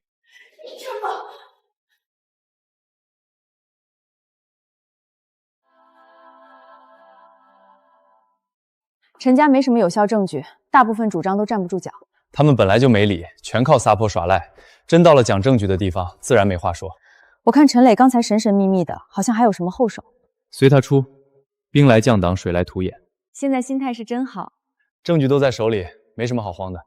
陈家没什么有效证据，大部分主张都站不住脚。他们本来就没理，全靠撒泼耍赖，真到了讲证据的地方，自然没话说。我看陈磊刚才神神秘秘的，好像还有什么后手。随他出，兵来将挡，水来土掩。现在心态是真好，证据都在手里，没什么好慌的。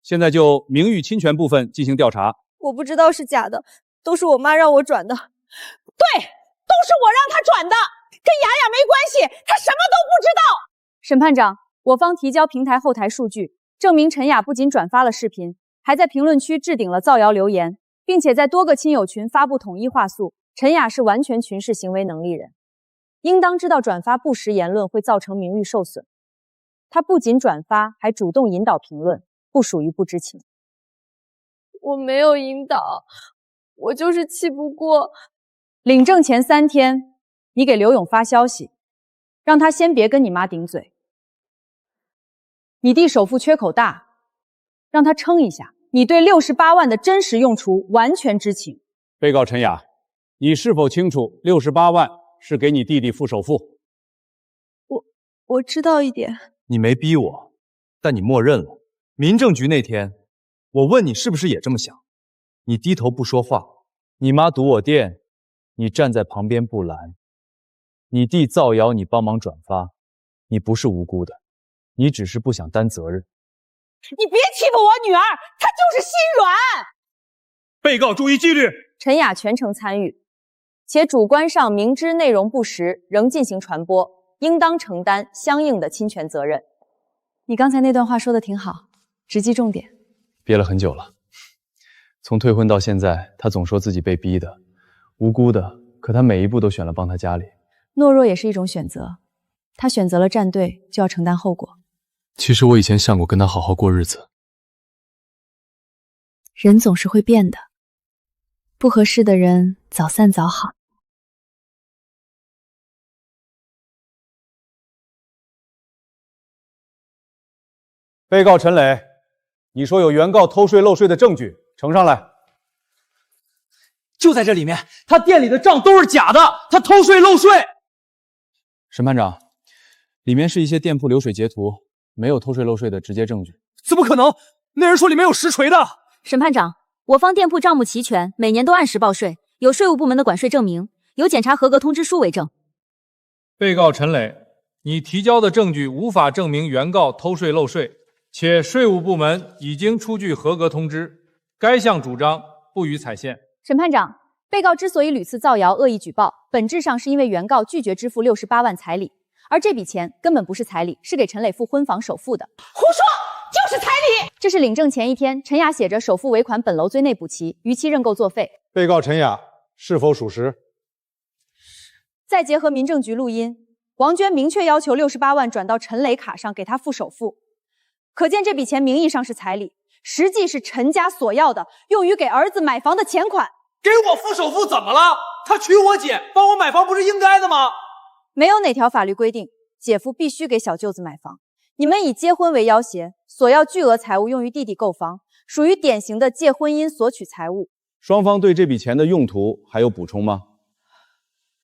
现在就名誉侵权部分进行调查。我不知道是假的，都是我妈让我转的。对，都是我让他转的，跟雅雅没关系，他什么都不知道。审判长，我方提交平台后台数据，证明陈雅不仅转发了视频，还在评论区置顶了造谣留言，并且在多个亲友群发布统一话术。陈雅是完全群事行为能力人，应当知道转发不实言论会造成名誉受损。他不仅转发，还主动引导评论，不属于不知情。我没有引导，我就是气不过。领证前3天，你给刘勇发消息，让他先别跟你妈顶嘴。你弟首付缺口大，让他撑一下。你对68万的真实用处完全知情。被告陈雅，你是否清楚68万是给你弟弟付首付？我知道一点。你没逼我，但你默认了。民政局那天，我问你是不是也这么想，你低头不说话。你妈堵我店，你站在旁边不拦。你弟造谣，你帮忙转发。你不是无辜的，你只是不想担责任。你别欺负我女儿，她就是心软。被告注意纪律。陈雅全程参与，且主观上明知内容不实仍进行传播，应当承担相应的侵权责任。你刚才那段话说的挺好，直击重点。憋了很久了，从退婚到现在，他总说自己被逼的，无辜的，可他每一步都选了帮他家里。懦弱也是一种选择，他选择了站队，就要承担后果。其实我以前想过跟他好好过日子。人总是会变的，不合适的人早散早好。被告陈磊，你说有原告偷税漏税的证据，呈上来。就在这里面，他店里的账都是假的，他偷税漏税。审判长，里面是一些店铺流水截图，没有偷税漏税的直接证据。怎么可能？那人说里面有实锤的。审判长，我方店铺账目齐全，每年都按时报税，有税务部门的管税证明，有检查合格通知书为证。被告陈磊，你提交的证据无法证明原告偷税漏税，且税务部门已经出具合格通知，该项主张不予采信。审判长，被告之所以屡次造谣、恶意举报，本质上是因为原告拒绝支付68万彩礼，而这笔钱根本不是彩礼，是给陈磊付婚房首付的。胡说，就是彩礼。这是领证前一天，陈雅写着首付尾款本楼最内补齐，逾期认购作废。被告陈雅是否属实？再结合民政局录音，王娟明确要求68万转到陈磊卡上，给他付首付。可见这笔钱名义上是彩礼，实际是陈家索要的，用于给儿子买房的钱款。给我付首付怎么了？他娶我姐，帮我买房不是应该的吗？没有哪条法律规定姐夫必须给小舅子买房。你们以结婚为要挟，索要巨额财物用于弟弟购房，属于典型的借婚姻索取财物。双方对这笔钱的用途还有补充吗？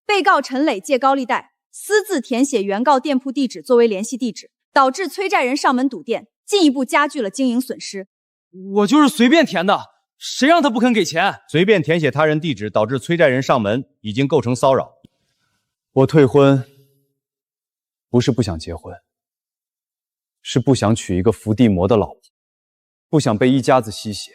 被告陈磊借高利贷，私自填写原告店铺地址作为联系地址，导致催债人上门堵店，进一步加剧了经营损失。我就是随便填的，谁让他不肯给钱？随便填写他人地址，导致催债人上门，已经构成骚扰。我退婚，不是不想结婚，是不想娶一个伏地魔的老婆，不想被一家子吸血。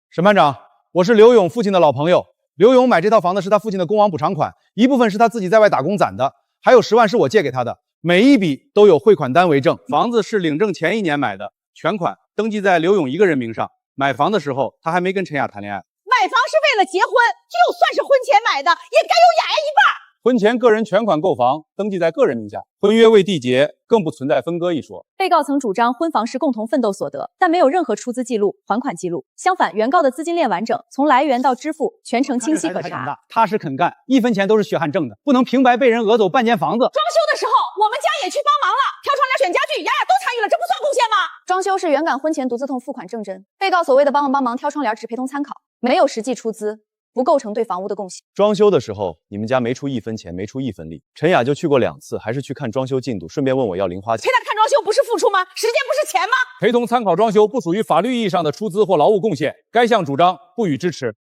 审判长，我是刘勇父亲的老朋友。刘勇买这套房子是他父亲的工亡补偿款，一部分是他自己在外打工攒的，还有10万是我借给他的，每一笔都有汇款单为证。房子是领证前1年买的，全款登记在刘勇一个人名上。买房的时候，他还没跟陈雅谈恋爱。买房是为了结婚，就算是婚前买的，也该有雅人一半。婚前个人全款购房，登记在个人名下，婚约未缔结，更不存在分割一说。被告曾主张婚房是共同奋斗所得，但没有任何出资记录、还款记录。相反，原告的资金链完整，从来源到支付全程清晰可查。踏实肯干，1分钱都是血汗挣的，不能平白被人讹走半间房子。装修的时候，我们家也去帮忙了，挑窗帘、选家具，雅雅都参与了，这不算贡献吗？装修是原告婚前独自痛付款正真，被告所谓的帮忙挑窗帘只陪同参考，没有实际出资，不构成对房屋的贡献。装修的时候，你们家没出1分钱，没出1分力。陈雅就去过2次，还是去看装修进度，顺便问我要零花钱。陪他看装修不是付出吗？时间不是钱吗？陪同参考装修不属于法律意义上的出资或劳务贡献，该项主张不予支持。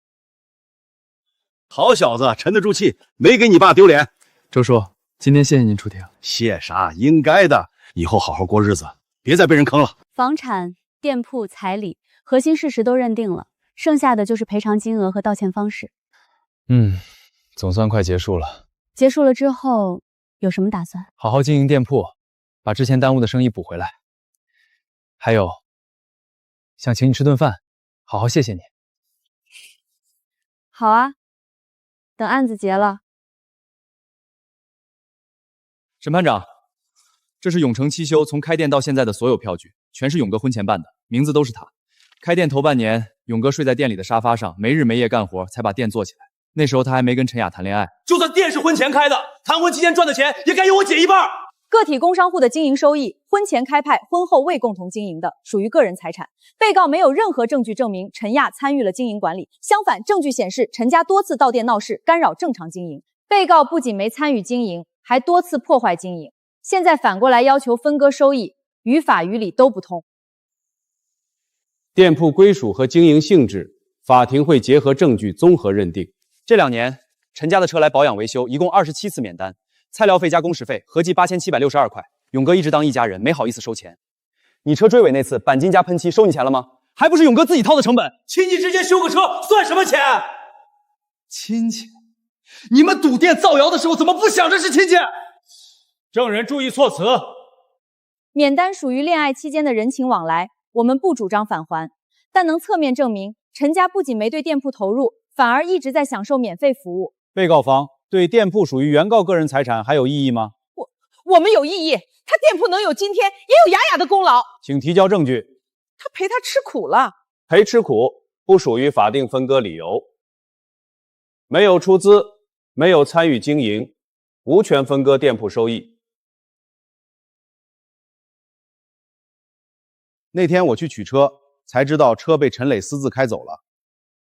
好小子，沉得住气，没给你爸丢脸。周叔，今天谢谢您出庭。谢啥？应该的。以后好好过日子，别再被人坑了。房产、店铺、彩礼，核心事实都认定了，剩下的就是赔偿金额和道歉方式。总算快结束了。结束了之后有什么打算？好好经营店铺，把之前耽误的生意补回来。还有，想请你吃顿饭，好好谢谢你。好啊，等案子结了。审判长，这是永诚七修从开店到现在的所有票据，全是勇哥婚前办的，名字都是他。开店头半年，勇哥睡在店里的沙发上，没日没夜干活，才把店做起来。那时候他还没跟陈雅谈恋爱。就算店是婚前开的，谈婚期间赚的钱也该有我姐一半。个体工商户的经营收益，婚前开派，婚后未共同经营的，属于个人财产。被告没有任何证据证明陈亚参与了经营管理，相反，证据显示陈家多次到店闹事，干扰正常经营。被告不仅没参与经营，还多次破坏经营，现在反过来要求分割收益，于法于理都不通。店铺归属和经营性质，法庭会结合证据综合认定。这2年，陈家的车来保养维修，一共27次免单，材料费加工时费合计8762块。勇哥一直当一家人，没好意思收钱。你车追尾那次，钣金加喷漆收你钱了吗？还不是勇哥自己掏的成本。亲戚之间修个车算什么钱？亲戚？你们赌店造谣的时候怎么不想着是亲戚？证人注意措辞。免单属于恋爱期间的人情往来，我们不主张返还，但能侧面证明陈家不仅没对店铺投入，反而一直在享受免费服务。被告方对店铺属于原告个人财产还有异议吗？我们有异议。他店铺能有今天，也有雅雅的功劳。请提交证据。他陪他吃苦了。陪吃苦不属于法定分割理由。没有出资，没有参与经营，无权分割店铺收益。那天我去取车，才知道车被陈磊私自开走了。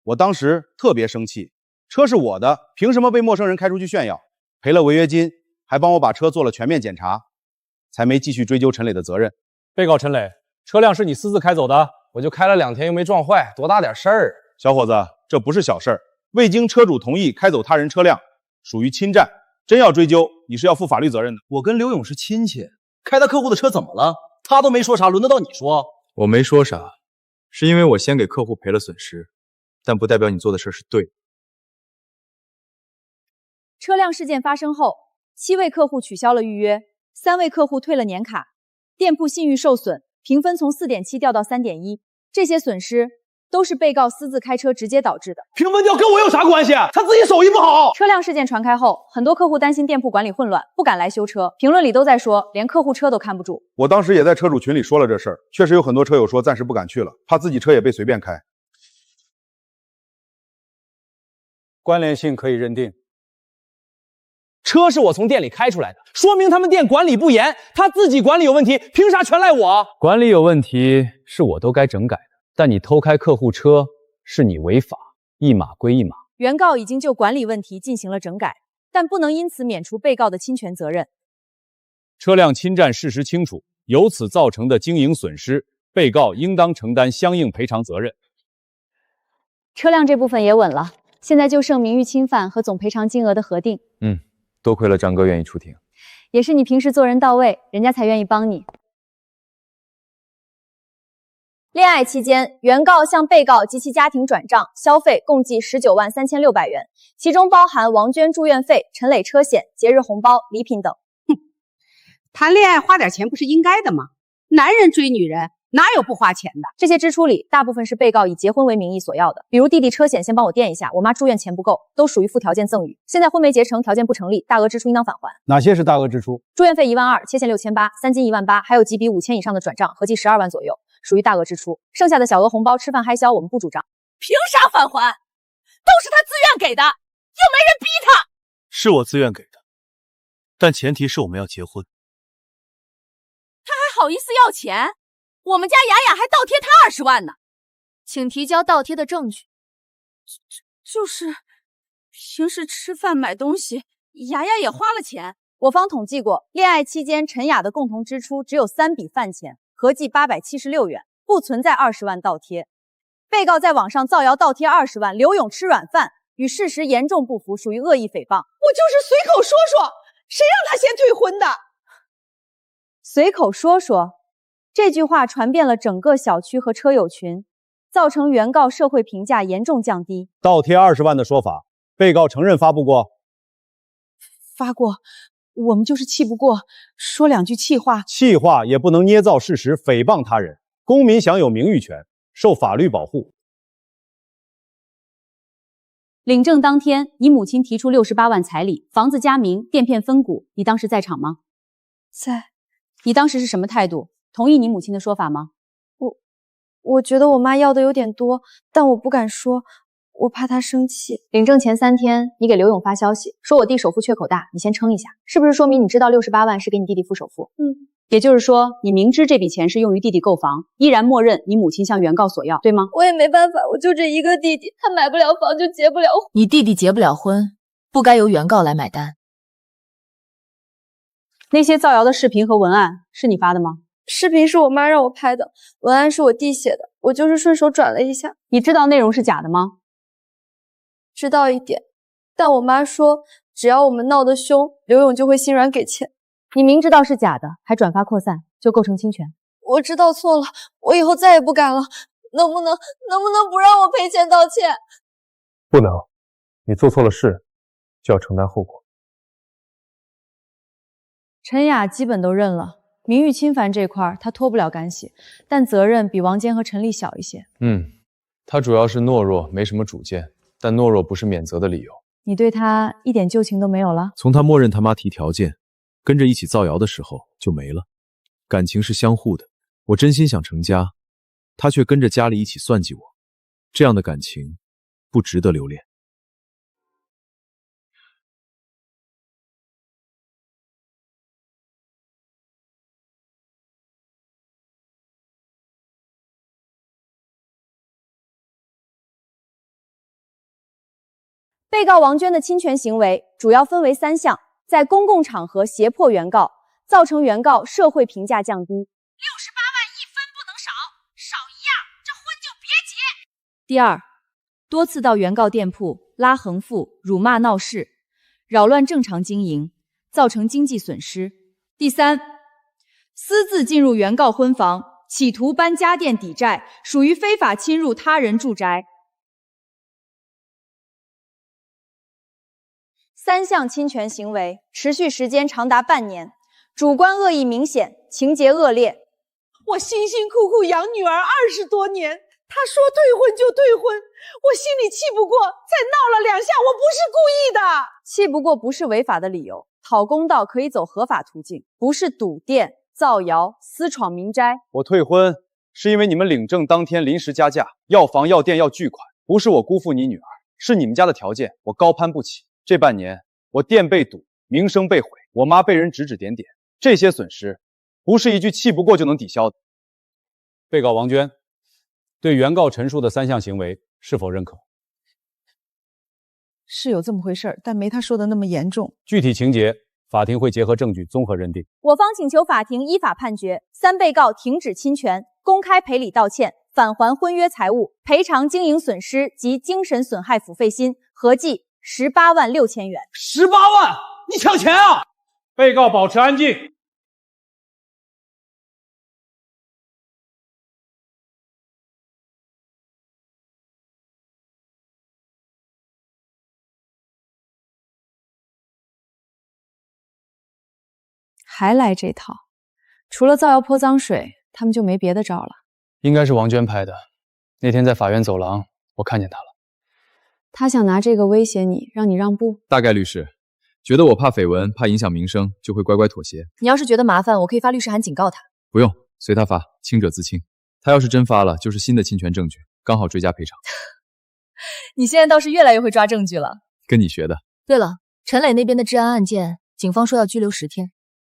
我当时特别生气，车是我的，凭什么被陌生人开出去炫耀？赔了违约金，还帮我把车做了全面检查，才没继续追究陈磊的责任。被告陈磊，车辆是你私自开走的？我就开了2天，又没撞坏，多大点事儿？小伙子，这不是小事儿，未经车主同意开走他人车辆，属于侵占。真要追究，你是要负法律责任的。我跟刘勇是亲戚，开他客户的车怎么了？他都没说啥，轮得到你说？我没说啥，是因为我先给客户赔了损失，但不代表你做的事是对的。车辆事件发生后，7位客户取消了预约，3位客户退了年卡，店铺信誉受损，评分从 4.7 掉到 3.1， 这些损失都是被告私自开车直接导致的。评分掉跟我有啥关系？他自己手艺不好。车辆事件传开后，很多客户担心店铺管理混乱，不敢来修车，评论里都在说连客户车都看不住。我当时也在车主群里说了这事儿，确实有很多车友说暂时不敢去了，怕自己车也被随便开。关联性可以认定。车是我从店里开出来的，说明他们店管理不严，他自己管理有问题，凭啥全赖我？管理有问题是我都该整改的，但你偷开客户车是你违法，一码归一码。原告已经就管理问题进行了整改，但不能因此免除被告的侵权责任。车辆侵占事实清楚，由此造成的经营损失，被告应当承担相应赔偿责任。车辆这部分也稳了，现在就剩名誉侵犯和总赔偿金额的核定。多亏了张哥愿意出庭，也是你平时做人到位，人家才愿意帮你。恋爱期间，原告向被告及其家庭转账消费共计19万3600元，其中包含王娟住院费、陈磊车险、节日红包、礼品等。谈恋爱花点钱不是应该的吗？男人追女人哪有不花钱的？这些支出里，大部分是被告以结婚为名义索要的，比如弟弟车险先帮我垫一下，我妈住院钱不够，都属于附条件赠与。现在婚没结成，条件不成立，大额支出应当返还。哪些是大额支出？住院费1万2，车险6800，3金18000，还有几笔5000以上的转账，合计12万左右，属于大额支出。剩下的小额红包、吃饭嗨销，我们不主张。凭啥返还？都是他自愿给的，又没人逼他。是我自愿给的，但前提是我们要结婚。他还好意思要钱？我们家雅雅还倒贴他20万呢。请提交倒贴的证据。就是平时吃饭买东西，雅雅也花了钱。我方统计过，恋爱期间陈雅的共同支出只有3笔饭钱，合计876元，不存在20万倒贴。被告在网上造谣倒贴20万，刘勇吃软饭，与事实严重不符，属于恶意诽谤。我就是随口说说，谁让他先退婚的？随口说说，这句话传遍了整个小区和车友群，造成原告社会评价严重降低。倒贴20万的说法，被告承认发布过。发过，我们就是气不过，说2句气话。气话也不能捏造事实，诽谤他人。公民享有名誉权，受法律保护。领证当天，你母亲提出68万彩礼，房子加名，店片分股，你当时在场吗？在。你当时是什么态度？同意你母亲的说法吗？我觉得我妈要的有点多，但我不敢说，我怕她生气。领证前3天，你给刘勇发消息，说我弟首付缺口大，你先撑一下，是不是说明你知道68万是给你弟弟付首付？也就是说，你明知这笔钱是用于弟弟购房，依然默认你母亲向原告索要，对吗？我也没办法，我就这一个弟弟，他买不了房就结不了婚。你弟弟结不了婚，不该由原告来买单。那些造谣的视频和文案是你发的吗？视频是我妈让我拍的，文案是我弟写的，我就是顺手转了一下。你知道内容是假的吗？知道一点，但我妈说只要我们闹得凶，刘勇就会心软给钱。你明知道是假的，还转发扩散，就构成侵权。我知道错了，我以后再也不敢了。能不能不让我赔钱道歉？不能，你做错了事，就要承担后果。陈雅基本都认了，名誉侵犯这块他脱不了干系，但责任比王坚和陈丽小一些。他主要是懦弱，没什么主见，但懦弱不是免责的理由。你对他一点旧情都没有了？从他默认他妈提条件，跟着一起造谣的时候就没了。感情是相互的，我真心想成家，他却跟着家里一起算计我，这样的感情不值得留恋。被告王娟的侵权行为主要分为3项：在公共场合胁迫原告，造成原告社会评价降低。68万1分不能少，少1样，这婚就别结。第二，多次到原告店铺拉横幅、辱骂闹事，扰乱正常经营，造成经济损失。第三，私自进入原告婚房，企图搬家电抵债，属于非法侵入他人住宅。3项侵权行为持续时间长达半年，主观恶意明显，情节恶劣。我辛辛苦苦养女儿20多年，她说退婚就退婚，我心里气不过，才闹了2下，我不是故意的。气不过不是违法的理由，讨公道可以走合法途径，不是赌店、造谣、私闯民宅。我退婚是因为你们领证当天临时加价，要房要店要巨款，不是我辜负你女儿，是你们家的条件我高攀不起。这半年我店被堵，名声被毁，我妈被人指指点点，这些损失不是一句气不过就能抵消的。被告王娟对原告陈述的3项行为是否认可？是有这么回事，但没他说的那么严重。具体情节，法庭会结合证据综合认定。我方请求法庭依法判决：3被告停止侵权，公开赔礼道歉，返还婚约财物，赔偿经营损失及精神损害抚慰金，合计18万6千元。18万？你抢钱啊！被告保持安静。还来这套，除了造谣泼脏水，他们就没别的招了。应该是王娟拍的。那天在法院走廊，我看见她了。他想拿这个威胁你，让你让步。大概率是觉得我怕绯闻，怕影响名声，就会乖乖妥协。你要是觉得麻烦，我可以发律师函警告他。不用，随他发，清者自清。他要是真发了，就是新的侵权证据，刚好追加赔偿。你现在倒是越来越会抓证据了。跟你学的。对了，陈磊那边的治安案件，警方说要拘留10天，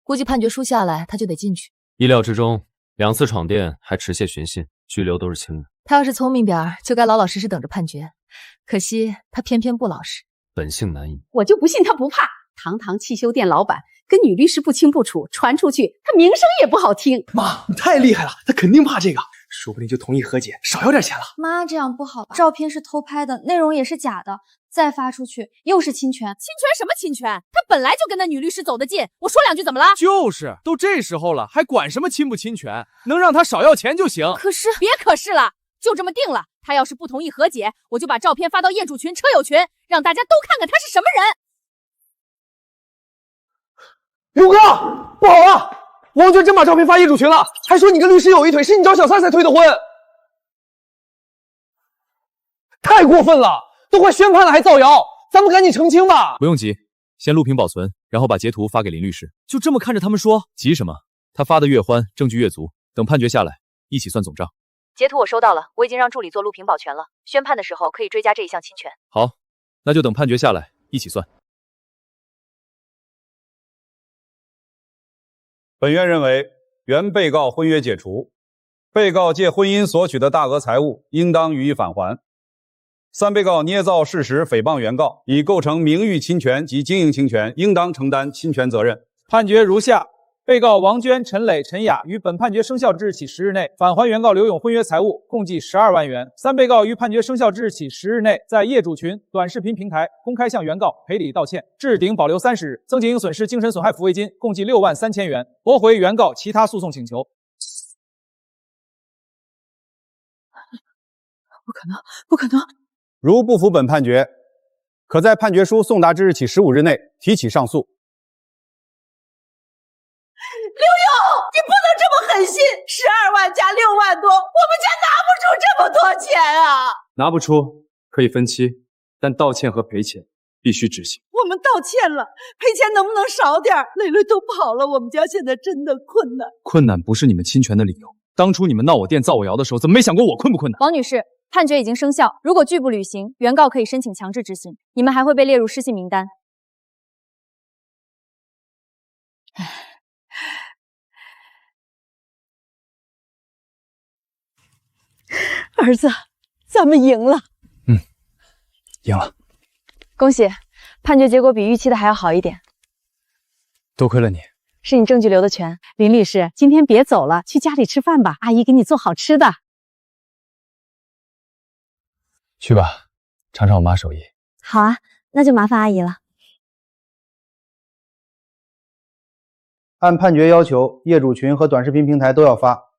估计判决书下来他就得进去。意料之中，2次闯店还持械寻衅，拘留都是轻的。他要是聪明点，就该老老实实等着判决。可惜他偏偏不老实，本性难移。我就不信他不怕。堂堂汽修店老板跟女律师不清不楚，传出去他名声也不好听。妈，你太厉害了，他肯定怕这个，说不定就同意和解，少要点钱了。妈，这样不好吧？照片是偷拍的，内容也是假的，再发出去又是侵权。侵权什么侵权？他本来就跟那女律师走得近，我说2句怎么了？就是，都这时候了，还管什么侵不侵权？能让他少要钱就行。可是别可是了，就这么定了。他要是不同意和解，我就把照片发到业主群、车友群，让大家都看看他是什么人。刘哥，不好啊！王娟真把照片发业主群了，还说你跟律师有一腿，是你找小三才退的婚，太过分了！都快宣判了还造谣，咱们赶紧澄清吧。不用急，先录屏保存，然后把截图发给林律师。就这么看着他们说？急什么？他发的越欢，证据越足，等判决下来，一起算总账。截图我收到了，我已经让助理做录屏保全了，宣判的时候可以追加这一项侵权。好，那就等判决下来一起算。本院认为，原被告婚约解除，被告借婚姻索取的大额财物应当予以返还。三被告捏造事实诽谤原告，已构成名誉侵权及经营侵权，应当承担侵权责任。判决如下：被告王娟、陈磊、陈雅于本判决生效之日起10日内返还原告刘勇婚约财物，共计12万元。三被告于判决生效之日起10日内，在业主群、短视频平台公开向原告赔礼道歉，置顶保留30日，增经营损失精神损害抚慰金共计6万3千元，驳回原告其他诉讼请求。不可能，不可能！如不服本判决，可在判决书送达之日起15日内提起上诉。刘勇，你不能这么狠心！12万加6万多，我们家拿不出这么多钱啊！拿不出可以分期，但道歉和赔钱必须执行。我们道歉了，赔钱能不能少点？磊磊都跑了，我们家现在真的困难。困难不是你们侵权的理由。当初你们闹我店、造我谣的时候，怎么没想过我困不困难？王女士，判决已经生效，如果拒不履行，原告可以申请强制执行，你们还会被列入失信名单。儿子，咱们赢了。赢了，恭喜，判决结果比预期的还要好一点。多亏了你。是你证据留的全。林律师，今天别走了，去家里吃饭吧，阿姨给你做好吃的。去吧，尝尝我妈手艺。好啊，那就麻烦阿姨了。按判决要求，业主群和短视频平台都要发，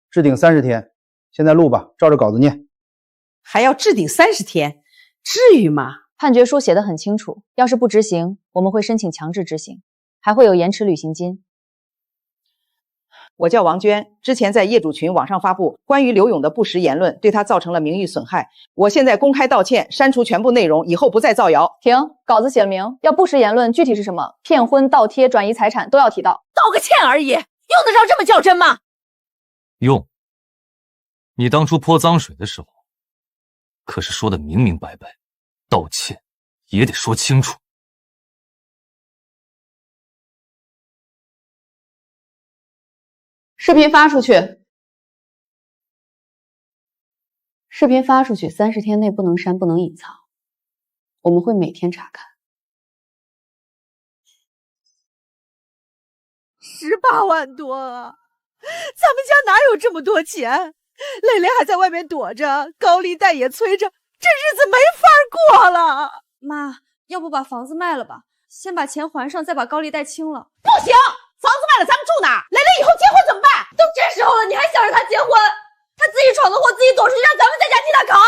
置顶30天。现在录吧，照着稿子念。还要置顶30天，至于吗？判决书写得很清楚，要是不执行，我们会申请强制执行，还会有延迟履行金。我叫王娟，之前在业主群网上发布关于刘勇的不实言论，对他造成了名誉损害。我现在公开道歉，删除全部内容，以后不再造谣。停，稿子写了明，要不实言论具体是什么？骗婚、盗贴、转移财产都要提到。道个歉而已，用得着这么较真吗？用。你当初泼脏水的时候，可是说的明明白白，道歉也得说清楚。视频发出去。视频发出去，30天内不能删，不能隐藏。我们会每天查看。18万多啊！咱们家哪有这么多钱？磊磊还在外面躲着，高利贷也催着，这日子没法过了。妈，要不把房子卖了吧，先把钱还上，再把高利贷清了。不行，房子卖了咱们住哪？磊磊以后结婚怎么办？都这时候了，你还想让他结婚？他自己闯的祸自己躲出去，让咱们在家替他扛。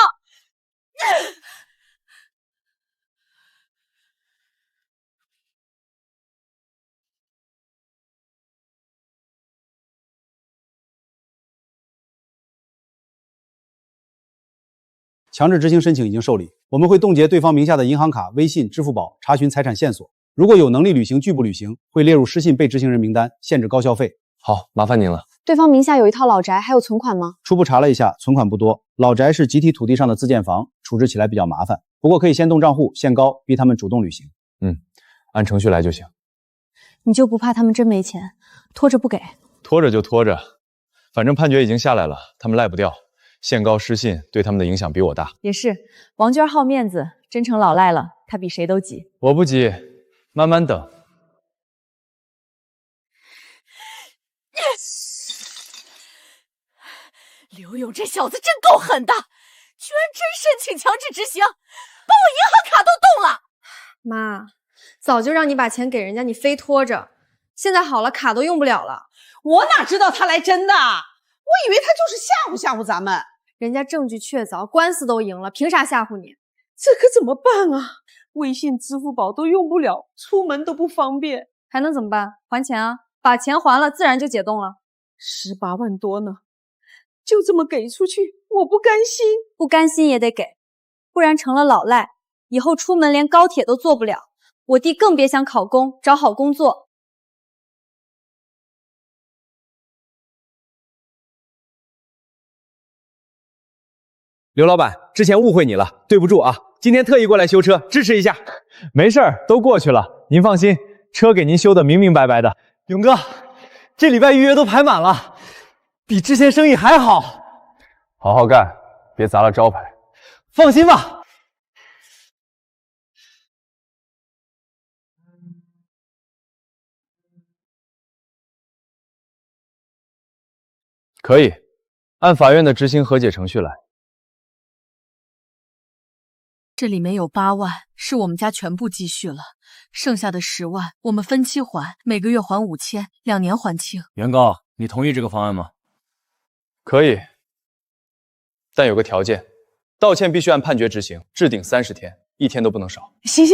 强制执行申请已经受理，我们会冻结对方名下的银行卡、微信、支付宝，查询财产线索。如果有能力履行拒不履行，会列入失信被执行人名单，限制高消费。好，麻烦您了。对方名下有一套老宅，还有存款吗？初步查了一下，存款不多。老宅是集体土地上的自建房，处置起来比较麻烦，不过可以先动账户，限高，逼他们主动履行。按程序来就行。你就不怕他们真没钱，拖着不给？拖着就拖着，反正判决已经下来了，他们赖不掉。限高失信对他们的影响比我大。也是，王娟好面子，真成老赖了，她比谁都急。我不急，慢慢等。刘勇这小子真够狠的，居然真申请强制执行，把我银行卡都动了。妈，早就让你把钱给人家，你非拖着，现在好了，卡都用不了了。我哪知道他来真的？我以为他就是吓唬吓唬咱们。人家证据确凿，官司都赢了，凭啥吓唬你？这可怎么办啊？微信、支付宝都用不了，出门都不方便，还能怎么办？还钱啊！把钱还了，自然就解冻了。18万多呢，就这么给出去，我不甘心。不甘心也得给，不然成了老赖，以后出门连高铁都坐不了。我弟更别想考公，找好工作。刘老板，之前误会你了，对不住啊！今天特意过来修车，支持一下。没事儿，都过去了，您放心，车给您修的明明白白的。勇哥，这礼拜预约都排满了，比之前生意还好。好好干，别砸了招牌。放心吧，可以，按法院的执行和解程序来。这里面有8万，是我们家全部积蓄了，剩下的10万我们分期还，每个月还5000，2年还清。原告，你同意这个方案吗？可以，但有个条件，道歉必须按判决执行，置顶30天，1天都不能少。行，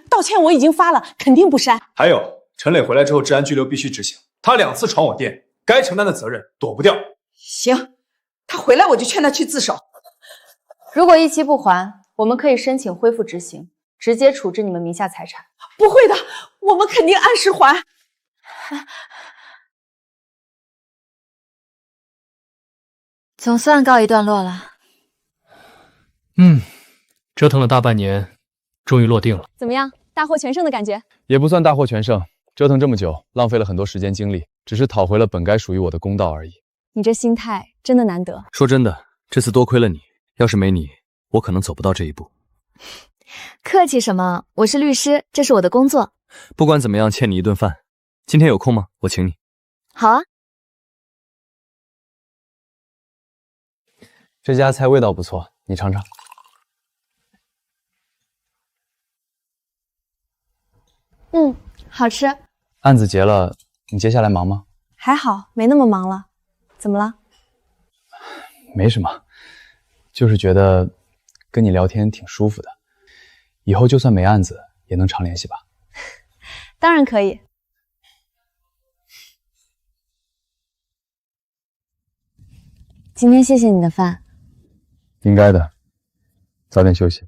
道歉我已经发了，肯定不删。还有，陈磊回来之后，治安拘留必须执行。他2次闯我店，该承担的责任躲不掉。行，他回来我就劝他去自首。如果一期不还，我们可以申请恢复执行，直接处置你们名下财产。不会的，我们肯定按时还。总算告一段落了。折腾了大半年，终于落定了。怎么样，大获全胜的感觉？也不算大获全胜，折腾这么久，浪费了很多时间精力，只是讨回了本该属于我的公道而已。你这心态真的难得。说真的，这次多亏了你，要是没你，我可能走不到这一步。客气什么？我是律师，这是我的工作。不管怎么样，欠你一顿饭。今天有空吗？我请你。好啊。这家菜味道不错，你尝尝。好吃。案子结了，你接下来忙吗？还好，没那么忙了。怎么了？没什么，就是觉得跟你聊天挺舒服的，以后就算没案子也能常联系吧？当然可以。今天谢谢你的饭。应该的，早点休息。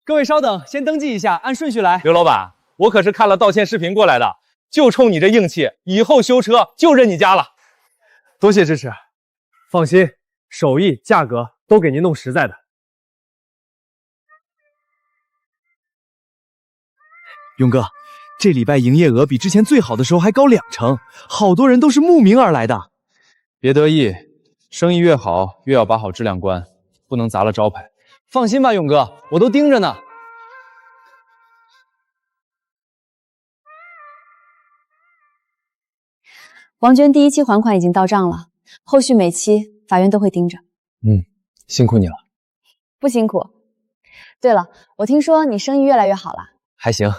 各位稍等，先登记一下，按顺序来。刘老板，我可是看了道歉视频过来的，就冲你这硬气，以后修车就认你家了。多谢支持，放心，手艺、价格都给您弄实在的。勇哥，这礼拜营业额比之前最好的时候还高2成，好多人都是慕名而来的。别得意，生意越好越要把好质量关，不能砸了招牌。放心吧，勇哥，我都盯着呢。王娟第1期还款已经到账了，后续每期法院都会盯着。辛苦你了。不辛苦。对了，我听说你生意越来越好了。还行，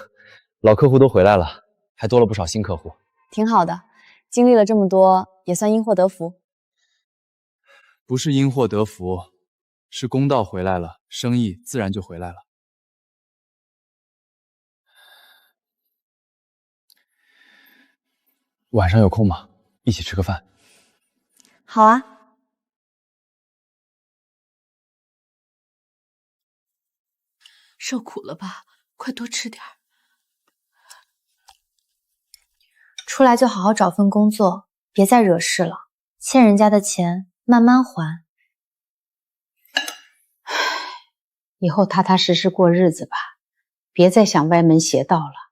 老客户都回来了，还多了不少新客户。挺好的，经历了这么多，也算因祸得福。不是因祸得福，是公道回来了，生意自然就回来了。晚上有空吗？一起吃个饭。好啊。受苦了吧？快多吃点儿。出来就好好找份工作，别再惹事了。欠人家的钱慢慢还。以后踏踏实实过日子吧，别再想歪门邪道了。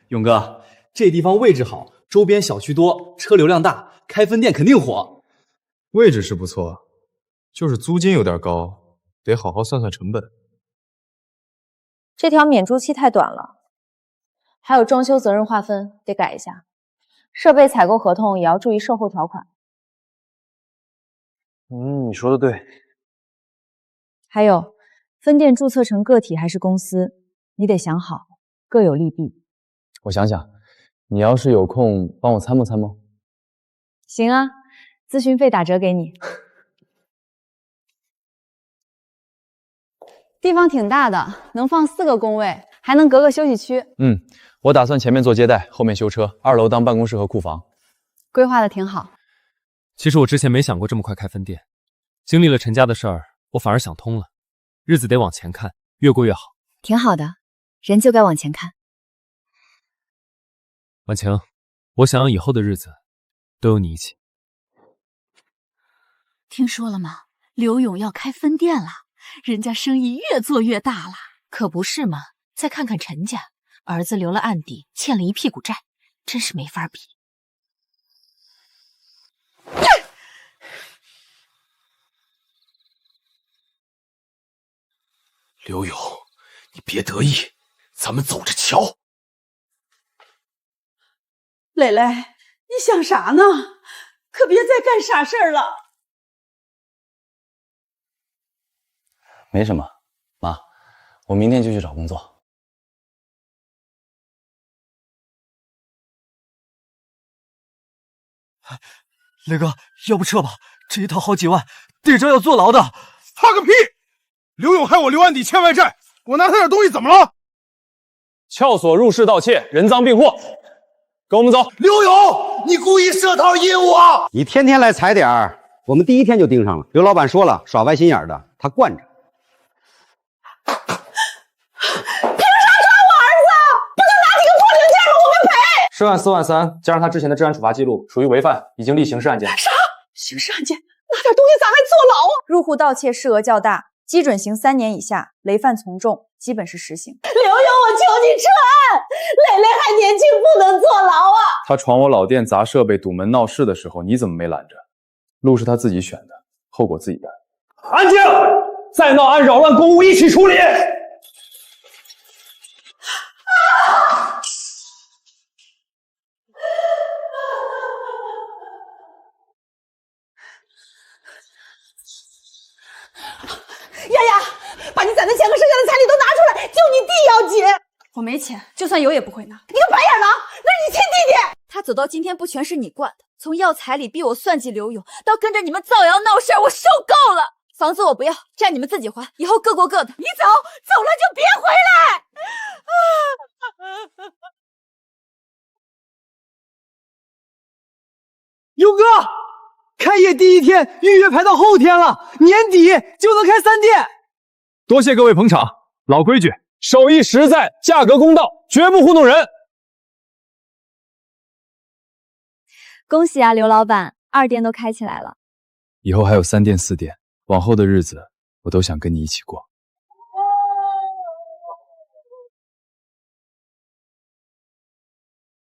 勇哥，这地方位置好，周边小区多，车流量大，开分店肯定火。位置是不错，就是租金有点高，得好好算算成本。这条免租期太短了，还有装修责任划分得改一下，设备采购合同也要注意售后条款。你说的对。还有，分店注册成个体还是公司，你得想好，各有利弊。我想想，你要是有空帮我参谋参谋。行啊，咨询费打折给你。地方挺大的，能放4个工位，还能隔个休息区。我打算前面做接待，后面修车，2楼当办公室和库房。规划的挺好。其实我之前没想过这么快开分店，经历了陈家的事儿，我反而想通了，日子得往前看，越过越好。挺好的，人就该往前看。婉晴，我想要以后的日子都有你一起。听说了吗？刘勇要开分店了，人家生意越做越大了。可不是嘛，再看看陈家，儿子留了案底，欠了一屁股债，真是没法比。刘勇，你别得意，咱们走着瞧。磊磊，你想啥呢？可别再干傻事儿了。没什么，妈，我明天就去找工作。磊哥，要不撤吧？这一趟好几万，逮着要坐牢的。怕个屁！刘勇害我刘安迪欠外债，我拿他点东西怎么了？撬锁入室盗窃，人赃并获，跟我们走。刘勇，你故意设套引我！你天天来踩点儿，我们第一天就盯上了。刘老板说了，耍歪心眼的，他惯着。凭啥抓我儿子？不就拿几个破零件吗？我们赔。涉案4万3，加上他之前的治安处罚记录，属于违犯，已经立刑事案件。啥？刑事案件？拿点东西咋还坐牢啊？入户盗窃事额较大，基准刑3年以下，累犯从重，基本是实刑。刘勇，我求你撤案！磊磊还年轻，不能坐牢啊！他闯我老店砸设备、堵门闹事的时候，你怎么没拦着？路是他自己选的，后果自己担。安静！再闹按扰乱公务一起处理。丫丫，把你攒的钱和剩下的彩礼都拿出来，就你弟要紧。我没钱，就算有也不会拿。你个白眼狼，那是你亲弟弟。他走到今天不全是你惯的，从要彩礼逼我算计刘勇，到跟着你们造谣闹事，我受够了。房子我不要，债你们自己还，以后各过各的。你走，走了就别回来。勇哥，开业第一天预约排到后天了，年底就能开3店。多谢各位捧场，老规矩，手艺实在，价格公道，绝不糊弄人。恭喜啊，刘老板，2店都开起来了。以后还有3店4店，往后的日子我都想跟你一起过。